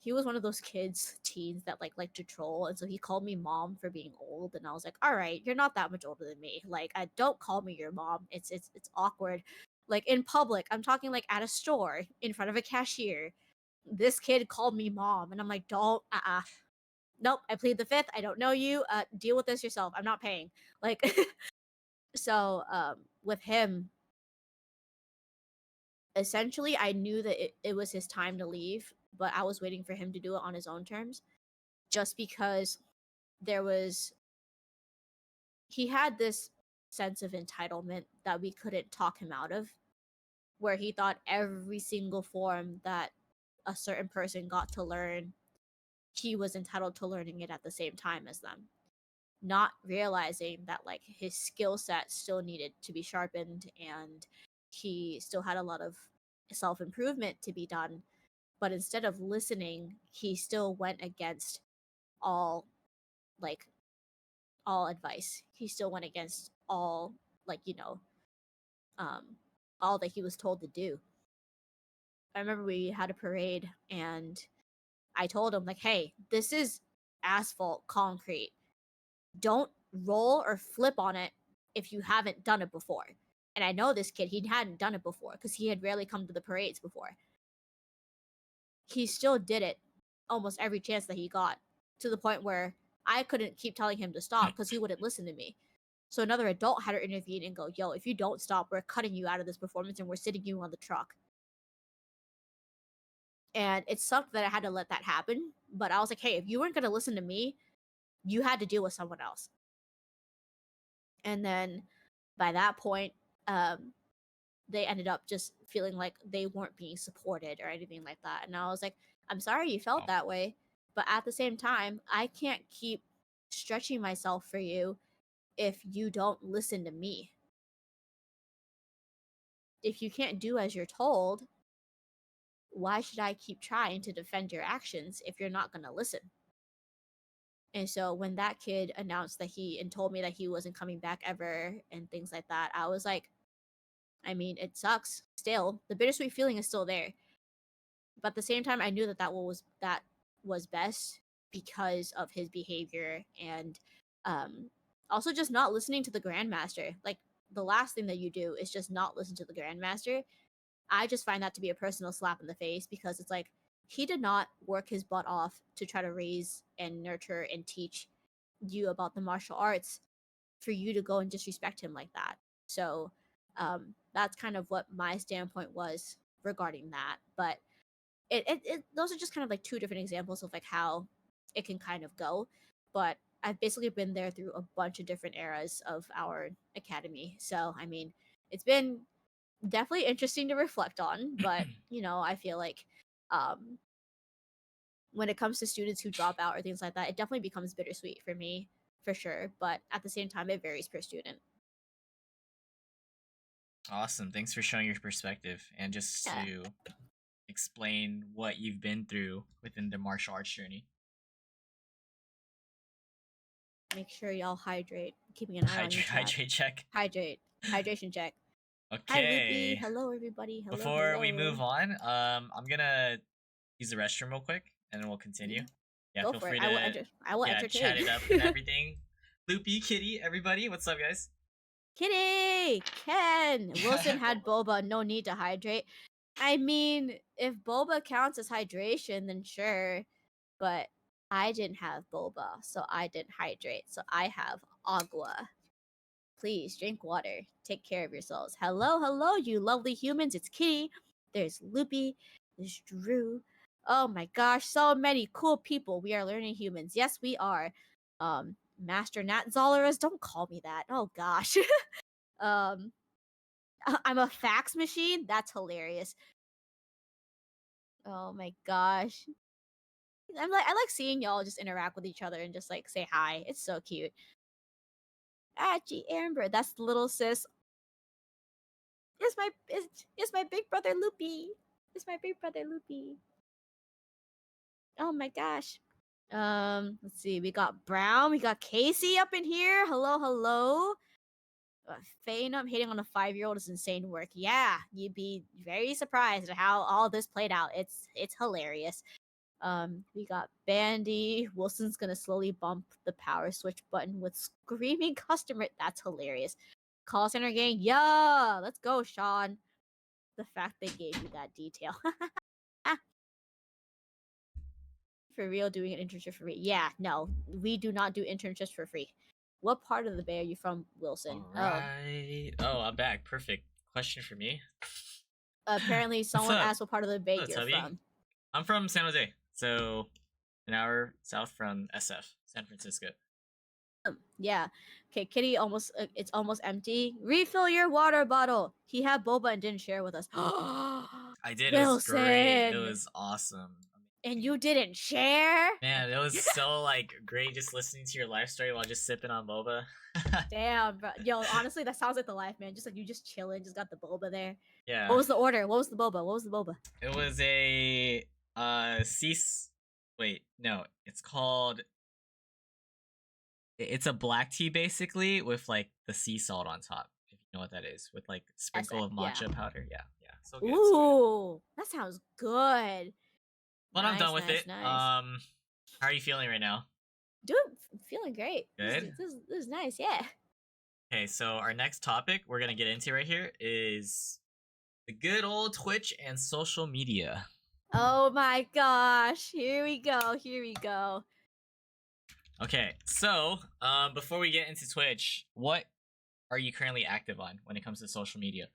he was one of those kids, teens that like to troll, and so he called me mom for being old, and I was like, "All right, you're not that much older than me. Like, I don't call me your mom. It's awkward." Like in public, I'm talking like at a store in front of a cashier. This kid called me mom, and I'm like, "Don't, nope, I plead the fifth. I don't know you. Deal with this yourself. I'm not paying." Like, so with him, essentially, I knew that it was his time to leave, but I was waiting for him to do it on his own terms, just because there was he had this sense of entitlement that we couldn't talk him out of, where he thought every single form that a certain person got to learn, he was entitled to learning it at the same time as them, not realizing that like his skill set still needed to be sharpened, and he still had a lot of self improvement to be done. But instead of listening, he still went against all like all advice. He still went against all like um all that he was told to do. I remember we had a parade, and I told him like, "Hey, this is asphalt concrete. Don't roll or flip on it if you haven't done it before." And I know this kid, he hadn't done it before because he had rarely come to the parades before. He still did it almost every chance that he got, to the point where I couldn't keep telling him to stop because he wouldn't listen to me. So another adult had to intervene and go, "Yo, if you don't stop, we're cutting you out of this performance and we're sitting you on the truck." And it sucked that I had to let that happen. But I was like, "Hey, if you weren't going to listen to me, you had to deal with someone else." And then by that point, um, they ended up just feeling like they weren't being supported or anything like that. And I was like, "I'm sorry you felt Oh, that way, but at the same time, I can't keep stretching myself for you if you don't listen to me. If you can't do as you're told, why should I keep trying to defend your actions if you're not going to listen?" And so when that kid announced that he and told me that he wasn't coming back ever and things like that, I was like, I mean, it sucks. Still, the bittersweet feeling is still there. But at the same time, I knew that was best because of his behavior, and um also just not listening to the grandmaster. Like, the last thing that you do is just not listen to the grandmaster. I just find that to be a personal slap in the face, because it's like he did not work his butt off to try to raise and nurture and teach you about the martial arts for you to go and disrespect him like that. So that's kind of what my standpoint was regarding that. But it those are just kind of like two different examples of like how it can kind of go. But I've basically been there through a bunch of different eras of our academy. So I mean, it's been definitely interesting to reflect on, but I feel like um when it comes to students who drop out or things like that, it definitely becomes bittersweet for me, for sure. But at the same time, it varies per student. awesome. Thanks for showing your perspective and just Yeah. to explain what you've been through within the martial arts journey. Make sure y'all hydrate. keeping an eye on your chat. Hydrate check. Hydration check. Hi, Okay. Loopy. Hello, everybody. Hello. Before we hello. move on, I'm gonna use the restroom real quick, and then we'll continue. Yeah, Go feel for free it. to I will entertain. chat it up and everything. Loopy, Kitty, everybody, what's up, guys? Kitty, Ken, Wilson had boba. No need to hydrate. I mean, if boba counts as hydration, then sure. But I didn't have boba, so I didn't hydrate. So I have agua. Please drink water. Take care of yourselves. Hello, you lovely humans. It's Kitty. There's Loopy. There's Drew. Oh my gosh, so many cool people. We are learning humans. Yes, we are. Master Nat Zolaras, don't call me that. Oh gosh. I'm a fax machine. That's hilarious. Oh my gosh. I like seeing y'all just interact with each other and just like say hi. It's so cute. Gee, Amber, that's the little sis. It's my big brother Loopy. It's my big brother Loopy. Oh my gosh. Let's see. We got Brown. We got Casey up in here. Hello. Fainum hating on a 5-year-old is insane work. Yeah, you'd be very surprised at how all this played out. It's hilarious. We got Bandy. Wilson's gonna slowly bump the power switch button with screaming customer. That's hilarious. Call center gang. Yeah, let's go, Sean. The fact they gave you that detail. For real, doing an internship for free. Yeah, no, we do not do internships for free. What part of the Bay are you from, Wilson? Alright. Oh, I'm back. Perfect. Question for me. Apparently, someone up? asked what part of the Bay What's you're up, from. I'm from San Jose, so an hour south from SF, San Francisco. Yeah. Okay, Kitty it's almost empty. Refill your water bottle. He had boba and didn't share with us. I did. It was great. It was awesome. And you didn't share? Man, it was so like great just listening to your life story while just sipping on boba. Damn, bro. Yo, honestly, that sounds like the life, man. Just like you just chilling, just got the boba there. Yeah. What was the order? What was the boba? It was a wait, no, it's called it's a black tea basically with like the sea salt on top, if you know what that is, with like sprinkle of matcha powder. Yeah. So good. Ooh, that sounds good. Well, I'm done with it. Nice. How are you feeling right now? Dude, feeling great. Good. This is nice, yeah. Okay, so our next topic we're gonna get into right here is the good old Twitch and social media. Oh my gosh, here we go. Okay, so before we get into Twitch, what are you currently active on when it comes to social media?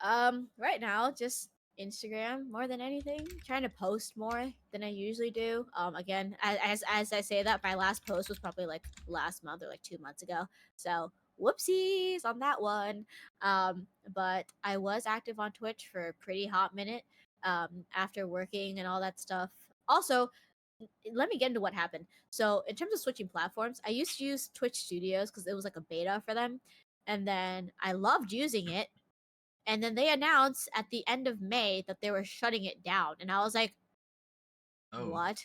Right now, just Instagram more than anything. Trying to post more than I usually do. Again, as I say that, my last post was probably like last month or like 2 months ago. So whoopsies on that one. But I was active on Twitch for a pretty hot minute. After working and all that stuff. Also, let me get into what happened. So in terms of switching platforms, I used to use Twitch Studios because it was like a beta for them, and then I loved using it. And then they announced at the end of May that they were shutting it down. And I was like, what?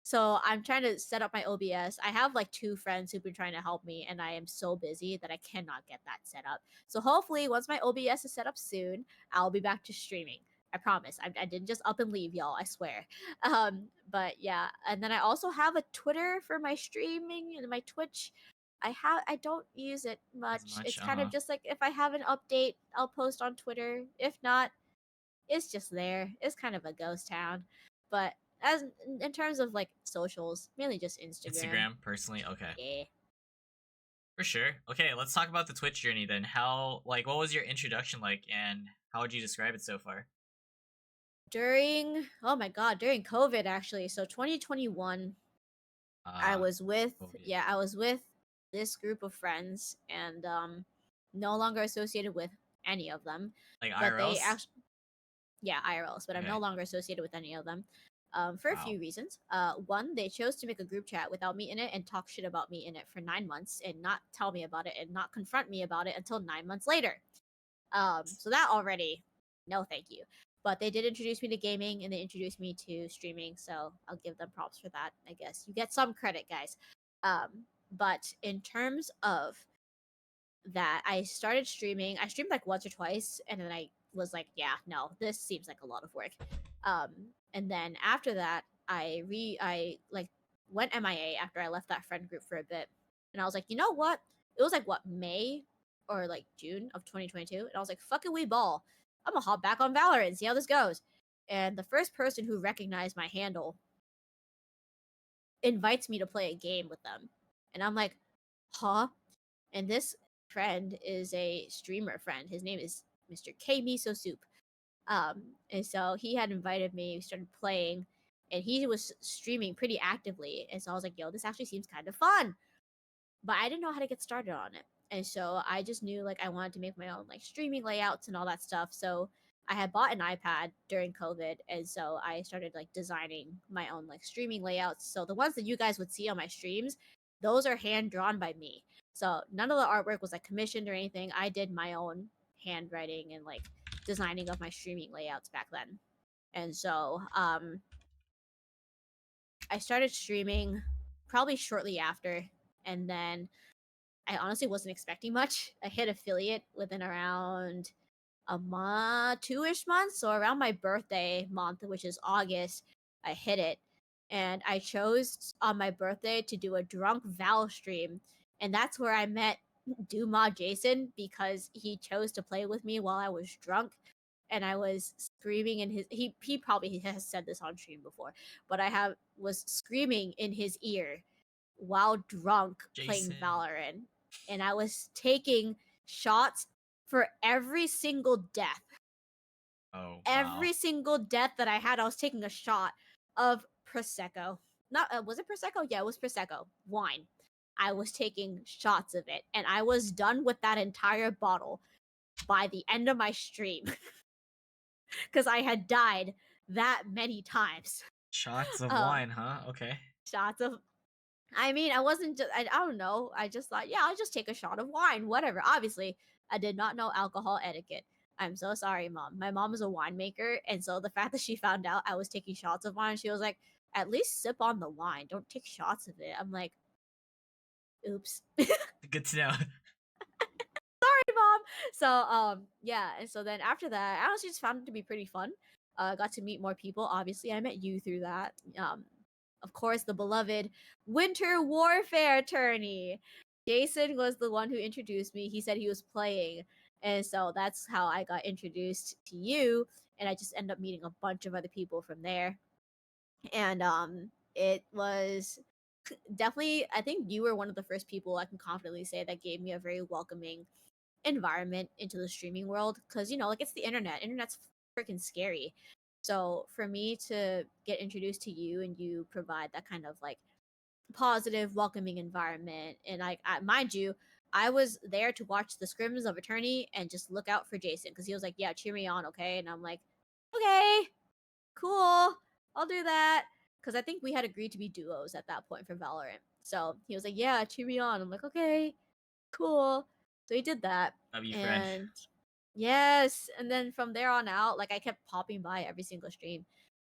So I'm trying to set up my OBS. I have like 2 friends who've been trying to help me, and I am so busy that I cannot get that set up. So hopefully, once my OBS is set up soon, I'll be back to streaming. I promise. I didn't just up and leave, y'all. I swear. But yeah, and then I also have a Twitter for my streaming and my Twitch. I don't use it much. It's kind of just like if I have an update, I'll post on Twitter. If not, it's just there. It's kind of a ghost town. But as in terms of like socials, mainly just Instagram. Personally, okay. Yeah. For sure. Okay, let's talk about the Twitch journey then. What was your introduction like, and how would you describe it so far? During COVID actually. So 2021, I was with this group of friends, and no longer associated with any of them. Like but IRLs? They actually, yeah, IRLs, but I'm no longer associated with any of them. For a few reasons. One, they chose to make a group chat without me in it and talk shit about me in it for 9 months and not tell me about it and not confront me about it until 9 months later. So that already, no thank you. But they did introduce me to gaming and they introduced me to streaming, so I'll give them props for that, I guess. You get some credit, guys. But in terms of that, I started streaming. I streamed like once or twice, and then I was like, yeah, no, this seems like a lot of work. Um, and then after that, I like went MIA after I left that friend group for a bit, and I was like, you know what? It was like what, May or like June of 2022, and I was like, fuck it, we ball. I'm gonna hop back on Valorant and see how this goes. And the first person who recognized my handle invites me to play a game with them, and I'm like, huh? And this friend is a streamer friend. His name is Mr. K Miso Soup. And so he had invited me. We started playing, and he was streaming pretty actively. And so I was like, "Yo, this actually seems kind of fun," but I didn't know how to get started on it. And so I just knew like I wanted to make my own like streaming layouts and all that stuff. So I had bought an iPad during COVID, and so I started like designing my own like streaming layouts. So the ones that you guys would see on my streams, those are hand drawn by me. So none of the artwork was like commissioned or anything. I did my own handwriting and like designing of my streaming layouts back then. And so I started streaming probably shortly after, and then I honestly wasn't expecting much. I hit affiliate within around a month, 2-ish months. So around my birthday month, which is August, I hit it. And I chose on my birthday to do a drunk Val stream. And that's where I met Duma Jason because he chose to play with me while I was drunk. And I was screaming in his he probably has said this on stream before, but I was screaming in his ear while drunk playing Jason. Valorant. And I was taking shots for every single death. Oh, Every wow. single death that I had, I was taking a shot of Prosecco. Not was it Prosecco? Yeah, it was Prosecco wine. I was taking shots of it, and I was done with that entire bottle by the end of my stream because I had died that many times. Shots of Um, wine, huh? Okay. shots of I mean, I wasn't just, I don't know. I just thought, yeah, I'll just take a shot of wine, whatever. Obviously, I did not know alcohol etiquette. I'm so sorry, mom. My mom is a winemaker. And so the fact that she found out I was taking shots of wine, she was like, at least sip on the wine. Don't take shots of it. I'm like, oops. Good to know. Mom. So yeah, and so then after that, I honestly just found it to be pretty fun. Got to meet more people. Obviously, I met you through that. Of course, the beloved Winter Warfare attorney. Jason was the one who introduced me. He said he was playing, and so that's how I got introduced to you. And I just ended up meeting a bunch of other people from there. And it was definitely. I think you were one of the first people I can confidently say that gave me a very welcoming environment into the streaming world because like it's the internet's freaking scary. So for me to get introduced to you and you provide that kind of like positive welcoming environment, and like mind you, I was there to watch the scrims of attorney and just look out for Jason because he was like, yeah, cheer me on, okay? And I'm like, okay, cool, I'll do that, because I think we had agreed to be duos at that point for Valorant. So he was like, yeah, cheer me on. I'm like, okay, cool. So he did that. Love you, friend. And yes, and then from there on out, like I kept popping by every single stream,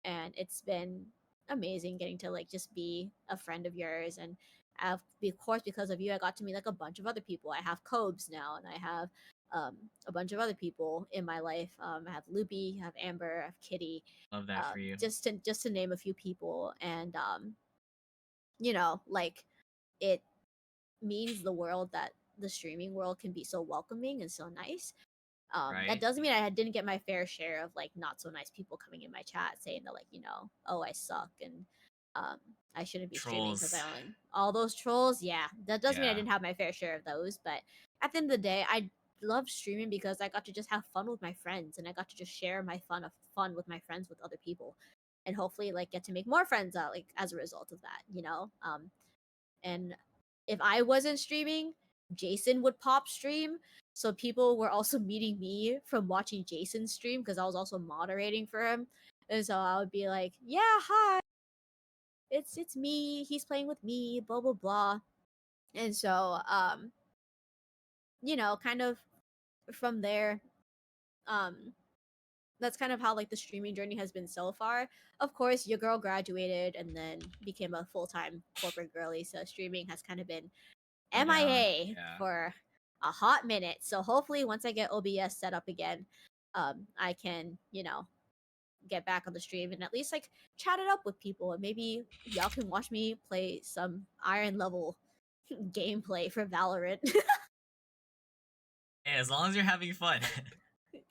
and it's been amazing getting to like just be a friend of yours. And of course, because of you, I got to meet like a bunch of other people. I have Cobes now, and I have a bunch of other people in my life. I have Loopy, I have Amber, I have Kitty, Love that for you. just to name a few people. And like it means the world that the streaming world can be so welcoming and so nice. That Right? doesn't mean I didn't get my fair share of like not so nice people coming in my chat saying that, like, oh, I suck, and I shouldn't be streaming because I Trolls. only all those trolls. Yeah, that doesn't mean I Yeah. didn't have my fair share of those, but at the end of the day, I love streaming because I got to just have fun with my friends, and I got to just share my fun with my friends with other people, and hopefully like get to make more friends out like as a result of that. And if I wasn't streaming, Jason would pop stream. So people were also meeting me from watching Jason stream because I was also moderating for him. And so I would be like, "Yeah, hi. It's me. He's playing with me, blah blah blah." And so kind of from there, um that's kind of how like the streaming journey has been so far. Of course, your girl graduated and then became a full-time corporate girly, so streaming has kind of been Go down. MIA Yeah. for a hot minute. So hopefully once I get OBS set up again, I can, get back on the stream and at least like chat it up with people, and maybe y'all can watch me play some iron level gameplay for Valorant. Hey, as long as you're having fun.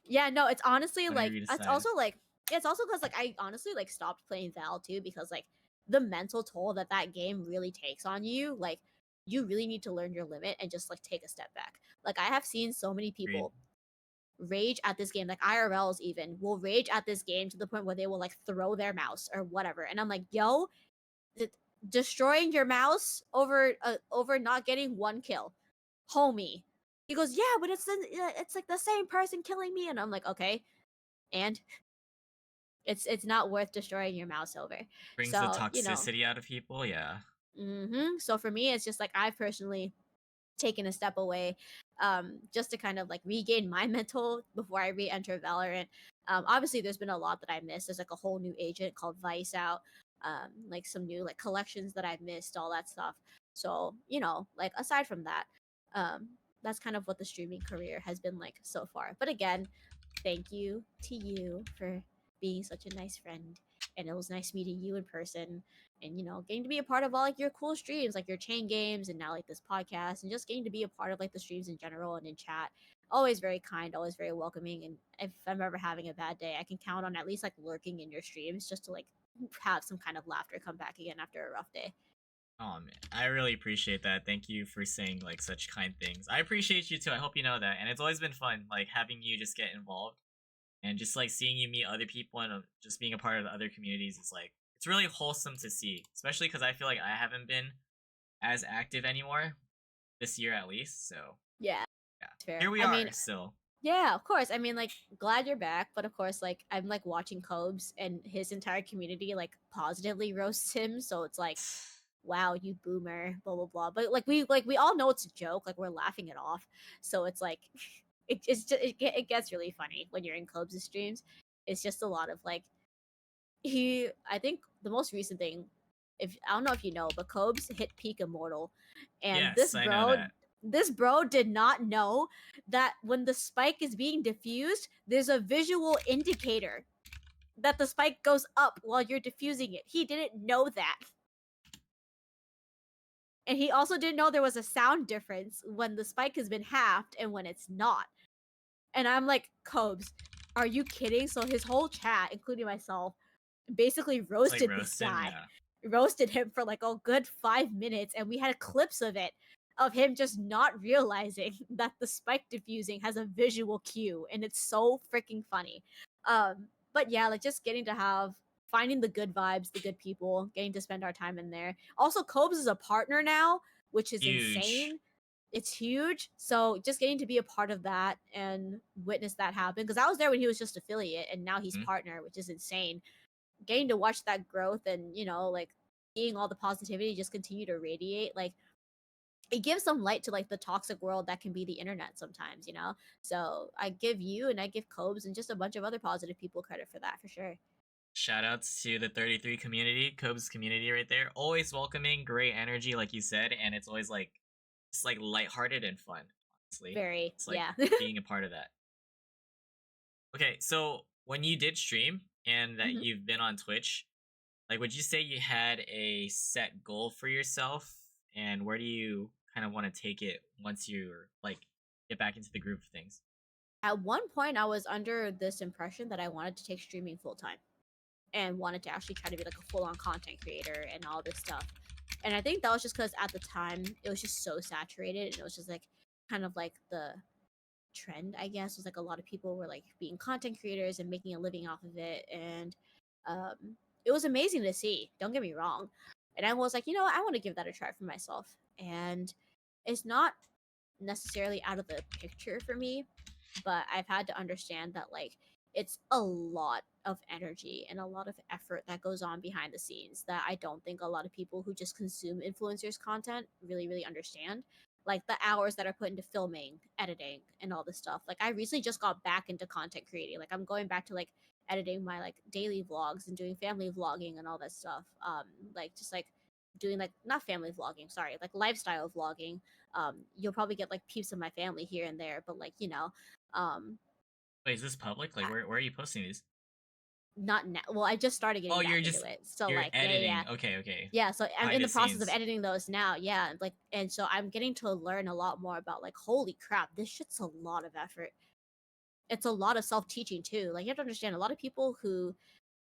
Yeah, no, it's honestly Whatever like you it's decide. also like it's also because like I honestly like stopped playing Val too because like the mental toll that that game really takes on you, like you really need to learn your limit and just like take a step back. Like I have seen so many Agreed. people rage at this game, like IRLs even will rage at this game to the point where they will like throw their mouse or whatever, and I'm like, yo, destroying your mouse over not getting one kill, homie. He goes, yeah, but it's like the same person killing me, and I'm like, okay, and it's not worth destroying your mouse over. Brings the So toxicity out of people. Yeah. so for me, it's just like I've personally taken a step away, just to kind of like regain my mental before I re-enter Valorant. Obviously, there's been a lot that I missed. There's like a whole new agent called Vice out, like some new like collections that I've missed, all that stuff. So like aside from that, um, that's kind of what the streaming career has been like so far. But again, thank you to you for being such a nice friend, and it was nice meeting you in person, and getting to be a part of all like your cool streams, like your chain games, and now like this podcast, and just getting to be a part of like the streams in general and in chat. Always very kind, always very welcoming, and if I'm ever having a bad day, I can count on at least like lurking in your streams just to like have some kind of laughter come back again after a rough day. Oh man, I really appreciate that. Thank you for saying like such kind things. I appreciate you too. I hope you know that. And it's always been fun like having you just get involved and just like seeing you meet other people and just being a part of the other communities is like it's really wholesome to see, especially because I feel like I haven't been as active anymore this year at least. So Yeah, yeah, it's fair. here we I are mean, still. yeah, of course. I mean, like, glad you're back, but of course, like, I'm like watching Cobes and his entire community like positively roasts him. So it's like, wow, you boomer, blah blah blah. But like we all know it's a joke. Like we're laughing it off. So it's like, it gets really funny when you're in Cobes' streams. It's just a lot of like I think the most recent thing, if I don't know if you know, but Cobes hit peak immortal, and Yes, I know that. this bro did not know that when the spike is being diffused, there's a visual indicator that the spike goes up while you're diffusing it. He didn't know that. And he also didn't know there was a sound difference when the spike has been halved and when it's not. And I'm like, Cobes, are you kidding? So his whole chat, including myself, basically It's like roasted this roast him, guy. yeah. Roasted him for like a good 5 minutes, and we had clips of it, of him just not realizing that the spike diffusing has a visual cue, and it's so freaking funny. But yeah, like just getting to have finding the good vibes, the good people, getting to spend our time in there. Also, Cobes is a partner now, which is Huge. insane. It's huge. So just getting to be a part of that and witness that happen, because I was there when he was just affiliate and now he's Mhm. partner, which is insane. Getting to watch that growth and like seeing all the positivity just continue to radiate, like it gives some light to like the toxic world that can be the internet sometimes. So I give you and I give Cobes and just a bunch of other positive people credit for that, for sure. Shout outs to the 33 community, Cobes community right there. Always welcoming, great energy, like you said, and it's always like it's like lighthearted and fun, honestly. Very, It's like yeah. being a part of that. Okay, so when you did stream and that Mhm. you've been on Twitch, like would you say you had a set goal for yourself and where do you kind of want to take it once you're like get back into the groove of things? At one point I was under this impression that I wanted to take streaming full time and wanted to actually try to be like a full-on content creator and all this stuff. And I think that was just because at the time it was just so saturated, and it was just like kind of like the trend, I guess, was like a lot of people were like being content creators and making a living off of it. And um, it was amazing to see, don't get me wrong. And I was like, I want to give that a try for myself. And it's not necessarily out of the picture for me, but I've had to understand that like it's a lot of energy and a lot of effort that goes on behind the scenes that I don't think a lot of people who just consume influencers content really really understand. like the hours that are put into filming, editing, and all this stuff. Like I recently just got back into content creating. Like I'm going back to like editing my like daily vlogs and doing family vlogging and all that stuff. Like just like doing like not family vlogging, sorry, like lifestyle vlogging. You'll probably get like peeps of my family here and there, but like um, Wait, is this public? Like, where are you posting these? not now. Well, I just started getting Oh, back you're into just it, so you're like yeah. editing. Okay, okay. Yeah, so I'm in Behind the the process of scenes. editing those now. Yeah, like and so I'm getting to learn a lot more about like holy crap, this shit's a lot of effort. It's a lot of self-teaching too. Like you have to understand a lot of people who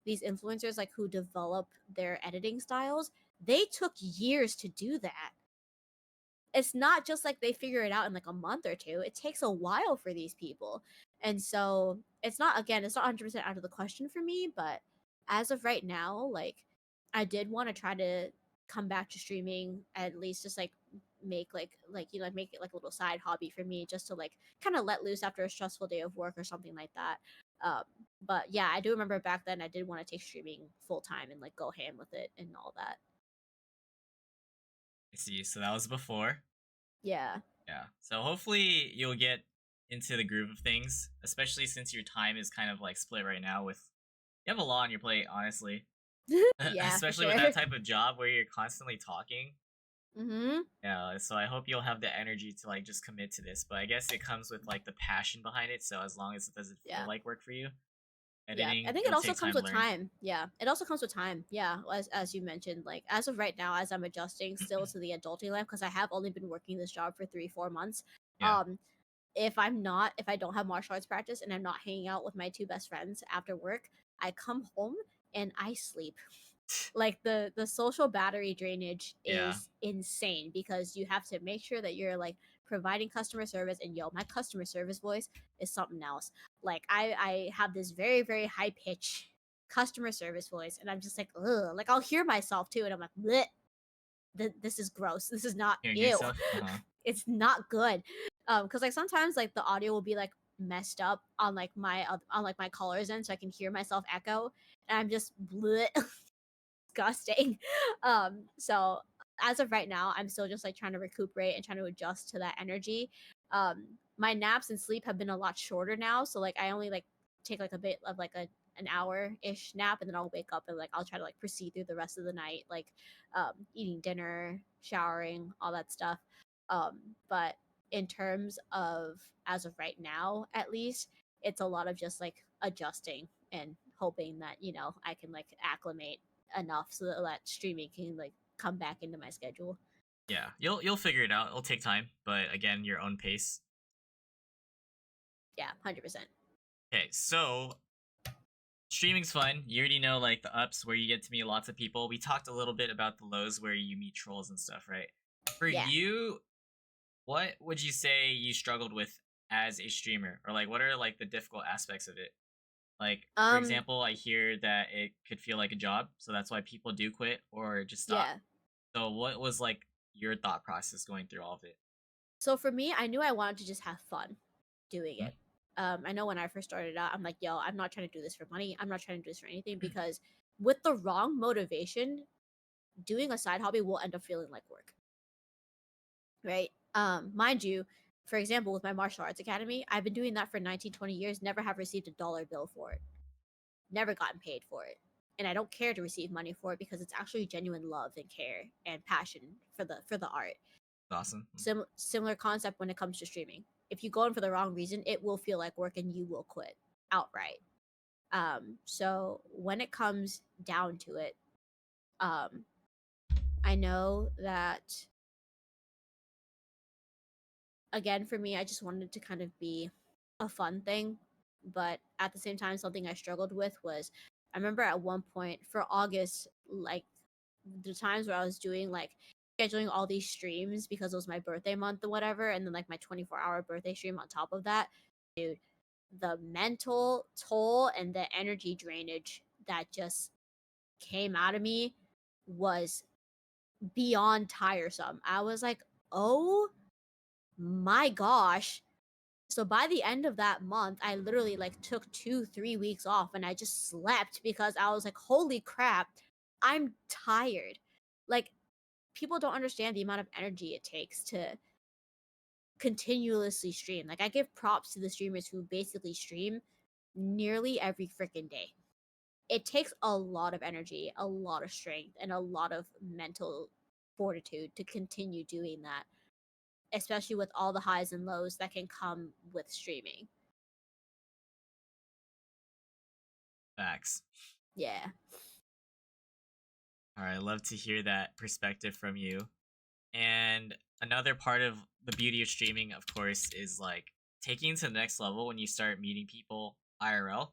these influencers like who develop their editing styles, they took years to do that. It's not just like they figure it out in like a month or two. It takes a while for these people. And so it's not again, it's not 100% out of the question for me, but as of right now, like I did want to try to come back to streaming at least just like make like make it like a little side hobby for me just to like kind of let loose after a stressful day of work or something like that. Um but yeah, I do remember back then I did want to take streaming full time and like go ham with it and all that. I see. So that was before. Yeah. Yeah. So hopefully you'll get into the groove of things, especially since your time is kind of like split right now with you have a lot on your plate, honestly. Yeah, for Especially with sure. that type of job where you're constantly talking. Mhm. Yeah, so I hope you'll have the energy to like just commit to this. But I guess it comes with like the passion behind it. So as long as it doesn't feel Yeah. like work for you, Yeah, I editing, think it it'll also take comes time to with learn. time. Yeah, it also comes with time. Yeah, as you mentioned, like as of right now, as I'm adjusting still to the adulting life, because I have only been working this job for 3-4 months. Yeah. If I don't have martial arts practice and I'm not hanging out with my two best friends after work, I come home and I sleep. Like the social battery drainage Yeah. is insane because you have to make sure that you're like providing customer service, and yo, my customer service voice is something else. Like I have this very very high pitch customer service voice, and I'm just like ugh, like I'll hear myself too, and I'm like bleh, this is gross, this is not Hearing ew. yourself? Uh-huh. It's not good. Because like sometimes like the audio will be like messed up on like my callers end, so I can hear myself echo, and I'm just bleh, disgusting. So as of right now, I'm still just like trying to recuperate and trying to adjust to that energy. My naps and sleep have been a lot shorter now, so like I only like take like a bit of like an hour ish nap, and then I'll wake up and like I'll try to like proceed through the rest of the night, like eating dinner, showering, all that stuff. But in terms of as of right now, at least, it's a lot of just like adjusting and hoping that I can like acclimate enough so that streaming can like come back into my schedule. Yeah. You'll figure it out. It'll take time, but again, your own pace. Yeah, 100%. Okay, so streaming's fun. You already know like the ups where you get to meet lots of people. We talked a little bit about the lows where you meet trolls and stuff, right? For Yeah. you, what would you say you struggled with as a streamer? Or like what are like the difficult aspects of it? Like for Um. example, I hear that it could feel like a job, so that's why people do quit or just stop. Yeah. So what was like your thought process going through all of it? So for me, I knew I wanted to just have fun doing Mhm. it. I know when I first started out, I'm like, yo, I'm not trying to do this for money. I'm not trying to do this for anything because with the wrong motivation, doing a side hobby will end up feeling like work. Right? Mind you, for example, with my martial arts academy, I've been doing that for 19, 20 years, never have received a dollar bill for it. Never gotten paid for it. And I don't care to receive money for it because it's actually genuine love and care and passion for the art. Awesome. Similar concept when it comes to streaming. If you go in for the wrong reason, it will feel like work and you will quit outright. So when it comes down to it, um, I know that again for me, I just wanted to kind of be a fun thing, but at the same time, something I struggled with was I remember at one point for August, like the times where I was doing like scheduling all these streams because it was my birthday month or whatever, and then like my 24-hour birthday stream on top of that, dude, the mental toll and the energy drainage that just came out of me was beyond tiresome. I was like, oh my gosh. So by the end of that month, I literally like took 2-3 weeks off and I just slept because I was like, holy crap, I'm tired. Like people don't understand the amount of energy it takes to continuously stream. Like, I give props to the streamers who basically stream nearly every freaking day. It takes a lot of energy, a lot of strength, and a lot of mental fortitude to continue doing that, especially with all the highs and lows that can come with streaming. Facts. Yeah. All right, I love to hear that perspective from you. And another part of the beauty of streaming, of course, is like taking it to the next level when you start meeting people IRL.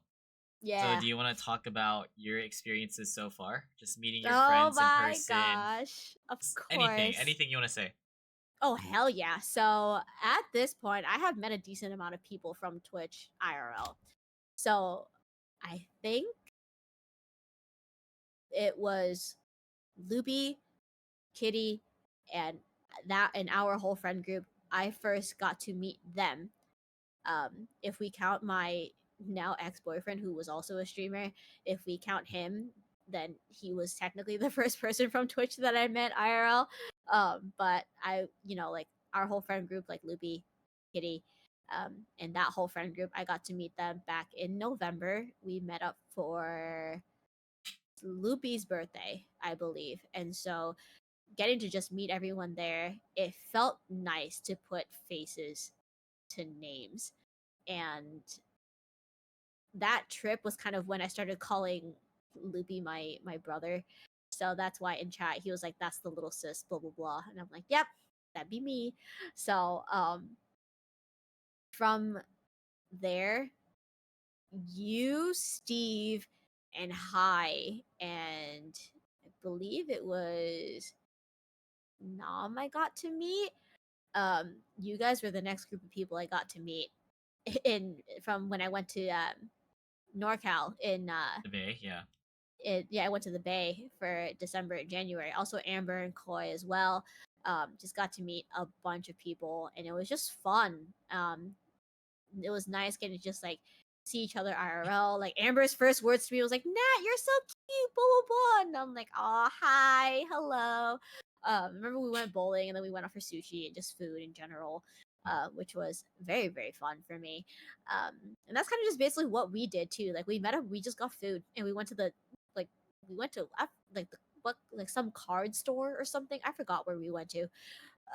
Yeah. So, do you want to talk about your experiences so far? Just meeting your Oh friends in my person. gosh. Of Just course. anything you want to say. Oh, hell yeah. So at this point, I have met a decent amount of people from Twitch IRL. So I think it was Loopy, Kitty, and our whole friend group. I first got to meet them. If we count my now ex-boyfriend, who was also a streamer, if we count him, then he was technically the first person from Twitch that I met IRL. But like our whole friend group, like Loopy, Kitty, and that whole friend group, I got to meet them back in November. We met up for Loopy's birthday, I believe. And so getting to just meet everyone there, it felt nice to put faces to names. And that trip was kind of when I started calling Loopy my brother. So that's why in chat he was like, "That's the little sis," blah blah blah, and I'm like, "Yep, that'd be me." So from there, you, Steve, and Hi, and I believe it was Nam I got to meet. You guys were the next group of people I got to meet in from when I went to NorCal in The Bay, yeah. I went to the Bay for December and January. Also Amber and Koi as well. Just got to meet a bunch of people and it was just fun. It was nice getting to just like see each other IRL. Like Amber's first words to me was like, "Nat, you're so cute," blah blah blah. And I'm like, "Oh, hi, hello." Remember we went bowling and then we went out for sushi and just food in general. Which was very very fun for me, and that's kind of just basically what we did too. Like we met up, we just got food, and we went to the like we went to like the what like some card store or something. I forgot where we went to,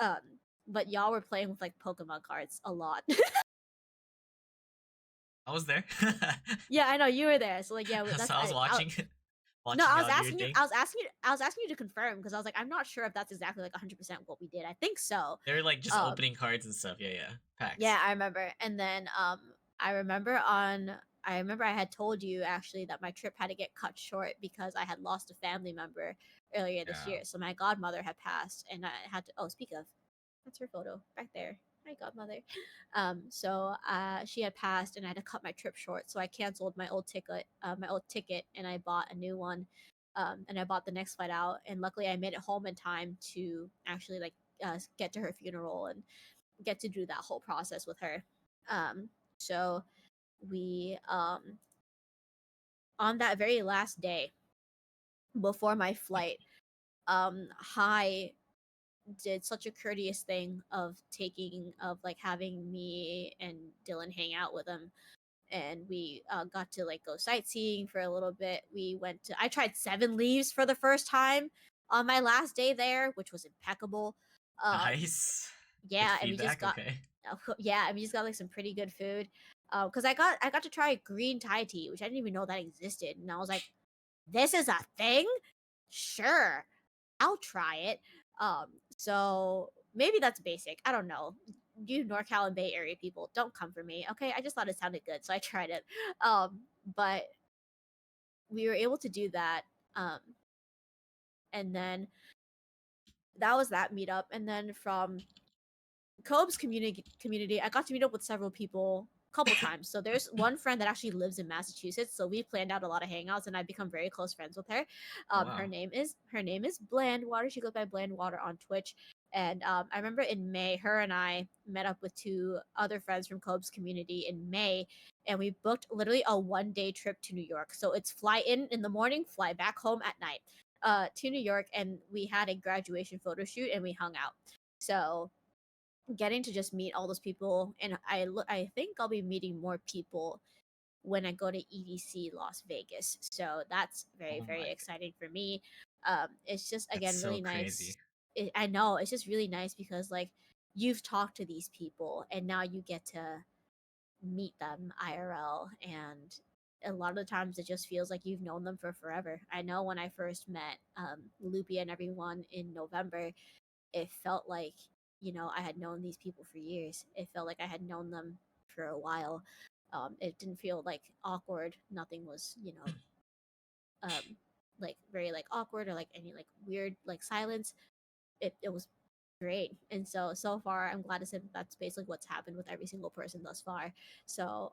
um, but y'all were playing with like Pokemon cards a lot. I was there. Yeah, I know you were there. So like, yeah, that's So I was watching, watching no, I was y'all do your asking you. thing. I was asking you to confirm because I was like, I'm not sure if that's exactly like 100% what we did. I think so. They were like just Um, opening cards and stuff. Yeah, yeah. Packs. Yeah, I remember. And then I remember I had told you actually that my trip had to get cut short because I had lost a family member earlier this Yeah. year. So my godmother had passed and I had to speak of, that's her photo back there. My godmother. So she had passed and I had to cut my trip short. So I canceled my old ticket and I bought a new one. And I bought the next flight out and luckily I made it home in time to actually like get to her funeral and get to do that whole process with her. So we on that very last day before my flight, Hi did such a courteous thing of like having me and Dylan hang out with him. And we got to like go sightseeing for a little bit. I tried 7 leaves for the first time on my last day there, which was impeccable. Nice. Yeah, Good and we just feedback. got Okay. yeah, and we just got like some pretty good food. Because I got to try green Thai tea, which I didn't even know that existed, and I was like, "This is a thing? Sure, I'll try it." So maybe that's basic. I don't know. You NorCal and Bay Area people, don't come for me, okay? I just thought it sounded good, so I tried it. But we were able to do that. And then that was that meetup, and then from Cobe's community, I got to meet up with several people a couple times. So there's one friend that actually lives in Massachusetts, so we planned out a lot of hangouts, and I've become very close friends with her. Wow. Her name is Blandwater. She goes by Blandwater on Twitch. And I remember in May, her and I met up with 2 other friends from Cobe's community in May, and we booked literally a 1-day trip to New York. So it's fly in the morning, fly back home at night, to New York, and we had a graduation photo shoot, and we hung out. So getting to just meet all those people, and I think I'll be meeting more people when I go to EDC Las Vegas. So that's very, Oh very my god, exciting for me. It's just that's again so really nice. crazy. I know it's just really nice because like you've talked to these people and now you get to meet them IRL, and a lot of the times it just feels like you've known them for forever. I know when I first met Loopy and everyone in November, it felt like, I had known these people for years. It felt like I had known them for a while. It didn't feel like awkward. Nothing was, like very like awkward or like any like weird like silence. It was great. And so far I'm glad to say that that's basically what's happened with every single person thus far. So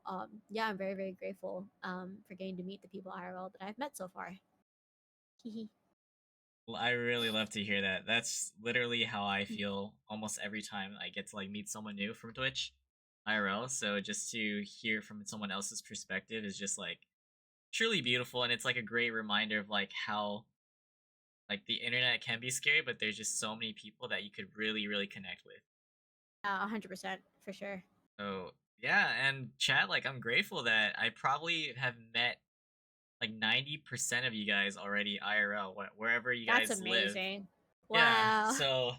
yeah, I'm very, very grateful for getting to meet the people IRL that I've met so far. Well, I really love to hear that. That's literally how I feel almost every time I get to like meet someone new from Twitch IRL. So just to hear from someone else's perspective is just like truly beautiful, and it's like a great reminder of like how like the internet can be scary, but there's just so many people that you could really really connect with. 100% for sure. So yeah, and chat, like I'm grateful that I probably have met like 90% of you guys already IRL, wherever you That's guys live. amazing. Yeah, Wow. so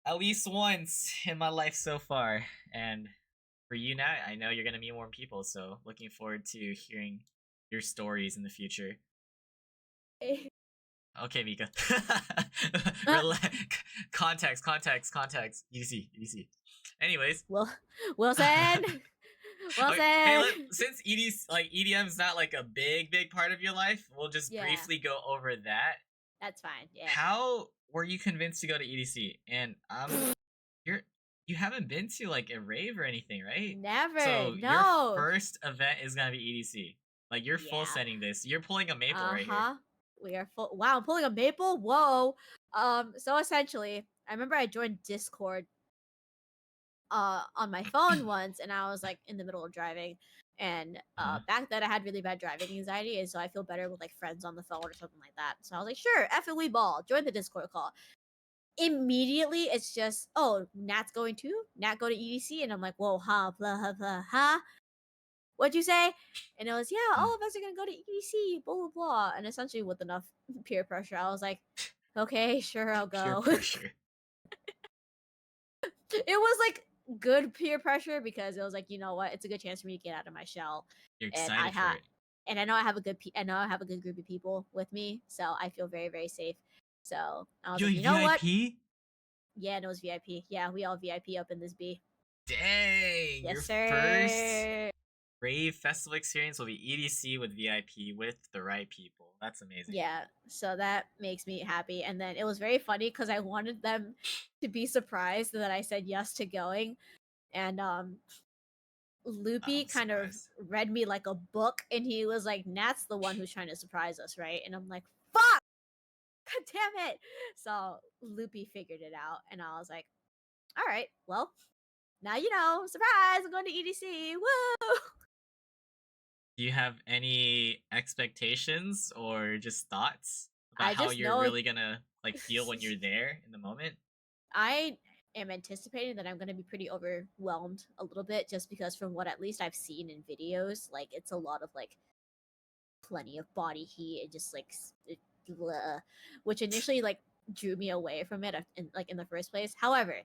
at least once in my life so far. And for you now, I know you're gonna meet more people, so looking forward to hearing your stories in the future. Okay, Mika. Context. Easy, easy. Anyways. Will Wilson. Okay, hey, Wilson. since EDM's not like a big part of your life, we'll just Yeah, briefly go over that. that's fine. Yeah. How were you convinced to go to EDC? And you're you haven't been to like a rave or anything, right? Never. So your No. first event is gonna be EDC. Like you're full Yeah. sending this. You're pulling a maple right here. Uh-huh. We are full. Wow, I'm pulling a maple. Whoa. So essentially, I remember I joined Discord on my phone once, and I was like in the middle of driving, and Uh-huh. back then I had really bad driving anxiety, and so I feel better with like friends on the phone or something like that. So I was like, sure, F it, we ball. Join the Discord call. Immediately it's just, oh, Nat's going too. Nat go to EDC, and I'm like, whoa, huh, blah blah blah, huh, what'd you say? And it was, yeah, Uh, all of us are gonna go to EDC, blah blah blah. And essentially with enough peer pressure, I was like, okay, sure, I'll Peer go. pressure. It was like good peer pressure because it was like, you know what, it's a good chance for me to get out of my shell. You're And I excited for had, it. and I know I know I have a good group of people with me, so I feel very, very safe. So I was You like, you know what, VIP? yeah, and it was VIP. Yeah, we all VIP up in this B. Dang, Yes your first sir. rave festival experience will be EDC with VIP with the right people. That's amazing. Yeah, so that makes me happy. And then it was very funny because I wanted them to be surprised that I said yes to going. And Loopy I'm kind of surprised. read me like a book, and he was like, Nat's the one who's trying to surprise us, right? And I'm like, fuck! God damn it! So Loopy figured it out, and I was like, all right, well, now you know, surprise, I'm going to EDC, woo! Do you have any expectations or just thoughts about I how just you're know really gonna like feel when you're there in the moment? I am anticipating that I'm going to be pretty overwhelmed a little bit just because from what at least I've seen in videos, like it's a lot of like plenty of body heat and just like bleh, which initially like drew me away from it in the first place. However,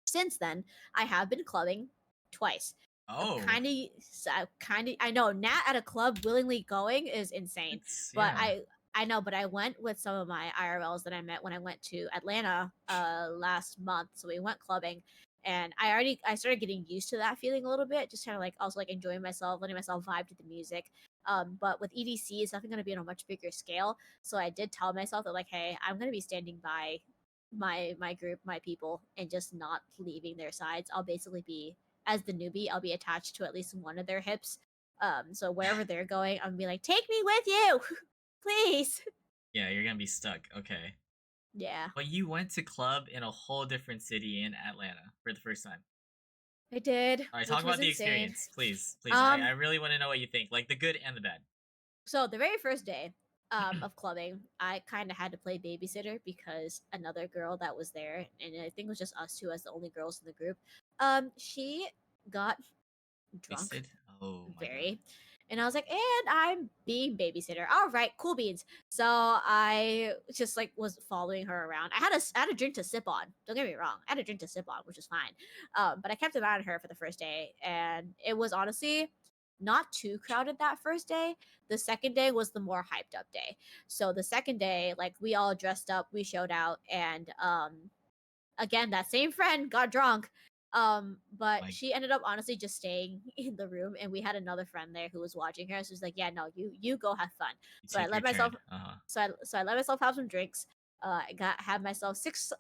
since then, I have been clubbing twice. Oh, I know Nat at a club willingly going is insane, it's but yeah. I know, but I went with some of my IRLs that I met when I went to Atlanta last month. So we went clubbing, and I started getting used to that feeling a little bit, just kind of like also like enjoying myself, letting myself vibe to the music. But with EDC, it's definitely going to be on a much bigger scale. So I did tell myself that like, hey, I'm going to be standing by my group, my people, and just not leaving their sides. I'll basically be, as the newbie, I'll be attached to at least one of their hips. So wherever they're going, I'm gonna be like, take me with you, please. Yeah, you're gonna be stuck. Okay. Yeah, But you went to club in a whole different city in Atlanta for the first time. I did, All right, talk which was about the insane. experience, please. Please, I Um, really want to know what you think, like the good and the bad. so the very first day, of clubbing, I kind of had to play babysitter because another girl that was there, and I think it was just us two as the only girls in the group. She got drunk Wasted. Oh my god. very. And I was like, and I'm being babysitter. All right, cool beans. So I just like was following her around. I had a drink to sip on. Don't get me wrong. I had a drink to sip on, which is fine. But I kept an eye on her for the first day, and it was honestly not too crowded that first day. The second day was the more hyped up day. So the second day, like we all dressed up, we showed out, and again, that same friend got drunk. But Like she ended up honestly just staying in the room, and we had another friend there who was watching her. So she's like, "Yeah, no, you go have fun." you So I take your let myself, turn. Uh huh. so I let myself have some drinks. I had myself six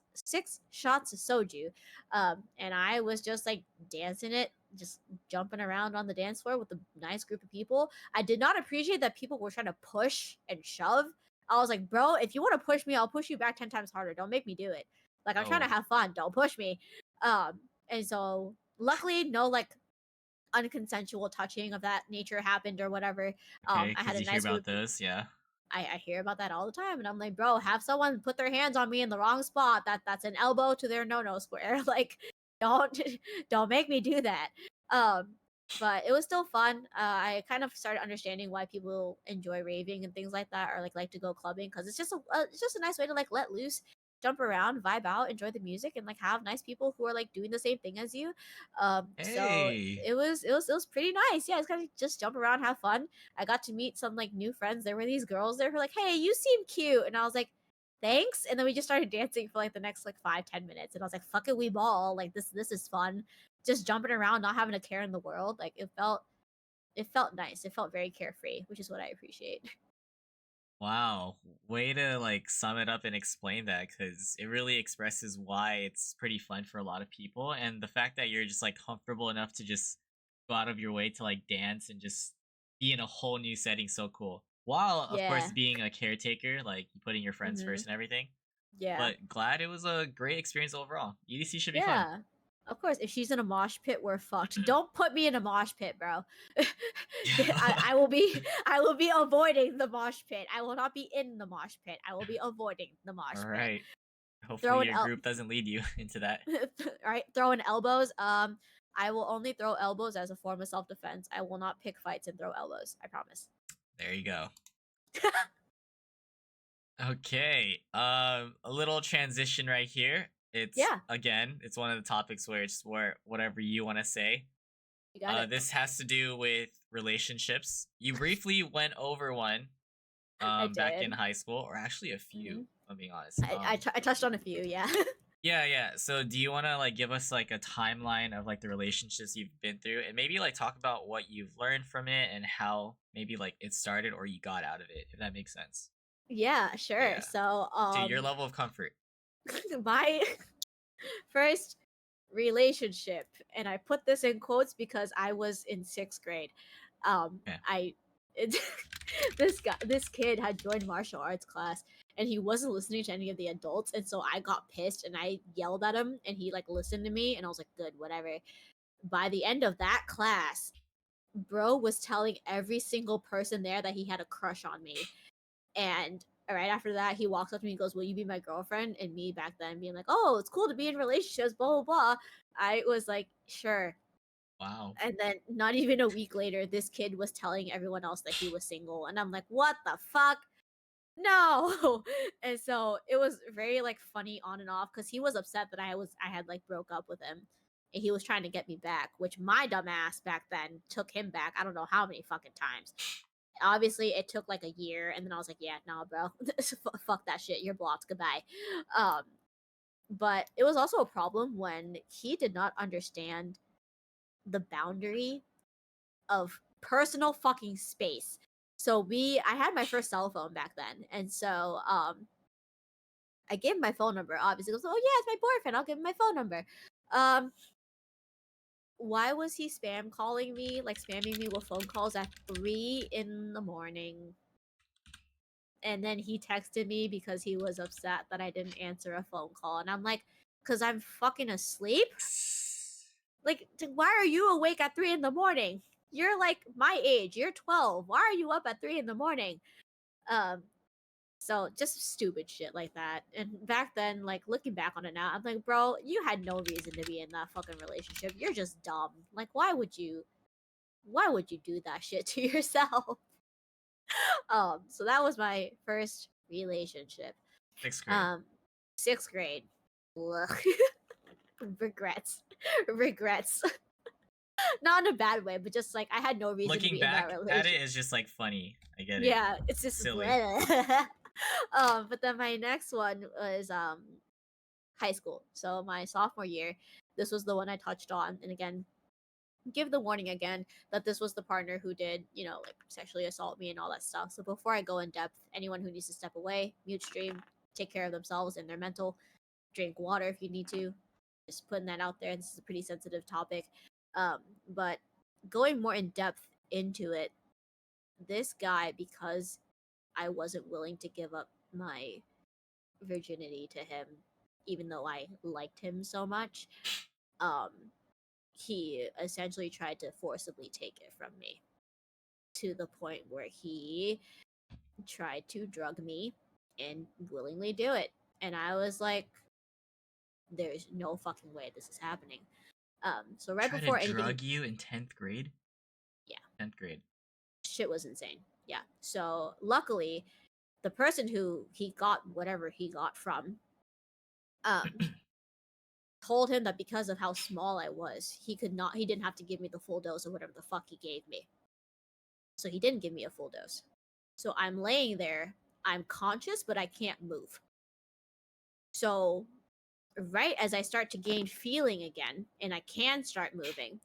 shots of soju, and I was just like dancing it, just jumping around on the dance floor with a nice group of people. I did not appreciate that people were trying to push and shove. I was like, bro, if you want to push me, I'll push you back 10 times harder. Don't make me do it. Like I'm trying to Oh, have fun. Don't push me. And so luckily, no like unconsensual touching of that nature happened or whatever. okay. I had Because a you hear nice group about of people. those, yeah. I hear about that all the time, and I'm like, bro, have someone put their hands on me in the wrong spot. That's an elbow to their no square. Like, don't don't make me do that. Um, but it was still fun. I kind of started understanding why people enjoy raving and things like that, or like to go clubbing because it's just a nice way to like let loose, jump around, vibe out, enjoy the music, and like have nice people who are like doing the same thing as you. So Hey. it was pretty nice. Yeah, it's kind of just jump around, have fun. I got to meet some like new friends. There were these girls there who were like, "Hey, you seem cute," and I was like, "Thanks." And then we just started dancing for like the next like 5-10 minutes, and I was like, "Fuck it, we ball. Like this is fun. Just jumping around, not having a care in the world. Like it felt nice. It felt very carefree, which is what I appreciate." Wow, way to like sum it up and explain that because it really expresses why it's pretty fun for a lot of people, and the fact that you're just like comfortable enough to just go out of your way to like dance and just be in a whole new setting, so cool. While of course Yeah. being a caretaker, like putting your friends Mm-hmm. first and everything, Yeah. but glad it was a great experience overall. EDC should be fun. Yeah. Of course, if she's in a mosh pit, we're fucked. Don't put me in a mosh pit, bro. I will be avoiding the mosh pit. I will not be in the mosh pit. I will be avoiding the mosh All pit. right. Hopefully Throwing your group doesn't lead you into that. right, throwing elbows. I will only throw elbows as a form of self defense. I will not pick fights and throw elbows. I promise. There you go. Okay. A little transition right here. It's Yeah, again, it's one of the topics where it's where whatever you want to say. you got it. This has to do with relationships. You briefly went over one I back in did. high school, or actually a Hmm. few, if I'm being honest. I touched on a few. Yeah. Yeah, yeah. So do you want to like give us like a timeline of like the relationships you've been through and maybe like talk about what you've learned from it and how maybe like it started or you got out of it, if that makes sense. Yeah, sure. Yeah. So To your level of comfort. my first relationship, and I put this in quotes because I was in 6th grade. Yeah. I it, this kid had joined martial arts class, and he wasn't listening to any of the adults, and so I got pissed and I yelled at him, and he like listened to me, and I was like, good, whatever. By the end of that class, bro was telling every single person there that he had a crush on me. And right after that, he walks up to me and goes, "Will you be my girlfriend?" And me back then being like, "Oh, it's cool to be in relationships, blah, blah, blah." I was like, sure. Wow. And then not even a week later, this kid was telling everyone else that he was single. And I'm like, what the fuck? No. And so it was very like funny on and off because he was upset that I had like broke up with him. And he was trying to get me back, which my dumb ass back then took him back. I don't know how many fucking times. Obviously it took like a year, and then I was like, yeah, nah, bro. Fuck that shit, you're blocked, goodbye. um but it was also a problem when he did not understand the boundary of personal fucking space. So I had my first cell phone back then, and so I gave him my phone number. Obviously he goes, oh yeah, it's my boyfriend, I'll give him my phone number. um why was he spam calling me, like spamming me with phone calls at 3 in the morning? And then he texted me because he was upset that I didn't answer a phone call. And I'm like, because I'm fucking asleep? Like, why are you awake at 3 in the morning? You're like my age. You're 12. Why are you up at 3 in the morning? So just stupid shit like that. And back then, like looking back on it now, I'm like, bro, you had no reason to be in that fucking relationship. You're just dumb. Like, why would you do that shit to yourself? So that was my first relationship. 6th grade. 6th grade. Ugh. Regrets. Regrets. Not in a bad way, but just like I had no reason to Looking be in that back relationship. at it is just like funny. I get it. Yeah, it's just Silly. but then my next one was high school. So my sophomore year, this was the one I touched on. And again, give the warning again that this was the partner who did, like sexually assault me and all that stuff. So before I go in depth, anyone who needs to step away, mute stream, take care of themselves and their mental, drink water if you need to. Just putting that out there. This is a pretty sensitive topic. But going more in depth into it, this guy, because I wasn't willing to give up my virginity to him, even though I liked him so much, he essentially tried to forcibly take it from me to the point where he tried to drug me and willingly do it. And I was like, there's no fucking way this is happening. So right Try before to anything, drug you in 10th grade? Yeah. 10th grade. shit was insane. Yeah. So luckily, the person who he got whatever he got from, um, told him that because of how small I was, he didn't have to give me the full dose of whatever the fuck he gave me. So he didn't give me a full dose. So I'm laying there, I'm conscious, but I can't move. So right as I start to gain feeling again and I can start moving,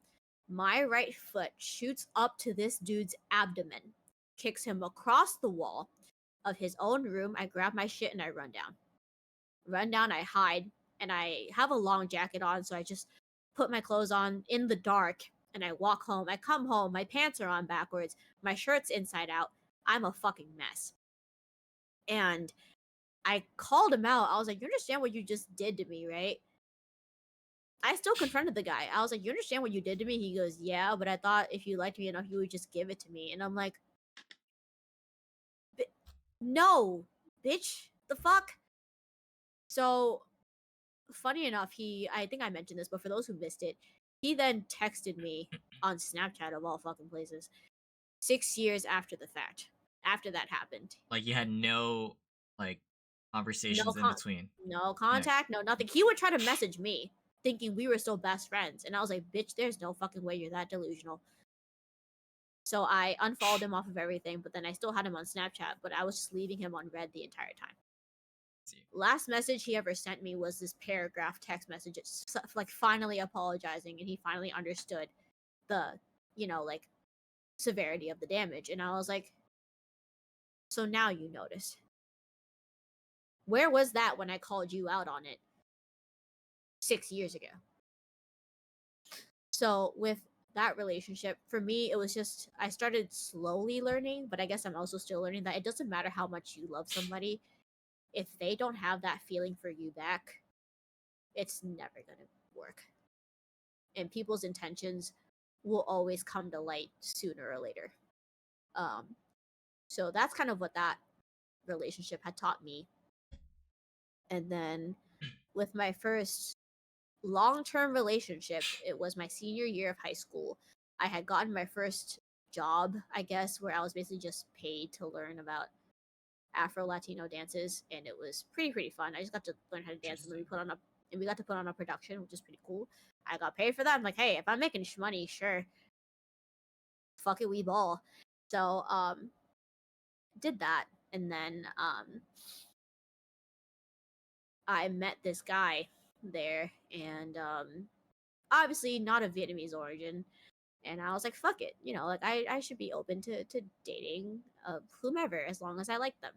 my right foot shoots up to this dude's abdomen, kicks him across the wall of his own room. I grab my shit and I run down. I hide, and I have a long jacket on, so I just put my clothes on in the dark and I walk home. I come home, my pants are on backwards, my shirt's inside out. I'm a fucking mess. And I called him out. I was like, you understand what you just did to me, right? I still confronted the guy. I was like, you understand what you did to me? He goes, yeah, but I thought if you liked me enough, you would just give it to me. And I'm like, no, bitch, the fuck? So, funny enough, I think I mentioned this, but for those who missed it, he then texted me on Snapchat of all fucking places 6 years after the fact. After that happened. Like you had no like conversations No in between. no contact, no nothing. He would try to message me thinking we were still best friends. And I was like, bitch, there's no fucking way you're that delusional. So I unfollowed him off of everything, but then I still had him on Snapchat, but I was just leaving him on red the entire time. See. Last message he ever sent me was this paragraph text message, like finally apologizing, and he finally understood the, like severity of the damage. And I was like, so now you notice. Where was that when I called you out on it 6 years ago? So with that relationship, for me, it was just, I started slowly learning, but I guess I'm also still learning that it doesn't matter how much you love somebody. If they don't have that feeling for you back, it's never going to work. And people's intentions will always come to light sooner or later. So that's kind of what that relationship had taught me. And then with my first long-term relationship, it was my senior year of high school. I had gotten my first job, I guess, where I was basically just paid to learn about Afro-Latino dances, and it was pretty fun. I just got to learn how to dance, and then we got to put on a production, which is pretty cool. I got paid for that. I'm like, hey, if I'm making money, sure, fuck it, we ball. So did that, and then I met this guy there, and obviously not of Vietnamese origin. And I was like, fuck it, like I should be open to dating whomever as long as I like them.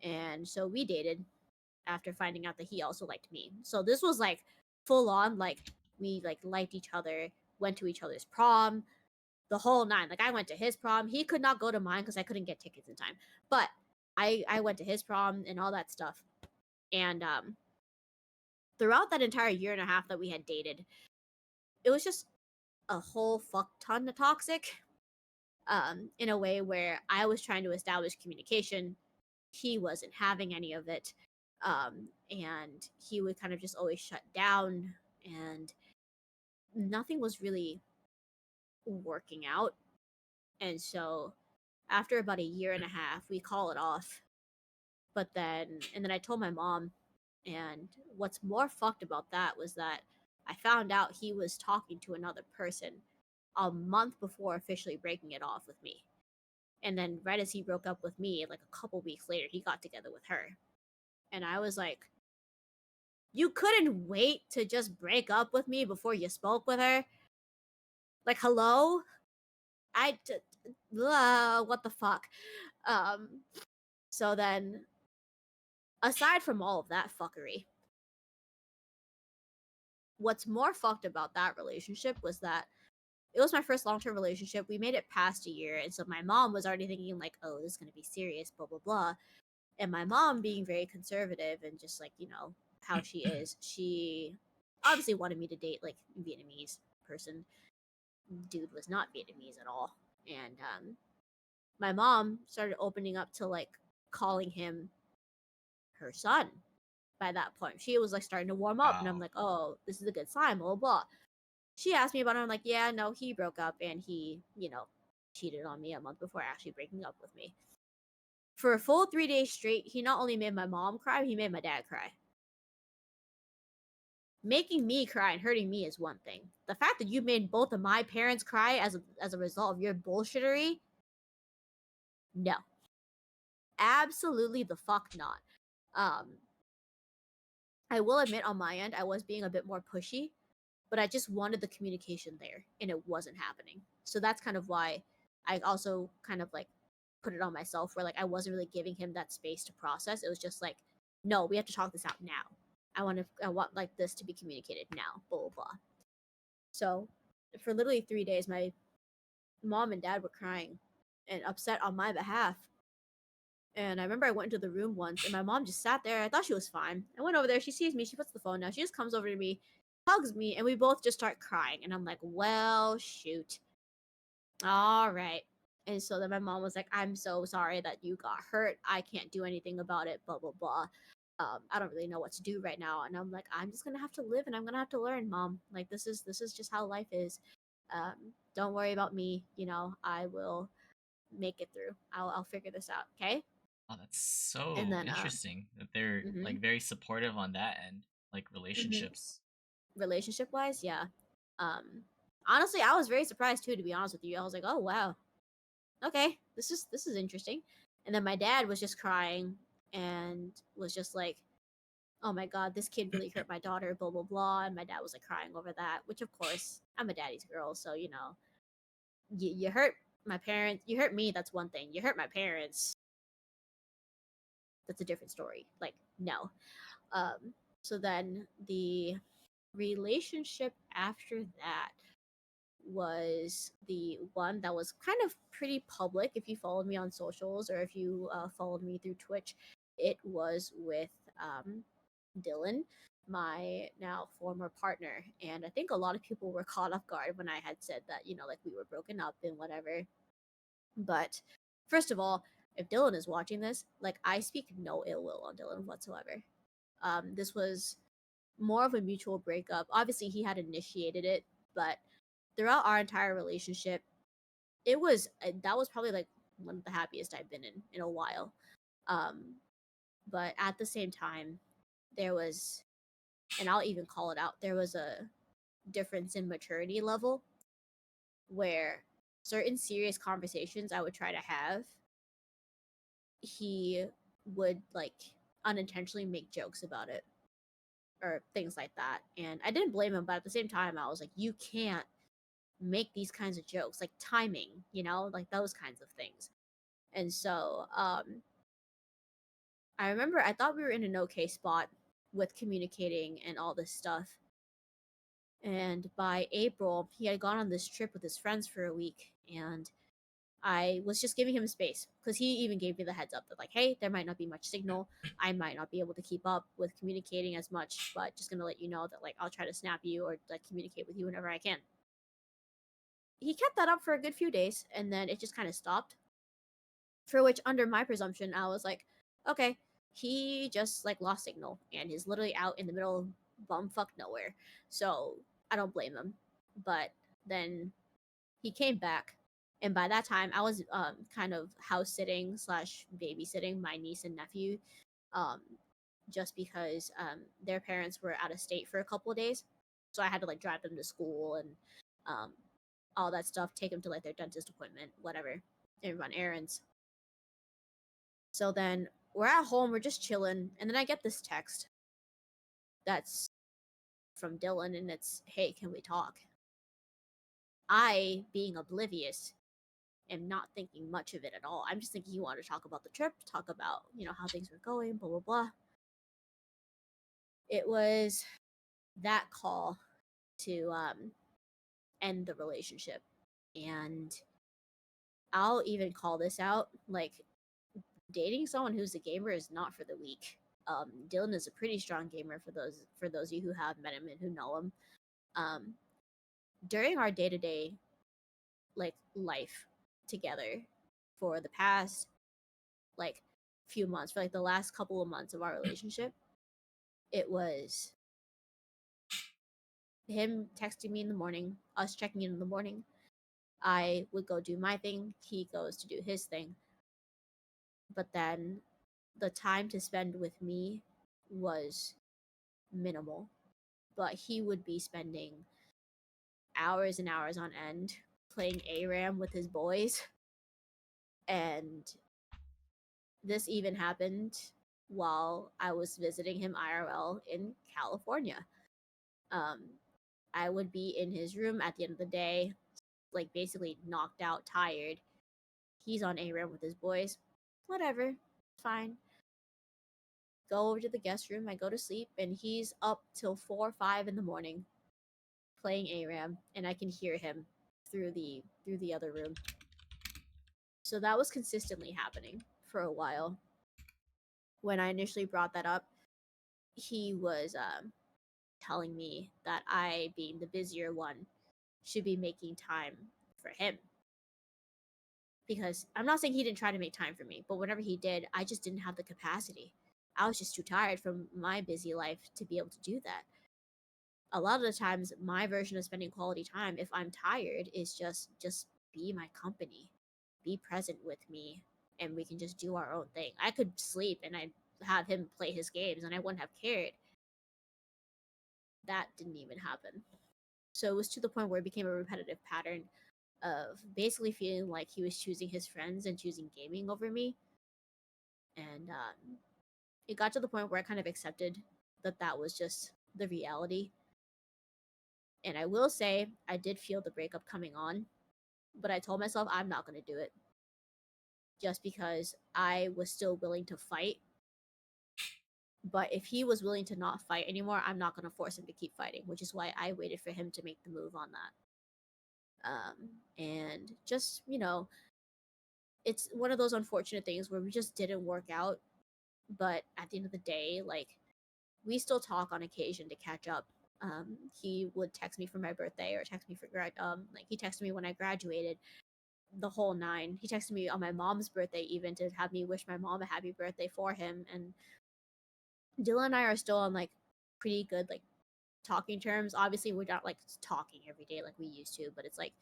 And so we dated after finding out that he also liked me. So this was like full on, like we like liked each other, went to each other's prom, the whole nine. Like I went to his prom. He could not go to mine because I couldn't get tickets in time. But I went to his prom and all that stuff. And throughout that entire year and a half that we had dated, it was just a whole fuck ton of toxic. In a way where I was trying to establish communication. he wasn't having any of it. And he would kind of just always shut down, and nothing was really working out. And so after about a year and a half, we call it off. And then I told my mom, and what's more fucked about that was that I found out he was talking to another person a month before officially breaking it off with me. And then right as he broke up with me, like a couple weeks later, he got together with her. And I was like, you couldn't wait to just break up with me before you spoke with her? Like, hello? What the fuck? Um, so then, aside from all of that fuckery, what's more fucked about that relationship was that it was my first long-term relationship. We made it past a year, and so my mom was already thinking like, oh, this is going to be serious, blah blah blah. And my mom, being very conservative and just like, how she is, she obviously wanted me to date like a Vietnamese person. Dude was not Vietnamese at all. And my mom started opening up to like calling him her son. By that point, she was like starting to warm up, and I'm Wow. like, oh, this is a good sign, blah blah blah. She asked me about it. I'm like, yeah, no, he broke up, and he, cheated on me a month before actually breaking up with me. For a full 3 days straight, he not only made my mom cry, he made my dad cry. Making me cry and hurting me is one thing. The fact that you made both of my parents cry as a result of your bullshittery, no, absolutely the fuck not. Um, I will admit on my end, I was being a bit more pushy, but I just wanted the communication there, and it wasn't happening. So that's kind of why I also kind of like put it on myself, where like I wasn't really giving him that space to process. It was just like, no, we have to talk this out now. I want like this to be communicated now, blah blah blah. So for literally 3 days, my mom and dad were crying and upset on my behalf. And I remember I went into the room once, and my mom just sat there. I thought she was fine. I went over there. She sees me. She puts the phone down. She just comes over to me, hugs me, and we both just start crying. And I'm like, well, shoot. All right. And so then my mom was like, I'm so sorry that you got hurt. I can't do anything about it, blah, blah, blah. I don't really know what to do right now. And I'm like, I'm just gonna have to live, and I'm gonna have to learn, Mom. Like this is just how life is. Don't worry about me. I will make it through. I'll figure this out. Okay. Oh, that's And so then interesting that they're mhm, like very supportive on that end, like mhm. relationships. Relationship wise, yeah. Um, Honestly, I was very surprised too. To be honest with you, I was like, oh wow, okay, this is interesting. And then my dad was just crying and was just like, oh my god, this kid really hurt my daughter, blah blah blah. And my dad was like crying over that, which of course I'm a daddy's girl, so you hurt my parents, you hurt me, that's one thing. You hurt my parents, that's a different story. Like no. So then the relationship after that was the one that was kind of pretty public. If you followed me on socials, or if you followed me through Twitch, it was with Dylan, my now former partner. And I think a lot of people were caught off guard when I had said that, like we were broken up and whatever. But first of all, if Dylan is watching this, like I speak no ill will on Dylan whatsoever. This was more of a mutual breakup. Obviously, he had initiated it, but throughout our entire relationship, it was that was probably like one of the happiest I've been in a while. Um, but at the same time, there was, and I'll even call it out, there was a difference in maturity level where certain serious conversations I would try to have, he would like unintentionally make jokes about it or things like that. And I didn't blame him, but at the same time, I was like, you can't make these kinds of jokes, like timing, like those kinds of things. And so I remember I thought we were in an okay spot with communicating and all this stuff. And by April, he had gone on this trip with his friends for a week, and I was just giving him space because he even gave me the heads up that like, hey, there might not be much signal. I might not be able to keep up with communicating as much, but just gonna let you know that like I'll try to snap you or like communicate with you whenever I can. He kept that up for a good few days, and then it just kind of stopped. For which, under my presumption, I was like, okay, he just like lost signal and is literally out in the middle of bumfuck nowhere. So I don't blame him. But then he came back, and by that time I was kind of house sitting slash babysitting my niece and nephew, um, just because their parents were out of state for a couple of days, so I had to like drive them to school and um, all that stuff, take them to like their dentist appointment, whatever, and run errands. So then we're at home, we're just chilling, and then I get this text that's from Dylan, and it's, "Hey, can we talk?" I, being oblivious, am not thinking much of it at all. I'm just thinking he wanted to talk about the trip, talk about, how things were going, blah, blah, blah. It was that call to end the relationship. And I'll even call this out. Like, dating someone who's a gamer is not for the weak. Dylan is a pretty strong gamer for those of you who have met him and who know him. Um, During our day to day like life together for the past like few months, for like the last couple of months of our relationship, it was him texting me in the morning, us checking in the morning. I would go do my thing, he goes to do his thing. But then the time to spend with me was minimal. But he would be spending hours and hours on end playing ARAM with his boys. And this even happened while I was visiting him IRL in California. Um, I would be in his room at the end of the day, like basically knocked out, tired. He's on ARAM with his boys. Whatever, fine. Go over to the guest room. I go to sleep, and he's up till 4 or 5 in the morning playing ARAM, and I can hear him through the other room. So that was consistently happening for a while. When I initially brought that up, he was telling me that I, being the busier one, should be making time for him. Because I'm not saying he didn't try to make time for me, but whenever he did, I just didn't have the capacity. I was just too tired from my busy life to be able to do that. A lot of the times, my version of spending quality time, if I'm tired, is just be my company, be present with me, and we can just do our own thing. I could sleep and I'd have him play his games, and I wouldn't have cared. That didn't even happen. So it was to the point where it became a repetitive pattern of basically feeling like he was choosing his friends and choosing gaming over me. And it got to the point where I kind of accepted that that was just the reality. And I will say, I did feel the breakup coming on, but I told myself I'm not going to do it. Just because I was still willing to fight. But if he was willing to not fight anymore, I'm not going to force him to keep fighting, which is why I waited for him to make the move on that. And just, it's one of those unfortunate things where we just didn't work out. But at the end of the day, like, we still talk on occasion to catch up. He would text me for my birthday, or text me for like he texted me when I graduated, the whole nine. He texted me on my mom's birthday even to have me wish my mom a happy birthday for him. And Dylan and I are still on like pretty good like talking terms. Obviously, we're not like talking every day like we used to, but it's like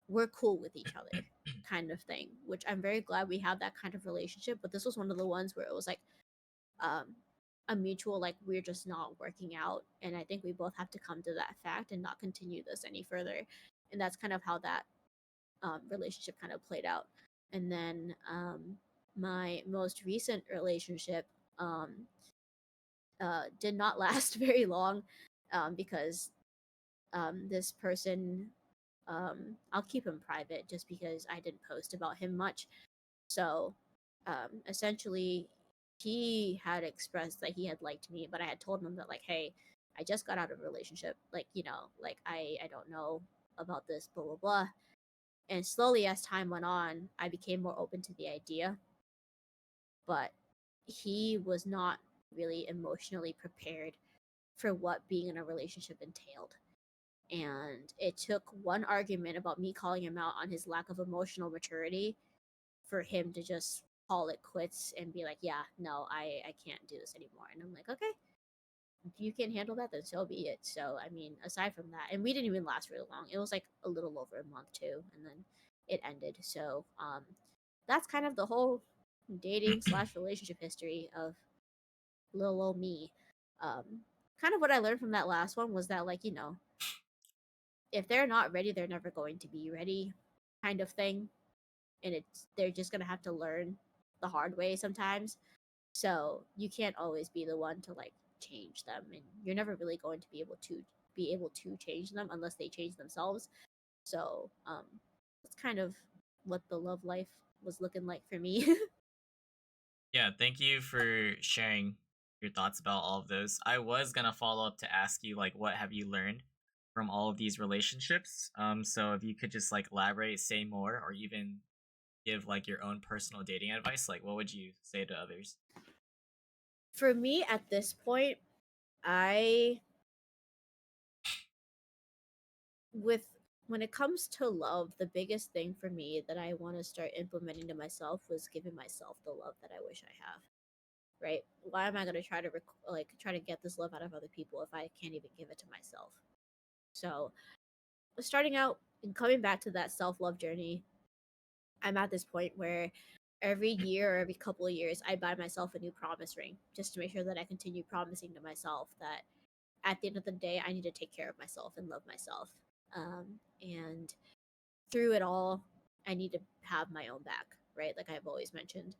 we're cool with each other kind of thing, which I'm very glad we have that kind of relationship. But this was one of the ones where it was like a mutual, like, we're just not working out, and I think we both have to come to that fact and not continue this any further. And that's kind of how that relationship kind of played out. And then my most recent relationship did not last very long, because this person, I'll keep him private just because I didn't post about him much. So essentially, he had expressed that he had liked me, but I had told him that, like, hey, I just got out of a relationship. Like, like, I don't know about this, blah, blah, blah. And slowly, as time went on, I became more open to the idea. But he was not really emotionally prepared for what being in a relationship entailed. And it took one argument about me calling him out on his lack of emotional maturity for him to just call it quits and be like, yeah, no, I can't do this anymore. And I'm like, okay, if you can handle that, then so be it. So I mean, aside from that, and we didn't even last really long. It was like a little over a month too, and then it ended. So that's kind of the whole dating slash relationship history of little old me. Um, kind of what I learned from that last one was that, like, if they're not ready, they're never going to be ready, kind of thing. And they're just gonna have to learn the hard way sometimes. So you can't always be the one to like change them, and you're never really going to be able to change them unless they change themselves. So that's kind of what the love life was looking like for me. Yeah, thank you for sharing your thoughts about all of those. I was gonna follow up to ask you like what have you learned from all of these relationships? So if you could just like elaborate, say more, or even give like your own personal dating advice, like what would you say to others? For me at this point, I with when it comes to love, the biggest thing for me that I want to start implementing to myself was giving myself the love that I wish I have. Right? Why am I going to try to try to get this love out of other people if I can't even give it to myself? So, starting out and coming back to that self-love journey, I'm at this point where every year or every couple of years I buy myself a new promise ring just to make sure that I continue promising to myself that at the end of the day I need to take care of myself and love myself. And through it all, I need to have my own back, right? Like I've always mentioned.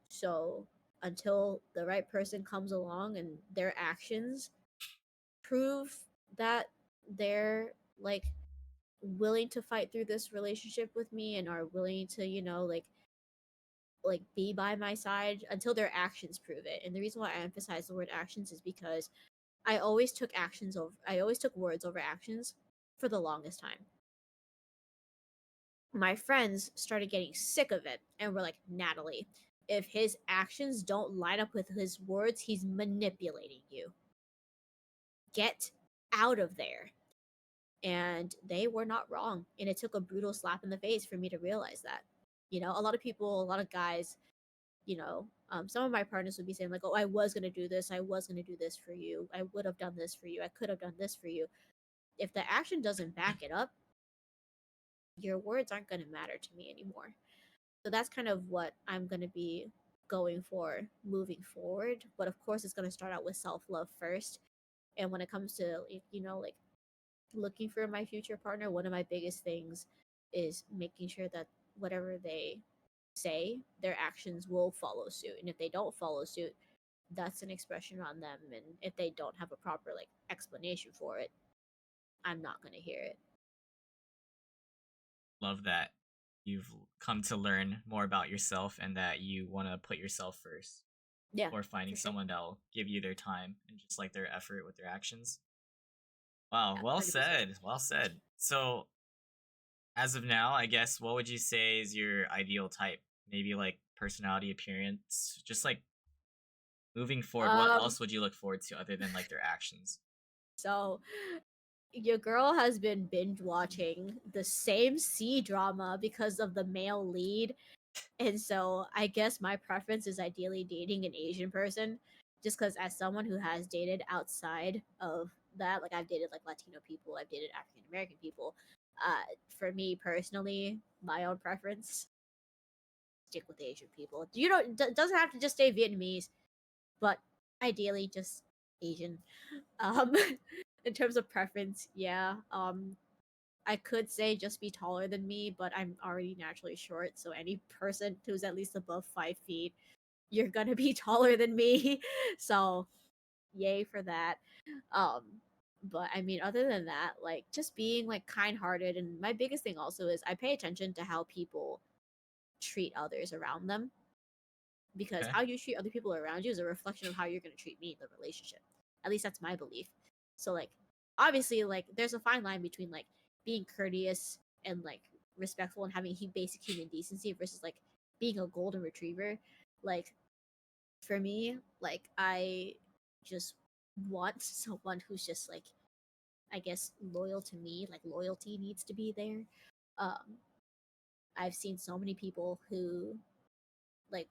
So until the right person comes along and their actions prove that they're like willing to fight through this relationship with me and are willing to, like be by my side until their actions prove it. And the reason why I emphasize the word actions is because I always took words over actions for the longest time. My friends started getting sick of it and were like, Natalie, if his actions don't line up with his words, he's manipulating you. Get out of there. And they were not wrong. And it took a brutal slap in the face for me to realize that. A lot of people, a lot of guys, some of my partners would be saying, like, oh, I was going to do this. I was going to do this for you. I would have done this for you. I could have done this for you. If the action doesn't back it up, your words aren't going to matter to me anymore. So that's kind of what I'm going to be going for moving forward. But of course, it's going to start out with self love first. And when it comes to, like looking for my future partner, one of my biggest things is making sure that whatever they say, their actions will follow suit. And if they don't follow suit, that's an expression on them. And if they don't have a proper like explanation for it, I'm not going to hear it. Love that you've come to learn more about yourself and that you want to put yourself first Yeah, or finding for sure. someone that'll give you their time and just like their effort with their actions. Wow, Yeah, well 100%. said. Well said. So, as of now, I guess what would you say is your ideal type? Maybe like personality, appearance, just like moving forward, what Um, else would you look forward to other than like their actions? so your girl has been binge watching the same C drama because of the male lead. And so I guess my preference is ideally dating an Asian person, just because as someone who has dated outside of that, like I've dated like Latino people, I've dated African American people. For me personally, my own preference, stick with Asian people. Doesn't have to just stay Vietnamese, but ideally just Asian. Um, in terms of preference, yeah. I could say just be taller than me, but I'm already naturally short, so any person who's at least above 5 feet, you're gonna be taller than me. So yay for that. Um, but I mean, other than that, like just being like kind-hearted, and my biggest thing also is I pay attention to how people treat others around them, because Okay. how you treat other people around you is a reflection of how you're gonna treat me in the relationship. At least that's my belief. So like obviously like there's a fine line between like being courteous and like respectful and having basic human decency versus like being a golden retriever. Like for me, like I just want someone who's just like I guess loyal to me. Like loyalty needs to be there. Um I've seen so many people who like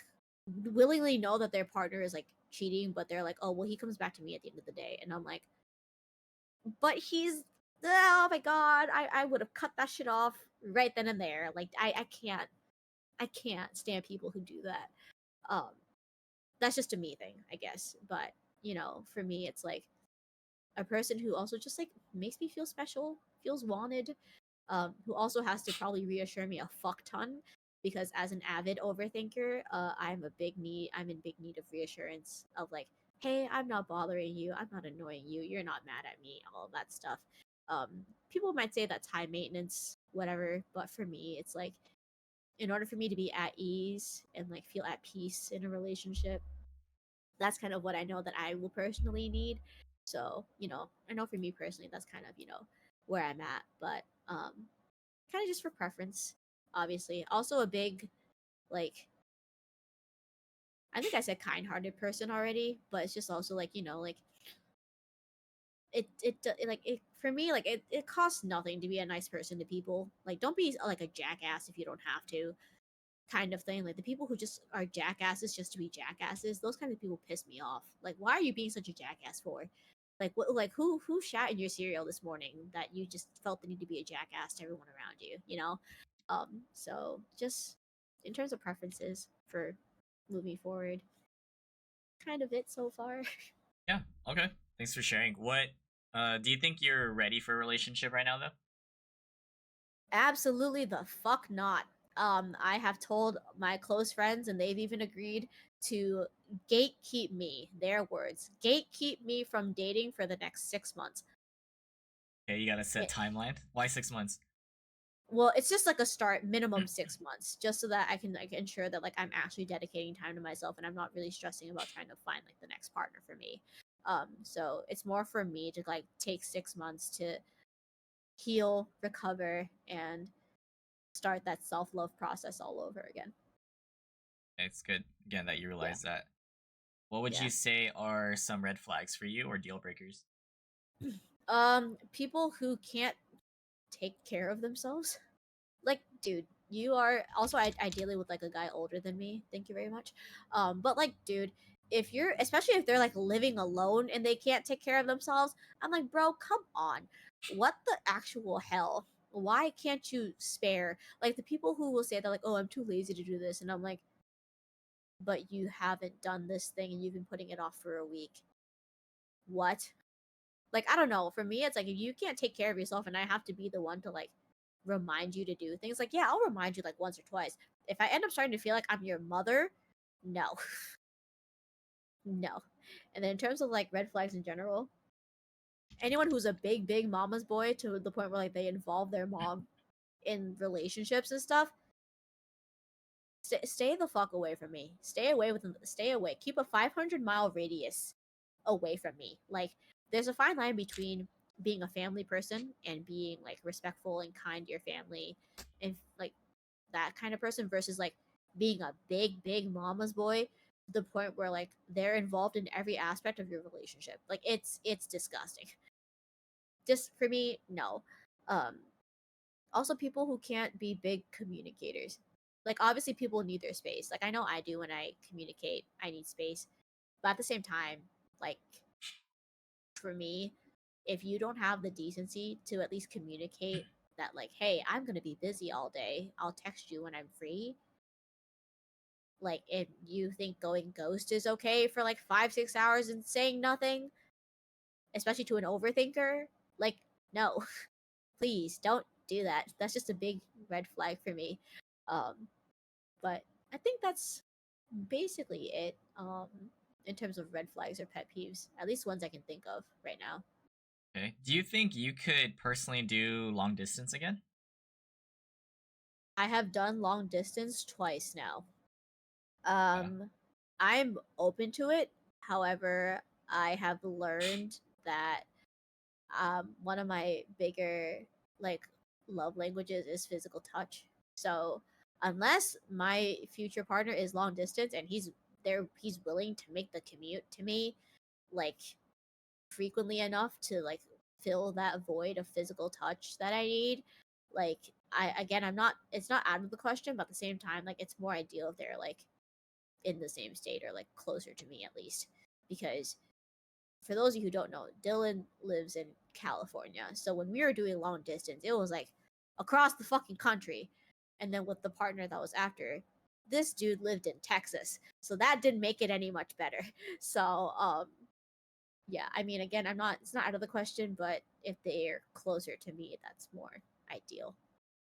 willingly know that their partner is like cheating, but they're like, oh well, he comes back to me at the end of the day, and I'm like, but he's, oh my god, I would have cut that shit off right then and there. Like I can't stand people who do that. Um, that's just a me thing, I guess. But for me, it's like a person who also just like makes me feel special, feels wanted, who also has to probably reassure me a fuck ton because as an avid overthinker, I'm in big need of reassurance of like, hey, I'm not bothering you, I'm not annoying you, you're not mad at me, all of that stuff. Um, People might say that's high maintenance, whatever, but for me, it's like in order for me to be at ease and like feel at peace in a relationship, that's kind of what I know that I will personally need. So, I know for me personally, that's kind of, where I'm at. But kind of just for preference, obviously. Also a big, like, I think I said kind-hearted person already, but it's just also like, like it for me, like it costs nothing to be a nice person to people. Like, don't be like a jackass if you don't have to, kind of thing. Like the people who just are jackasses just to be jackasses, those kind of people piss me off. Like, why are you being such a jackass for? Like what? Like who shat in your cereal this morning that you just felt the need to be a jackass to everyone around you? So just in terms of preferences for moving forward, kind of it so far. Yeah. Okay. Thanks for sharing. What do you think you're ready for a relationship right now though? Absolutely the fuck not. I have told my close friends, and they've even agreed to gatekeep me. Their words, gatekeep me from dating for the next 6 months. Okay, you got a set It, timeline. Why 6 months? well, it's just like a start, minimum 6 months, just so that I can like ensure that like I'm actually dedicating time to myself, and I'm not really stressing about trying to find like the next partner for me. So it's more for me to like take 6 months to heal, recover, and start that self love process all over again. It's good again that you Yeah. realize that. What would Yeah. you say are some red flags for you or deal breakers? People who can't take care of themselves. Like, dude, you are also ideally with like a guy older than me. Thank you very much. But like, dude, if you're, especially if they're like living alone and they can't take care of themselves, I'm like, bro, come on. What the actual hell? Why can't you spare? Like the people who will say that like, oh, I'm too lazy to do this, and I'm like, but you haven't done this thing and you've been putting it off for a week. What? Like, I don't know. For me, it's like if you can't take care of yourself and I have to be the one to like remind you to do things, like, yeah, I'll remind you like once or twice. If I end up starting to feel like I'm your mother, no. No. And then in terms of like red flags in general, anyone who's a big mama's boy to the point where like they involve their mom in relationships and stuff, stay the fuck away from me. Stay away. Keep a 500-mile radius away from me. Like, there's a fine line between being a family person and being like respectful and kind to your family and like that kind of person versus like being a big mama's boy to the point where like they're involved in every aspect of your relationship. Like, it's disgusting. Just for me, no. Um Also, people who can't be big communicators. Like, obviously people need their space. Like, I know I do when I communicate, I need space. But at the same time, like, for me, if you don't have the decency to at least communicate that like, hey, I'm going to be busy all day, I'll text you when I'm free. Like, if you think going ghost is okay for like 5 6 hours and saying nothing, especially to an overthinker, like, no. Please don't do that. That's just a big red flag for me. Um, but I think that's basically it. In terms of red flags or pet peeves, at least ones I can think of right now. Okay. Do you think you could personally do long distance again? I have done long distance twice now. Yeah. I'm open to it. However, I have learned that one of my bigger like love languages is physical touch. So unless my future partner is long distance and he's willing to make the commute to me like frequently enough to like fill that void of physical touch that I need, like, I'm not, it's not out of the question, but at the same time, like, it's more ideal if they're like in the same state or like closer to me at least. Because for those of you who don't know, Dylan lives in California. So when we were doing long distance, it was like across the fucking country. And then with the partner that was after, this dude lived in Texas. So that didn't make it any much better. So yeah, I mean again, it's not out of the question, but if they're closer to me, that's more ideal.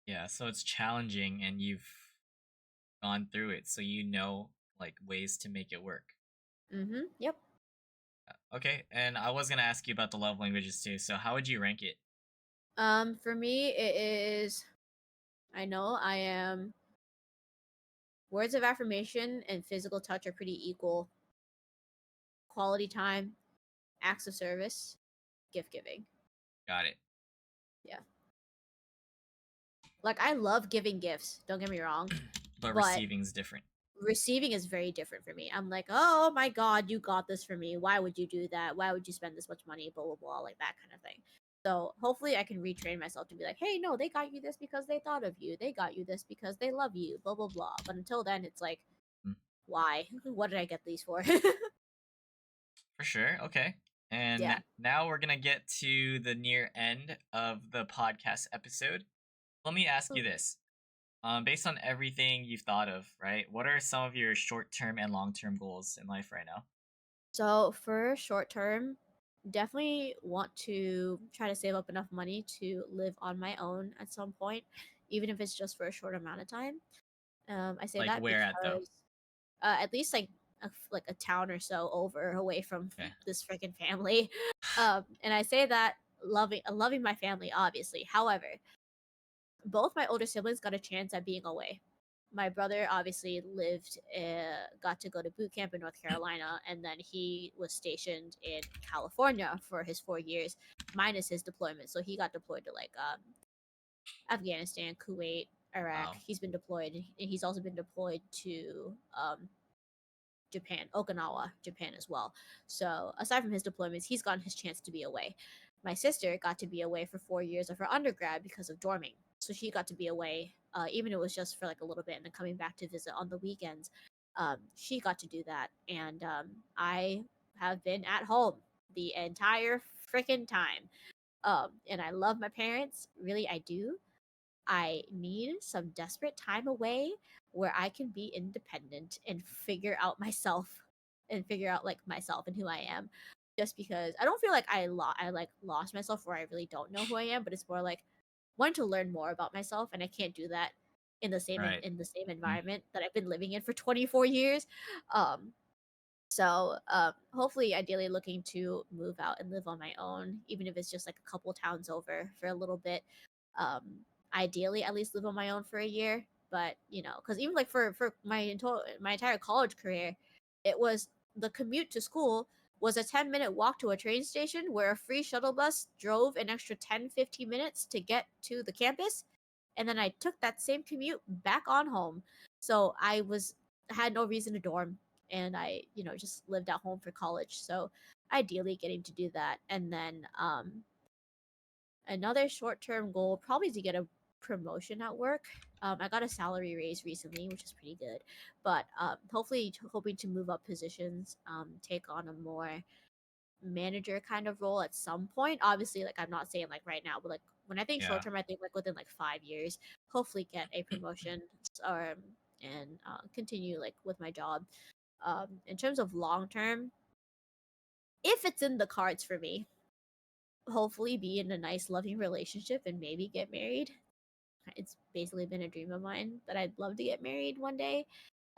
Yeah, so it's challenging and you've gone through it, so you know like ways to make it work. Yep. Okay, and I was gonna ask you about the love languages too. So how would you rank it? For me it is, I know I am, words of affirmation and physical touch are pretty equal. Quality time, acts of service, gift giving. Got it. Yeah. Like I love giving gifts, don't get me wrong, But but receiving's different. receiving is very different for me. I'm like, "Oh my god, you got this for me. Why would you do that? Why would you spend this much money?" blah blah blah, like that kind of thing. So, hopefully I can retrain myself to be like, "Hey, no, they got you this because they thought of you. They got you this because they love you." blah blah blah. But until then, it's like, Mm. why? What did I get these for? For sure. Okay. And Yeah. now we're gonna get to the near end of the podcast episode. Let me ask you this. Based on everything you've thought of, right? What are some of your short-term and long-term goals in life right now? So for short term, definitely want to try to save up enough money to live on my own at some point, even if it's just for a short amount of time. I say Like that where at though? because at least like like a town or so over away from Okay. this freaking family. And I say that loving my family, obviously. However, both my older siblings got a chance at being away. My brother obviously got to go to boot camp in North Carolina, and then he was stationed in California for his 4 years, minus his deployment. So he got deployed to like Afghanistan, Kuwait, Iraq. Wow. He's been deployed, and he's also been deployed to Japan, Okinawa, Japan as well. So aside from his deployments, he's gotten his chance to be away. My sister got to be away for 4 years of her undergrad because of dorming. So she got to be away, even if it was just for like a little bit, and then coming back to visit on the weekends. She got to do that, and I have been at home the entire freaking time. And I love my parents, really, I do. I need some desperate time away where I can be independent and figure out myself and figure out like myself and who I am. Just because I don't feel like I like lost myself where I really don't know who I am, but it's more like wanting to learn more about myself, and I can't do that in the same Right. in the same environment that I've been living in for 24 years. Um so hopefully ideally looking to move out and live on my own, even if it's just like a couple towns over for a little bit. um Ideally at least live on my own for a year, but because even like for my entire college career, it was the commute to school was a 10-minute walk to a train station where a free shuttle bus drove an extra 10-15 minutes to get to the campus, and then I took that same commute back on home. So had no reason to dorm, and I just lived at home for college. So ideally getting to do that, and then another short-term goal probably to get a promotion at work. I got a salary raise recently, which is pretty good, but hopefully hoping to move up positions, take on a more manager kind of role at some point. Obviously, like I'm not saying like right now, but like when I think Yeah. short term, I think like within like 5 years, hopefully get a promotion, or and continue like with my job. In terms of long term, if it's in the cards for me, hopefully be in a nice loving relationship and maybe get married. It's basically been a dream of mine that I'd love to get married one day.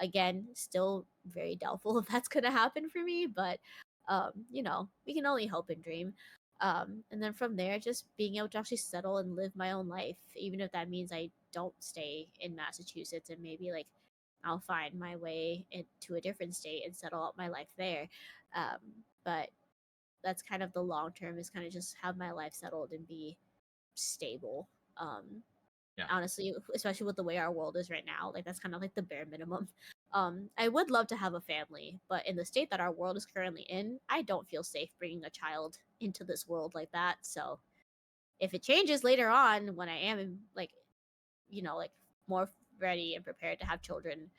Again, still very doubtful if that's gonna happen for me, but we can only hope and dream. And then from there, just being able to actually settle and live my own life, even if that means I don't stay in Massachusetts, and maybe like I'll find my way into a different state and settle out my life there. But that's kind of the long term, is kind of just have my life settled and be stable. Yeah. Honestly, especially with the way our world is right now, like that's kind of like the bare minimum. I would love to have a family, but in the state that our world is currently in, I don't feel safe bringing a child into this world like that. So if it changes later on when I am like more ready and prepared to have children,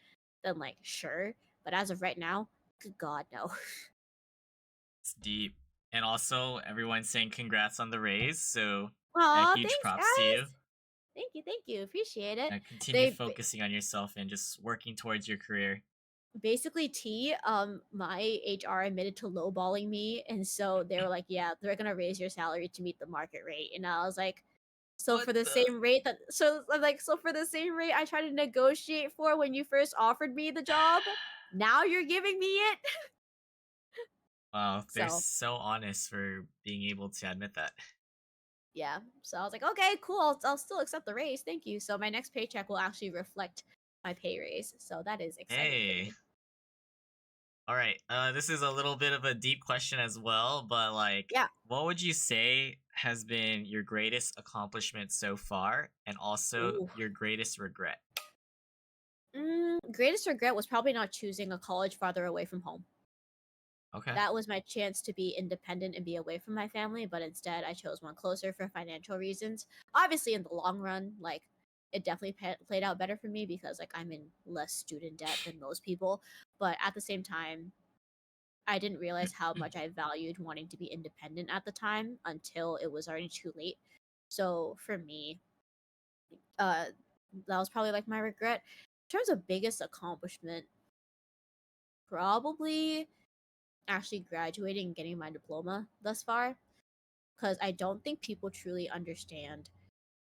then like sure. But as of right now, good God, no. It's deep. And also, everyone's saying congrats on the raise. So, Aw, huge thanks, props to you. guys. Thank you. Appreciate it. Continue They focusing on yourself and just working towards your career. basically my HR admitted to lowballing me, and so they were like, yeah, they're gonna raise your salary to meet the market rate. And I was like, so What for the the? same rate that so I'm like, so for the same rate I tried to negotiate for when you first offered me the job, now you're giving me it. Wow, they're So so honest for being able to admit that. yeah, so I was like, okay, cool, I'll still accept the raise, thank you. So my next paycheck will actually reflect my pay raise, so that is exciting for Hey. me. All right. This is a little bit of a deep question as well, but like, Yeah. what would you say has been your greatest accomplishment so far, and also Ooh. your greatest regret? Greatest regret was probably not choosing a college farther away from home. Okay. That was my chance to be independent and be away from my family, but instead I chose one closer for financial reasons. Obviously, in the long run, like it definitely played out better for me because like I'm in less student debt than most people, but at the same time, I didn't realize how much I valued wanting to be independent at the time until it was already too late. So for me, uh that was probably like my regret. In terms of biggest accomplishment, probably actually graduating and getting my diploma thus far, because I don't think people truly understand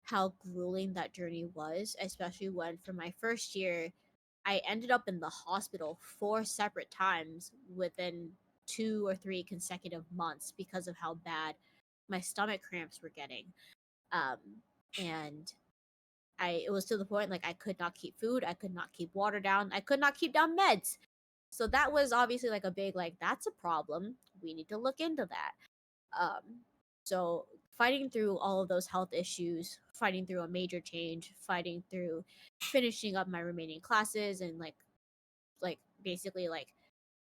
how grueling that journey was, especially when for my first year I ended up in the hospital 4 separate times within 2 or 3 consecutive months because of how bad my stomach cramps were getting. Um, and it was to the point like I could not keep food, I could not keep water down, I could not keep down meds. So that was obviously like a big like that's a problem. We need to look into that. Um, so fighting through all of those health issues, fighting through a major change, fighting through finishing up my remaining classes and like basically like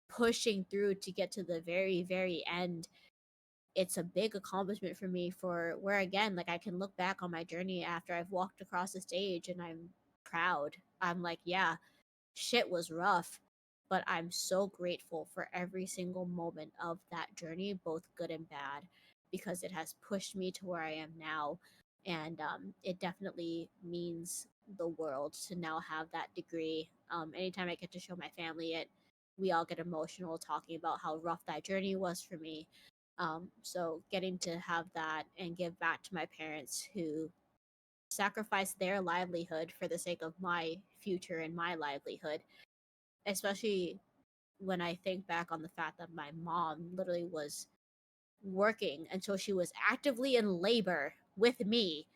pushing through to get to the very end. It's a big accomplishment for me for where again like I can look back on my journey after I've walked across the stage and I'm proud. I'm like, yeah, shit was rough, but I'm so grateful for every single moment of that journey, both good and bad, because it has pushed me to where I am now. And it definitely means the world to now have that degree. Anytime I get to show my family it, we all get emotional talking about how rough that journey was for me. So getting to have that and give back to my parents who sacrificed their livelihood for the sake of my future and my livelihood, especially when I think back on the fact that my mom literally was working until she was actively in labor with me.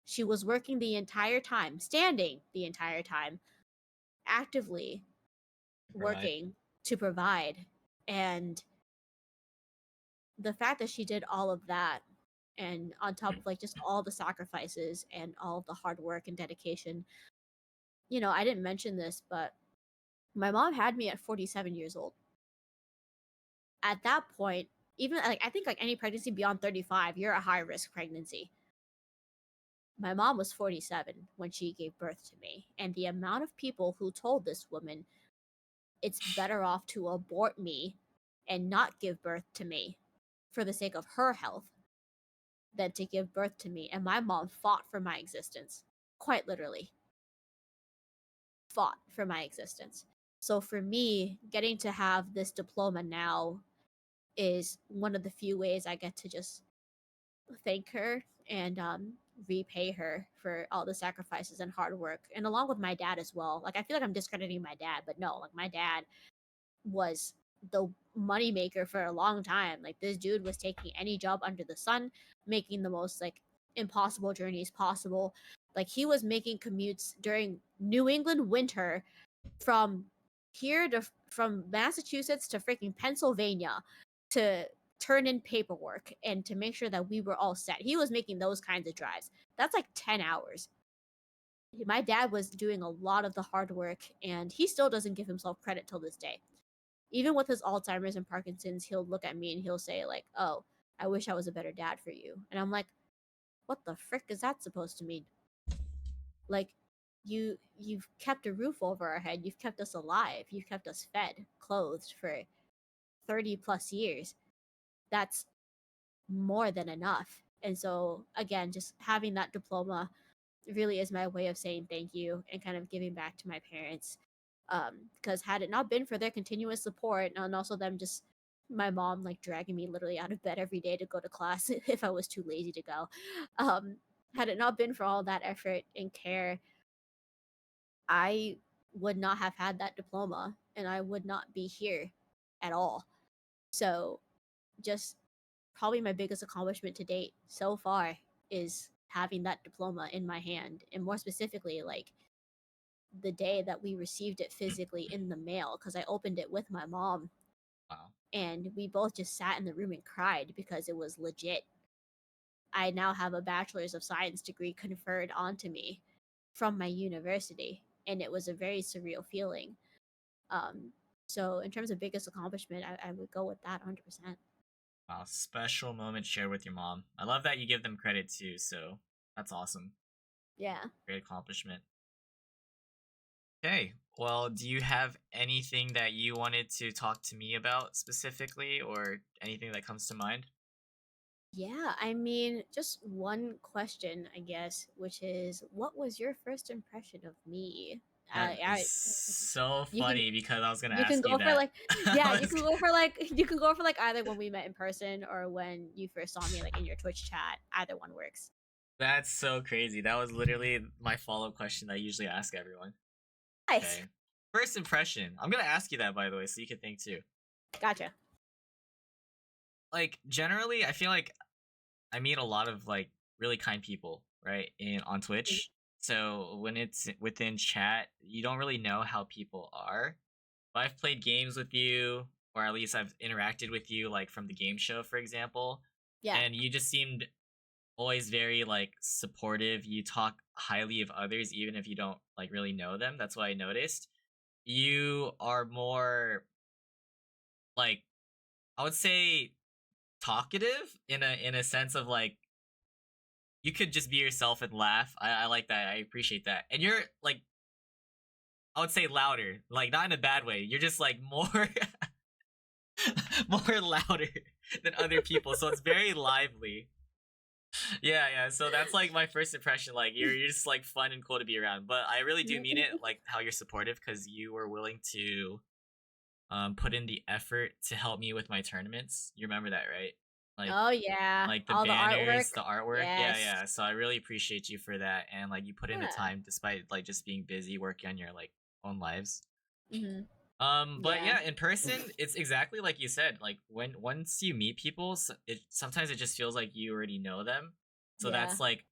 She was working the entire time, standing the entire time, actively Provide. working to provide. And the fact that she did all of that, and on top of like just all the sacrifices and all of the hard work and dedication, I didn't mention this, but my mom had me at 47 years old. At that point, even like I think like any pregnancy beyond 35, you're a high risk pregnancy. My mom was 47 when she gave birth to me, and the amount of people who told this woman it's better off to abort me and not give birth to me for the sake of her health than to give birth to me. And my mom fought for my existence, quite literally fought for my existence. So for me, getting to have this diploma now is one of the few ways I get to just thank her and repay her for all the sacrifices and hard work, and along with my dad as well. Like I feel like I'm discrediting my dad, but no, like my dad was the money maker for a long time. Like this dude was taking any job under the sun, making the most like impossible journeys possible. Like he was making commutes during New England winter from here to from Massachusetts to freaking Pennsylvania to turn in paperwork and to make sure that we were all set. He was making those kinds of drives. That's like 10 hours. My dad was doing a lot of the hard work, and he still doesn't give himself credit till this day. Even with his Alzheimer's and Parkinson's, he'll look at me and he'll say like, "Oh, I wish I was a better dad for you." And I'm like, "What the frick is that supposed to mean?" Like you've kept a roof over our head, you've kept us alive, you've kept us fed, clothed for 30 plus years. That's more than enough. And so again, just having that diploma really is my way of saying thank you and kind of giving back to my parents. Because had it not been for their continuous support and also them just my mom like dragging me literally out of bed every day to go to class if I was too lazy to go. Um, had it not been for all that effort and care, I would not have had that diploma and I would not be here at all. So just probably my biggest accomplishment to date so far is having that diploma in my hand, and more specifically like the day that we received it physically in the mail, because I opened it with my mom Wow. and we both just sat in the room and cried because it was legit. I now have a bachelor's of science degree conferred onto me from my university, and it was a very surreal feeling. um so in terms of biggest accomplishment, I would go with that 100%. Wow. Special moment shared with your mom. I love that you give them credit too. So that's awesome. Yeah. Great accomplishment. Okay. Well, do you have anything that you wanted to talk to me about specifically, or anything that comes to mind? Yeah, I mean, just one question, I guess, which is, what was your first impression of me? That is I so you can funny because I was gonna you can ask you go for that. like yeah, I you was can go for like you can go for like either when we met in person or when you first saw me like in your Twitch chat. Either one works. That's so crazy. That was literally my follow-up question that I usually ask everyone. Nice. Okay. First impression. I'm gonna ask you that, by the way, so you can think too. Gotcha. Like, generally, I feel like I meet a lot of like really kind people, right? On Mhm. Twitch. So when it's within chat, you don't really know how people are. But I've played games with you, or at least I've interacted with you, like from the game show, for example, Yeah. and you just seemed always very like supportive. You talk highly of others, even if you don't like really know them. That's what I noticed. You are more like, I would say, talkative in a sense of like you could just be yourself and laugh. I like that. I appreciate that. And you're like, I would say louder, like not in a bad way. You're just like more more louder than other people. So it's very lively. Yeah, yeah. So that's like my first impression. Like you're just like fun and cool to be around. But I really do mean it, like how you're supportive, because you were willing to put in the effort to help me with my tournaments. You remember that, right? Like Oh yeah, like the all the artwork. banners, the artwork. Yeah, Yes. yeah. So I really appreciate you for that, and like you put in the Yeah. time despite like just being busy working on your like own lives. Hmm. But Yeah. yeah, in person, it's exactly like you said. Like when once you meet people, it sometimes it just feels like you already know them. So Yeah. that's like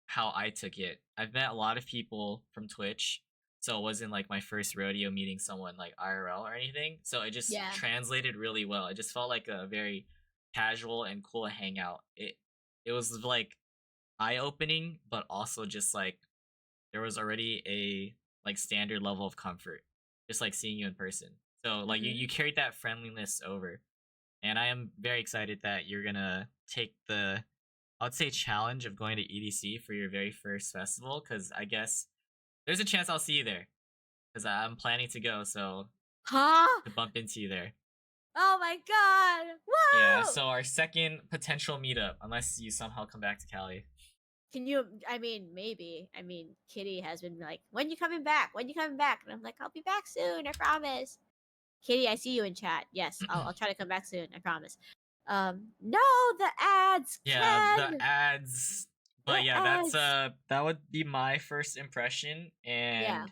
how I took it. I've met a lot of people from Twitch, so it wasn't like my first rodeo meeting someone like IRL or anything. So it just Yeah. translated really well. It just felt like a very casual and cool hangout. It was like eye opening, but also just like there was already a like standard level of comfort, just like seeing you in person. So like you Hmm. you carried that friendliness over, and I am very excited that you're gonna take the, I would say, challenge of going to EDC for your very first festival, because I guess there's a chance I'll see you there, because I'm planning to go, so Huh? to bump into you there. Oh my god! Yeah, Whoa! so our second potential meetup, unless you somehow come back to Cali. Can you? I mean, maybe. I mean, Kitty has been like, "When you coming back? When you coming back?" And I'm like, "I'll be back soon. I promise." Kitty, I see you in chat. Yes, I'll try to come back soon. I promise. No, the ads, Yeah, the Ken. ads. The But yeah, that's ads. that would be my first impression, Yeah. and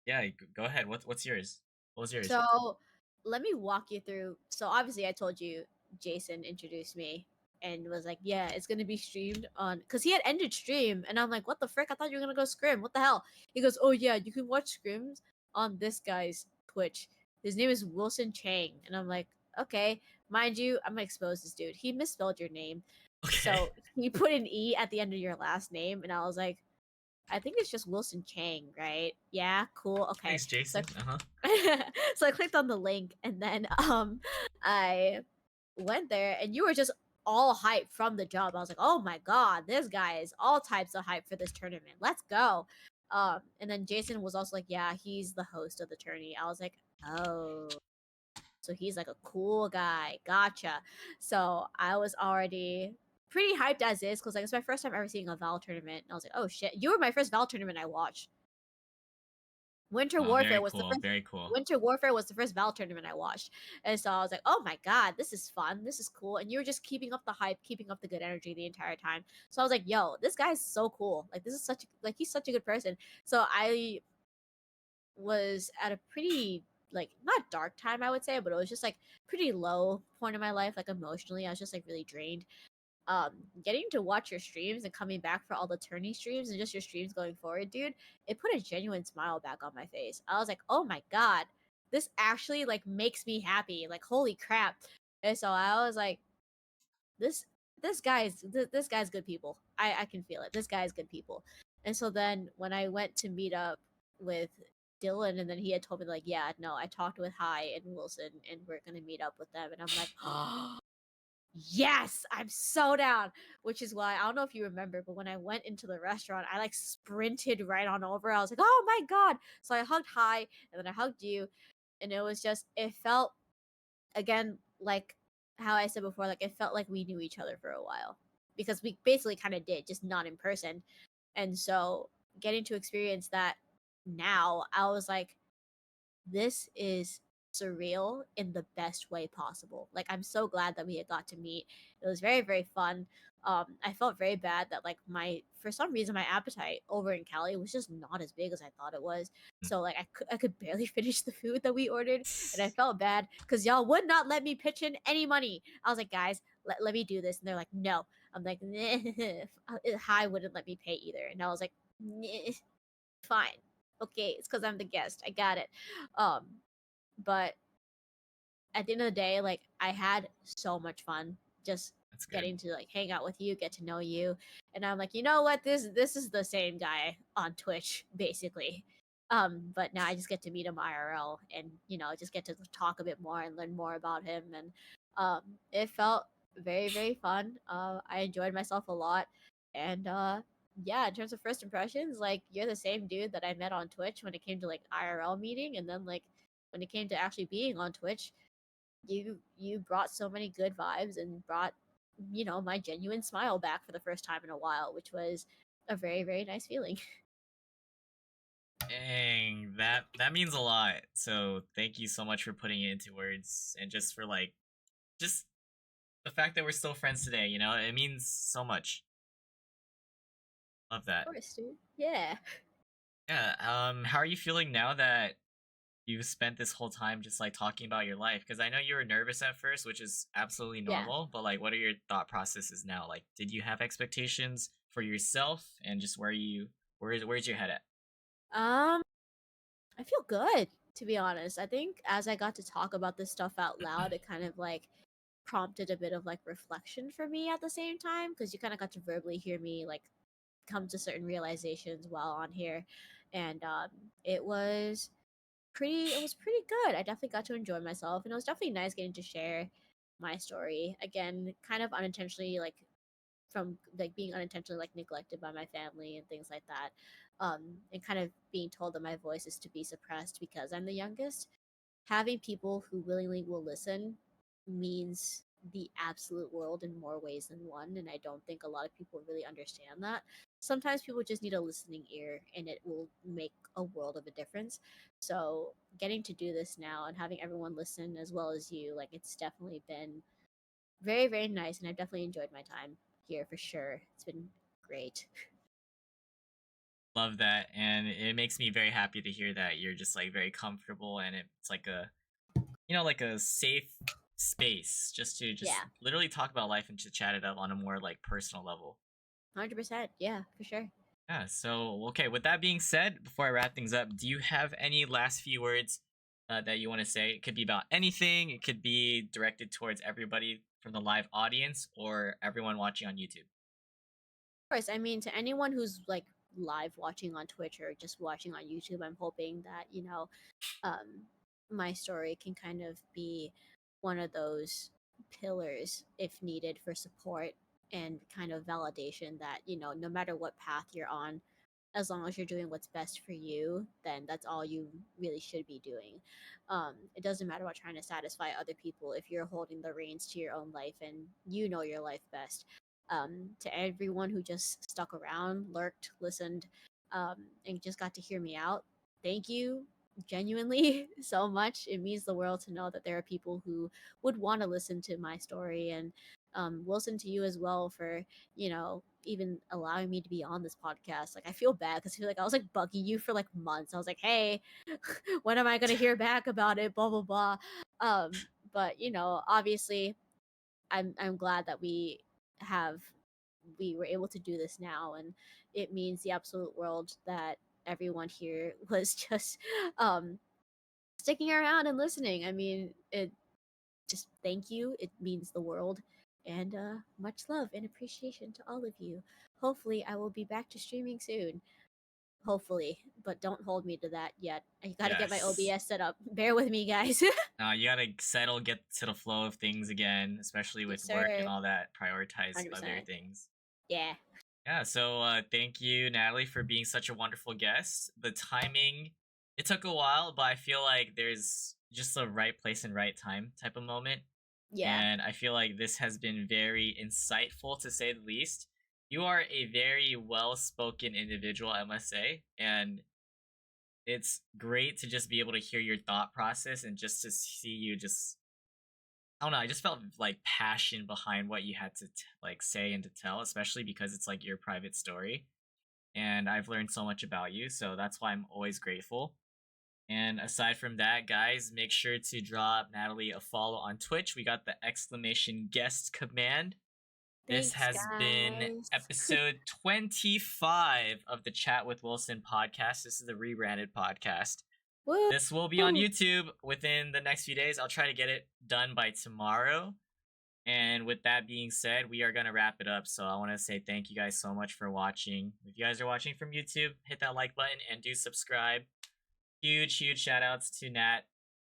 yeah, go ahead. What's yours? What was yours? So let me walk you through. So obviously, I told you Jason introduced me and was like, "Yeah, it's gonna be streamed on," because he had ended stream, and I'm like, "What the frick? I thought you were gonna go scrim. What the hell?" He goes, "Oh yeah, you can watch scrims on this guy's Twitch. His name is Wilson Chang," and I'm like, "Okay." Mind you, I'm gonna expose this dude. He misspelled your name, Okay. so he put an E at the end of your last name, and I was like, I think it's just Wilson Chang, right? Yeah, cool. Okay. Thanks, So Jason. Uh huh. so I clicked on the link and then I went there and you were just all hype from the jump. I was like, oh my god, this guy is all types of hype for this tournament. Let's go. And then Jason was also like, yeah, he's the host of the tourney. I was like, oh, so he's like a cool guy. Gotcha. So I was already pretty hyped as is because like it's my first time ever seeing a Val tournament. And I was like, oh shit, you were my first Val tournament I watched. Winter Oh, Warfare very was the cool. first Very cool. Winter Warfare was the first Val tournament I watched. And so I was like, oh my god, this is fun. This is cool. And you were just keeping up the hype, keeping up the good energy the entire time. So I was like, yo, this guy's so cool. Like this is such like he's such a good person. So I was at a pretty like not dark time I would say, but it was just like pretty low point in my life, like emotionally. I was just like really drained. Getting to watch your streams and coming back for all the tourney streams and just your streams going forward, dude, it put a genuine smile back on my face. I was like, oh my god, this actually like makes me happy. Like holy crap. And so I was like, this this guy's good people. I can feel it. This guy's good people. And so then when I went to meet up with Dylan and then he had told me like, yeah, no, I talked with Hi and Wilson and we're gonna meet up with them. And I'm like, oh, yes, I'm so down. Which is why I don't know if you remember, but when I went into the restaurant, I like sprinted right on over. I was like, oh my god. So I hugged Hi and then I hugged you. And it was just it felt again like how I said before, like it felt like we knew each other for a while. Because we basically kind of did, just not in person. And so getting to experience that now, I was like, this is surreal in the best way possible. Like I'm so glad that we had got to meet. It was very very fun. I felt very bad that like my for some reason my appetite over in Cali was just not as big as I thought it was. So like I could barely finish the food that we ordered, and I felt bad because y'all would not let me pitch in any money. I was like, guys, let me do this, and they're like, no. I'm like, High wouldn't let me pay either, and I was like, fine, okay, it's because I'm the guest. I got it. Um, but at the end of the day, like I had so much fun just That's good. getting to like hang out with you, get to know you, and I'm like, you know what, this is the same guy on Twitch basically. But now I just get to meet him IRL and just get to talk a bit more and learn more about him, and it felt very very fun. I enjoyed myself a lot, and yeah, in terms of first impressions, like you're the same dude that I met on Twitch when it came to like IRL meeting, and then like when it came to actually being on Twitch, you brought so many good vibes and brought my genuine smile back for the first time in a while, which was a very very nice feeling. Dang, that means a lot. So thank you so much for putting it into words and just for like just the fact that we're still friends today, it means so much. Love that. Of course, dude. Yeah. Yeah, how are you feeling now that you've spent this whole time just like talking about your life? Because I know you were nervous at first, which is absolutely Yeah. normal, but like what are your thought processes now? Like did you have expectations for yourself and just where's your head at? um I feel good, to be honest. I think as I got to talk about this stuff out loud, it kind of like prompted a bit of like reflection for me at the same time, because you kind of got to verbally hear me like come to certain realizations while on here. And it was pretty good. I definitely got to enjoy myself, and it was definitely nice getting to share my story again, kind of unintentionally, like from like being unintentionally like neglected by my family and things like that, and kind of being told that my voice is to be suppressed because I'm the youngest. Having people who willingly will listen means the absolute world in more ways than one, and I don't think a lot of people really understand that. Sometimes people just need a listening ear and it will make a world of a difference. So getting to do this now and having everyone listen as well as you, like it's definitely been very very nice, and I've definitely enjoyed my time here for sure. It's been great. Love that, and it makes me very happy to hear that you're just like very comfortable and it's like a like a safe space just to just Yeah. literally talk about life and to chat it up on a more like personal level. 100%. Yeah, for sure. Yeah, so okay, with that being said, before I wrap things up, do you have any last few words that you want to say? It could be about anything, it could be directed towards everybody from the live audience or everyone watching on YouTube. Of course, I mean, to anyone who's like live watching on Twitch or just watching on YouTube, I'm hoping that, um, my story can kind of be one of those pillars if needed for support and kind of validation that, no matter what path you're on, as long as you're doing what's best for you, then that's all you really should be doing. It doesn't matter about trying to satisfy other people if you're holding the reins to your own life and you know your life best. To everyone who just stuck around, lurked, listened, and just got to hear me out, thank you genuinely so much. It means the world to know that there are people who would want to listen to my story. And Wilson, to you as well for even allowing me to be on this podcast. Like, I feel bad because I feel like I was like bugging you for like months. I was like, hey, when am I gonna hear back about it? Blah blah blah. But obviously, I'm glad that have we were able to do this now, and it means the absolute world that everyone here was just um sticking around and listening. I mean, it just thank you. It means the world. And much love and appreciation to all of you. Hopefully, I will be back to streaming soon. Hopefully, but don't hold me to that yet. I gotta get my Yes. OBS set up. Bear with me, guys. You gotta settle, get to the flow of things again, especially with Yes, work and sir. all that. Prioritize other 100%. things. Yeah. Yeah, so thank you, Natalie, for being such a wonderful guest. The timing, it took a while, but I feel like there's just a right place and right time type of moment. Yeah. And I feel like this has been very insightful to say the least. You are a very well spoken individual, I must say. And it's great to just be able to hear your thought process and just to see you just, I don't know, I just felt like passion behind what you had to like say and to tell, especially because it's like your private story. And I've learned so much about you, so that's why I'm always grateful. And aside from that, guys, make sure to drop Natalie a follow on Twitch. We got the exclamation guest command. This Thanks, has been guys. episode 25 of the Chat with Wilson podcast. This is the rebranded podcast. Woo! This will be on YouTube within the next few days. I'll try to get it done by tomorrow. And with that being said, we are going to wrap it up. So I want to say thank you guys so much for watching. If you guys are watching from YouTube, hit that like button and do subscribe. Huge shout outs to Nat.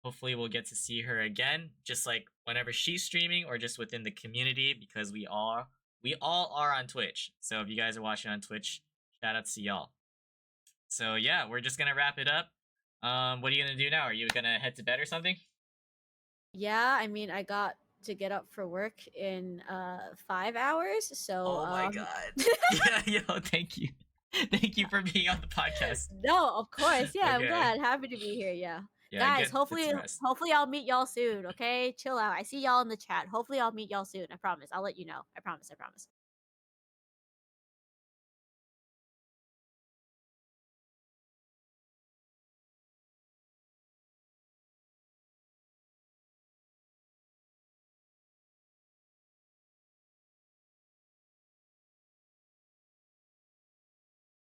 Hopefully we'll get to see her again, just like whenever she's streaming or just within the community, because we all are on Twitch. So if you guys are watching on Twitch, shout out to y'all. So yeah, we're just gonna wrap it up. What are you gonna do now? Are you gonna head to bed or something? Yeah, I mean, I got to get up for work in 5 hours, so Oh my god. Yeah, yo, thank you. Thank you for being on the podcast. No, of course. Yeah, I'm Okay. glad. Happy to be here. Yeah. Yeah, Guys, get some rest. hopefully I'll meet y'all soon, okay? Chill out. I see y'all in the chat. Hopefully I'll meet y'all soon. I promise. I'll let you know. I promise.